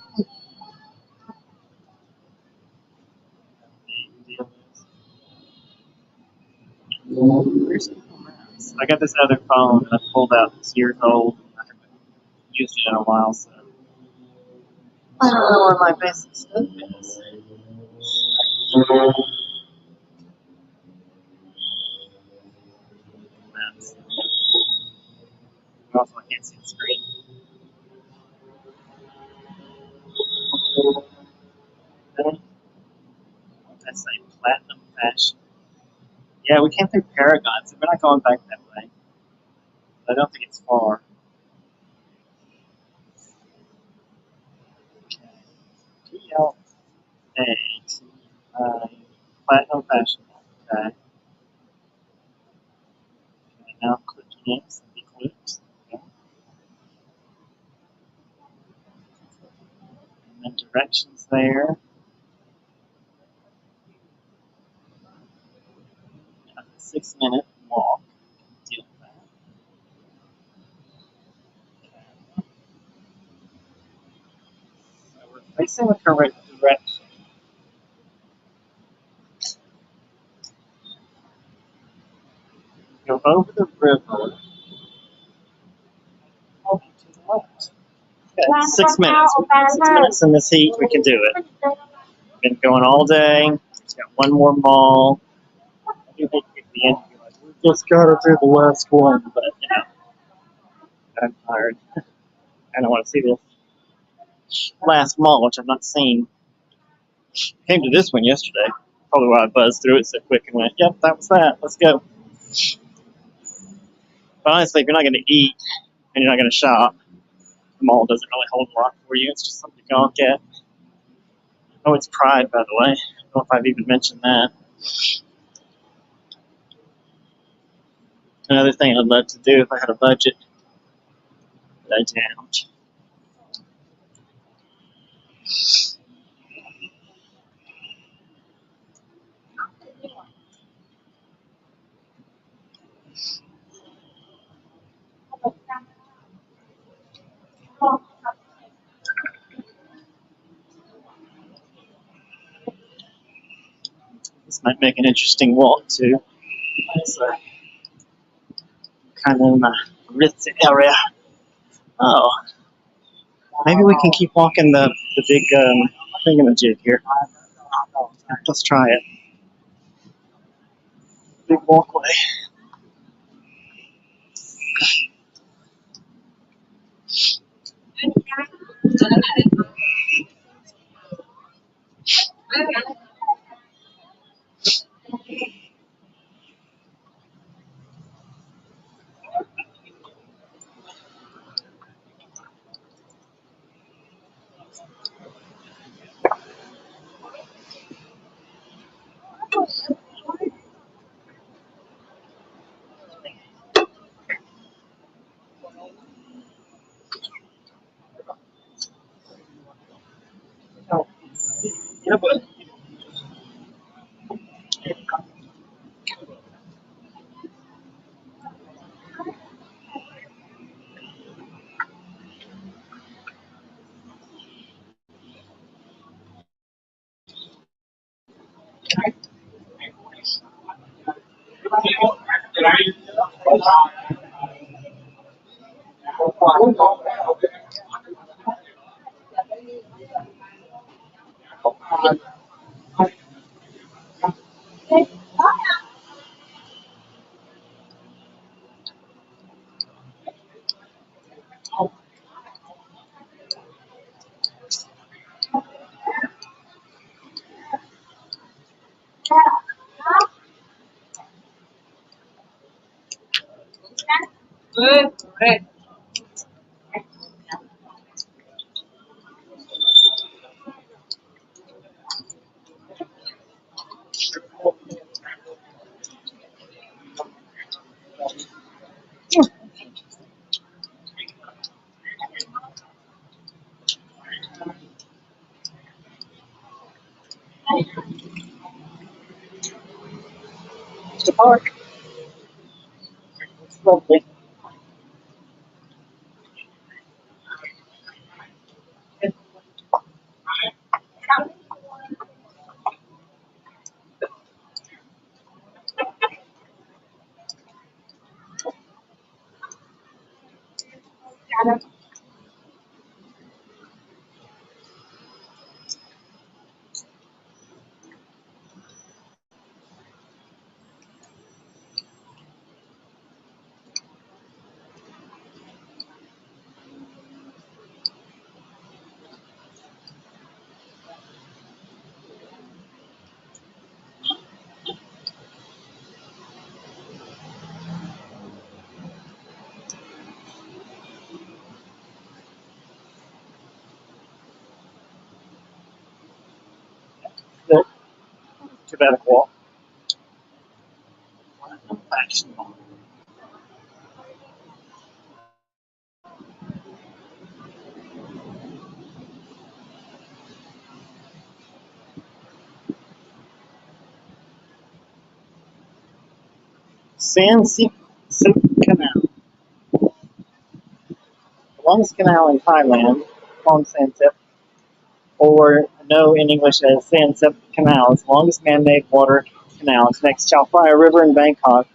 Where's Google Maps? I got this other phone that I pulled out. It's years old. I haven't used it in a while, so I don't know where my basic stuff is. Maps. Also, I can't see the screen. That's like Platinum Fashion. Yeah, we came through Paragon, so we're not going back that way. I don't think it's far. Eight. Platinum fashion. Okay. Now clicking it. So be clicked. Okay. And then directions there. 6-minute walk. Deal with that. So we're facing the correct direction. Go over the river. To the left. Okay, 6 minutes. 6 minutes in this heat, we can do it. Been going all day. Just got one more mall. I do hate to get to the end and be like, we just gotta do the last one, but I'm tired. I don't want to see this last mall, which I've not seen. Came to this one yesterday. Probably why I buzzed through it so quick and went, yep, that was that. Let's go. But honestly, if you're not going to eat and you're not going to shop, the mall doesn't really hold a lot for you. It's just something to go and get. Oh, it's Pride, by the way. I don't know if I've even mentioned that. Another thing I'd love to do if I had a budget, but I don't. This might make an interesting walk, too. It's kind of in the ritzy area. Oh, maybe we can keep walking the big thingamajig here. Let's try it. Big walkway. Yeah, but it's the park. It's lovely. aesthetic walk. San Sip Canal, the longest canal in Thailand, Long San Sip, or known in English as San Sip Canal, is the longest man-made water canal. It connects Chao Phraya River in Bangkok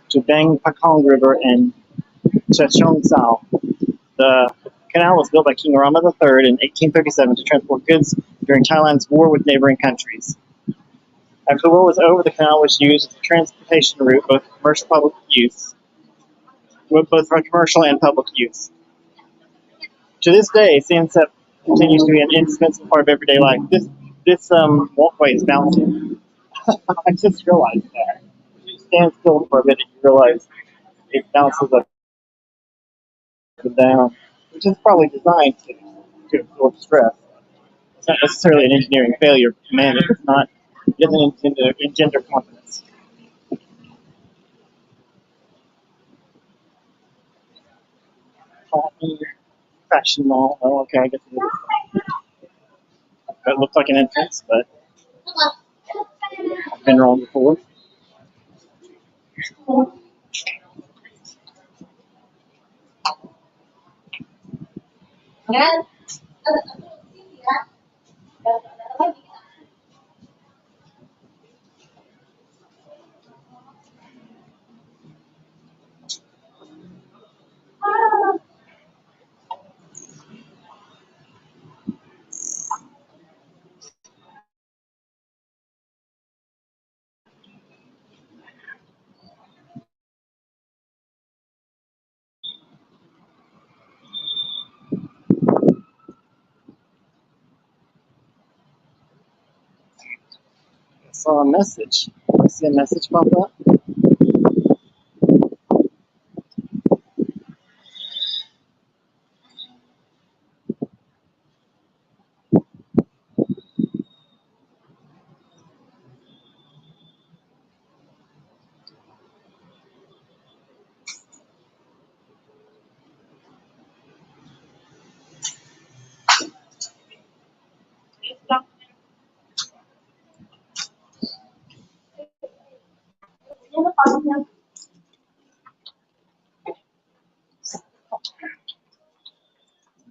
to Bang Pakong River in Chechong Sao. The canal was built by King Rama III in 1837 to transport goods during Thailand's war with neighboring countries. After the war was over, the canal was used as a transportation route, both for commercial and public use. To this day, Sansep continues to be an indispensable part of everyday life. This walkway is bouncing. I just realized that. If you stand still for a minute, you realize it bounces up and down, which is probably designed to absorb stress. It's not necessarily an engineering failure. Man, it's not. It doesn't engender confidence. Fashion mall. Oh, okay, I guess it is. That looks like an entrance, but I've been wrong before. I saw a message. I see a message pop up.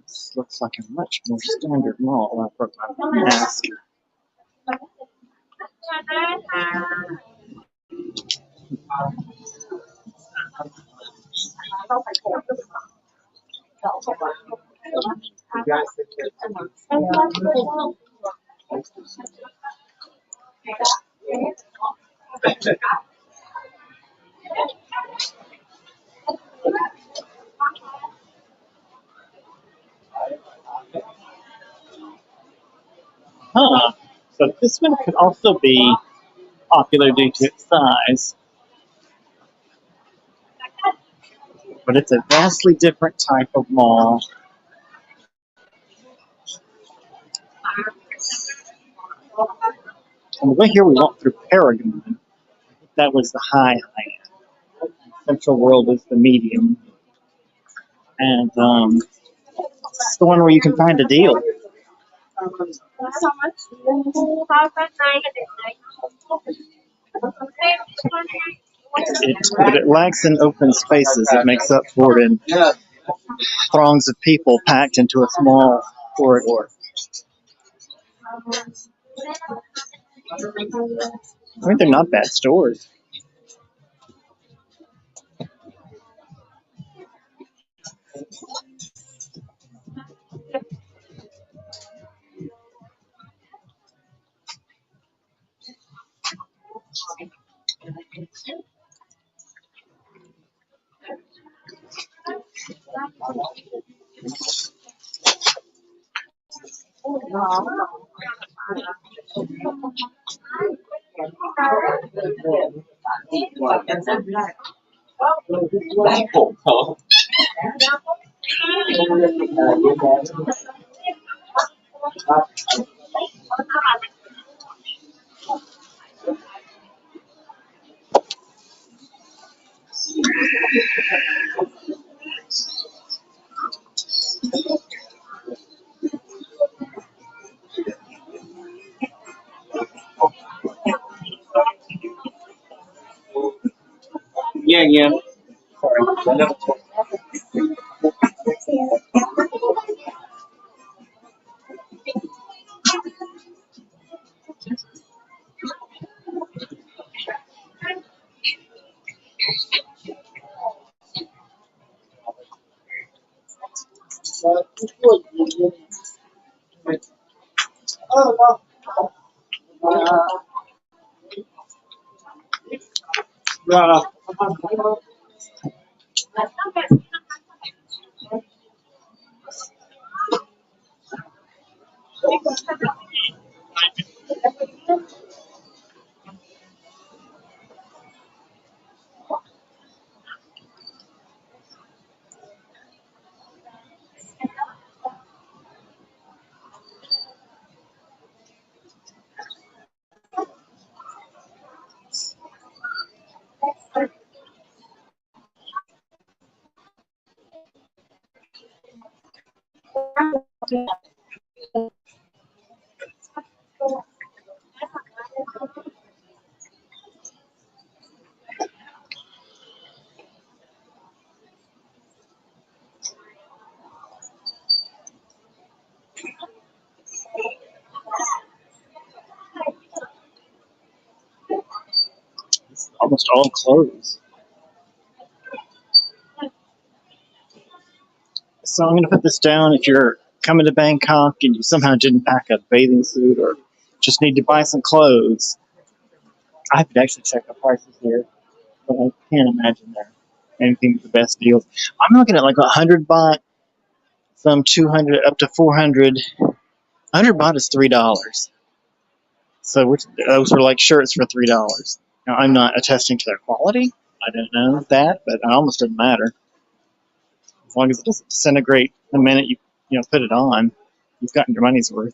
This looks like a much more standard mall. I broke my mask. Huh. So this one could also be popular due to its size, but it's a vastly different type of mall. On the way here, we walked through Paragon. That was the high end. CentralWorld is the medium, and it's the one where you can find a deal. But it lacks in open spaces. It makes up for it in throngs of people packed into a small corridor. I mean, they're not bad stores. Yeah, yeah. Sorry. Almost all closed. So I'm going to put this down. If you're coming to Bangkok and you somehow didn't pack a bathing suit or just need to buy some clothes, I could actually check the prices here, but I can't imagine they're anything but the best deals. I'm looking at like 100 baht, some 200 up to 400. 100 baht is $3. So those are like shirts for $3. Now I'm not attesting to their quality. I don't know that, but it almost doesn't matter. As long as it doesn't disintegrate the minute you put it on, you've gotten your money's worth.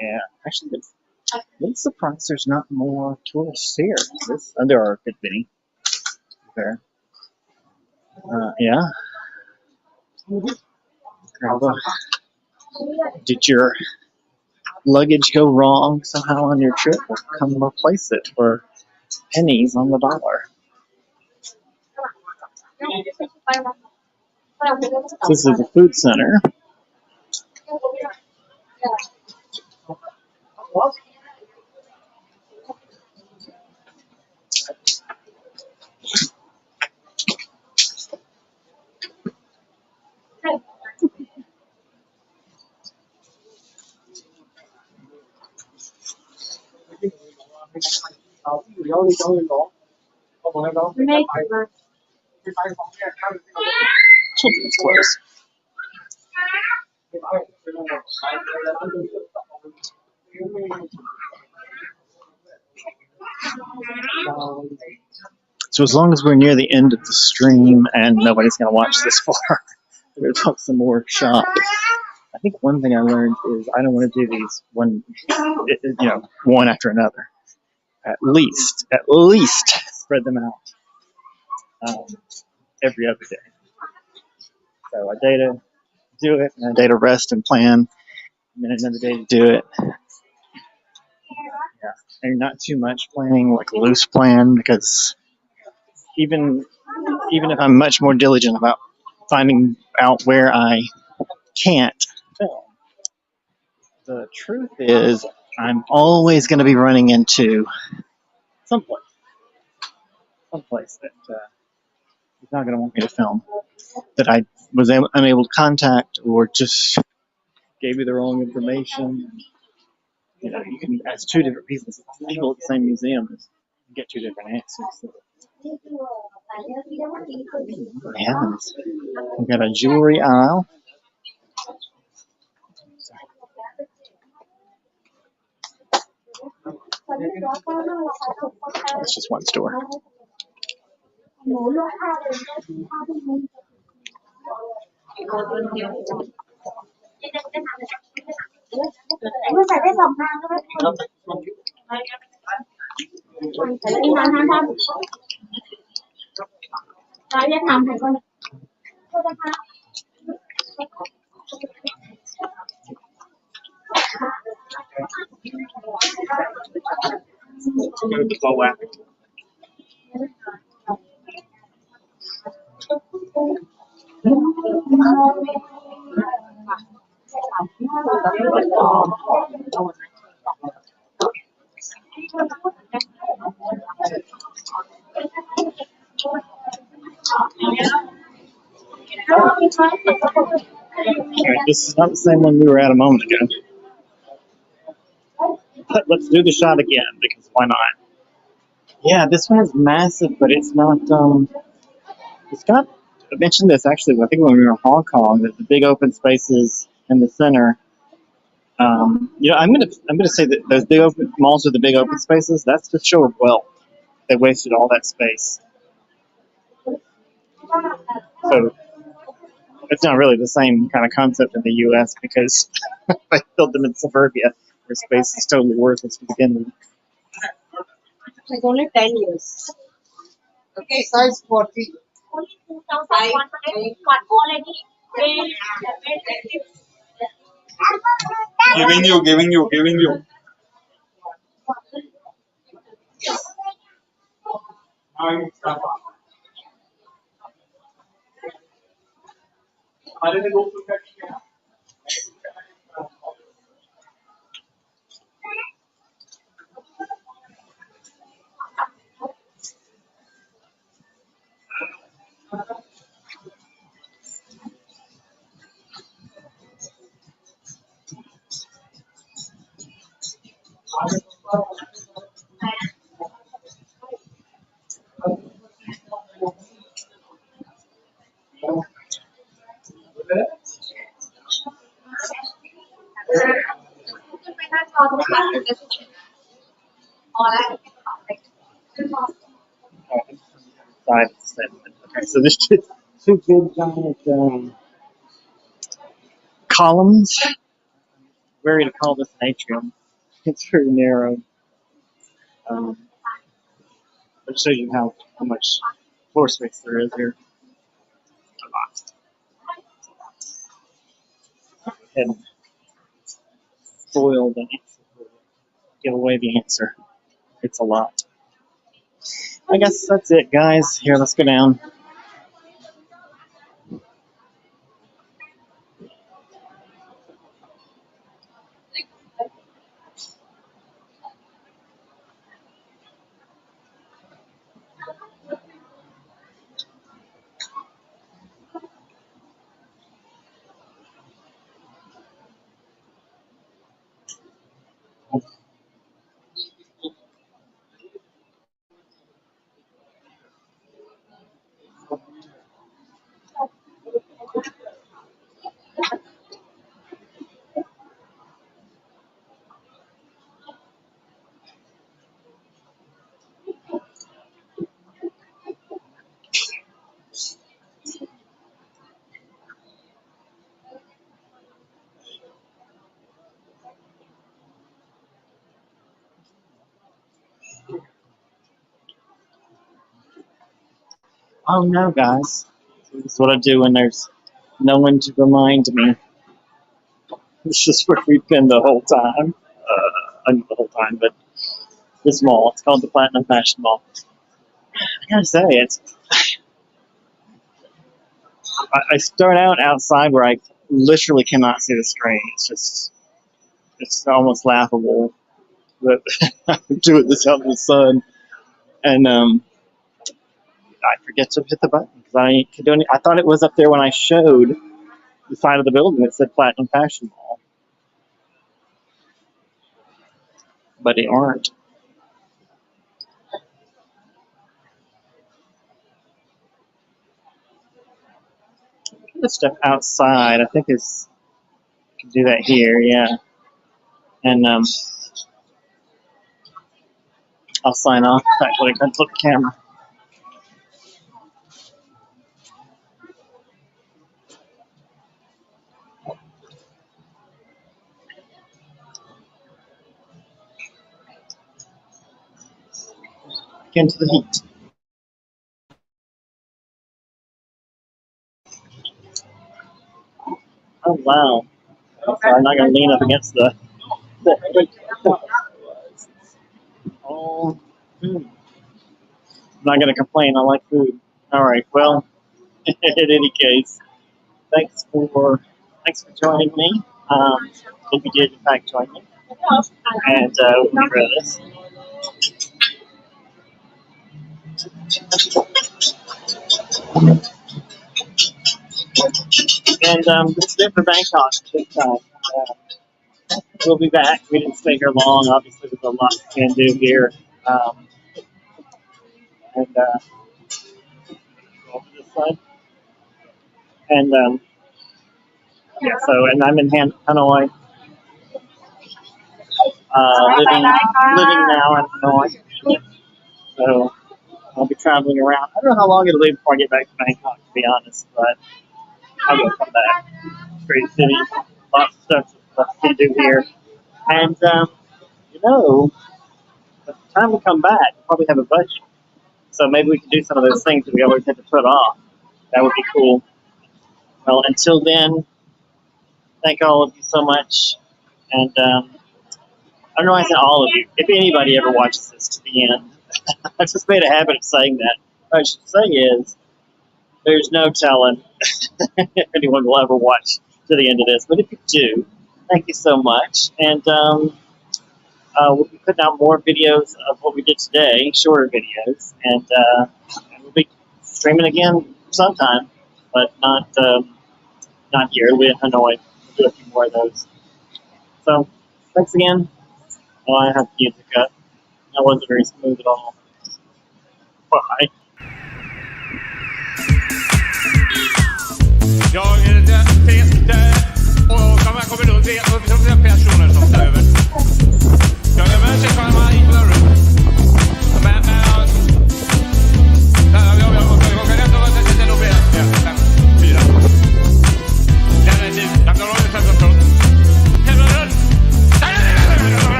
Yeah, actually, I'm surprised there's not more tourists here. There are a good many there. Yeah. Did your luggage go wrong somehow on your trip? Well, come replace it for pennies on the dollar. This is a food center. Children's clothes. So as long as we're near the end of the stream and nobody's going to watch this far, we're going to talk some more shop. I think one thing I learned is I don't want to do these one after another. At least spread them out every other day. So a day to do it, and a day to rest and plan, and then another day to do it. Yeah, and not too much planning, like a loose plan, because even if I'm much more diligent about finding out where I can't film, the truth is I'm always going to be running into someplace that is not going to want me to film, that I was unable to contact, or just gave you the wrong information. You can ask two different people at the same museum and get two different answers. So, yeah, we've got a jewelry aisle. That's just one store. Go with the bow whack. Alright, this is not the same one we were at a moment ago. But let's do the shot again, because why not? Yeah, this one is massive, but it's not, it's got, I mentioned this actually, I think when we were in Hong Kong, that the big open spaces in the center, I'm gonna say that those big open malls with the big open spaces, that's the show of wealth. They wasted all that space. So it's not really the same kind of concept in the U.S. because they built them in suburbia where space is totally worthless to begin with. Like only 10 years. Okay, size 40. Giving you. Okay, so there's two big giant columns. We're going to call this an atrium. It's very narrow. But it shows you how much floor space there is here. A lot. And spoil the answer. Give away the answer. It's a lot. I guess that's it, guys. Here, let's go down. Oh no, guys. This is what I do when there's no one to remind me. This is where we've been the whole time. Not the whole time, but this mall. It's called the Platinum Fashion Mall. I gotta say, I start out outside where I literally cannot see the screen. It's almost laughable that I do it this out in the sun, and I forget to hit the button because I can do any. I thought it was up there when I showed the side of the building that said Platinum Fashion Mall, but it aren't. Let's step outside. I think it's can do that here, yeah. And I'll sign off. Actually, I can flip the camera. Get into the heat. Oh wow! So I'm not gonna lean up against the. Oh, I'm not gonna complain. I like food. All right. Well, in any case, thanks for joining me. If you did in fact join me, and we'll get rid of this. And this is it for Bangkok this time. We'll be back. We didn't stay here long. Obviously, there's a lot we can do here. And over this side. And yeah, so and I'm in Hanoi, living now in Hanoi. So I'll be traveling around. I don't know how long it'll be before I get back to Bangkok, to be honest, but I will come back. Great city, lots of stuff to do here. And you know, by the time we come back, we'll probably have a budget. So maybe we can do some of those things that we always had to put off. That would be cool. Well, until then, thank all of you so much. And I don't know why I said all of you. If anybody ever watches this to the end, I just made a habit of saying that. What I should say is, there's no telling if anyone will ever watch to the end of this. But if you do, thank you so much. And we'll be putting out more videos of what we did today, shorter videos. And we'll be streaming again sometime, but not here. We'll be in Hanoi. We'll do a few more of those. So, thanks again. Oh, I have to use the cut. That wasn't very smooth at all. Bye. Jag är Peter och de här kommer då se upp som personer som tar över. Jag är med sig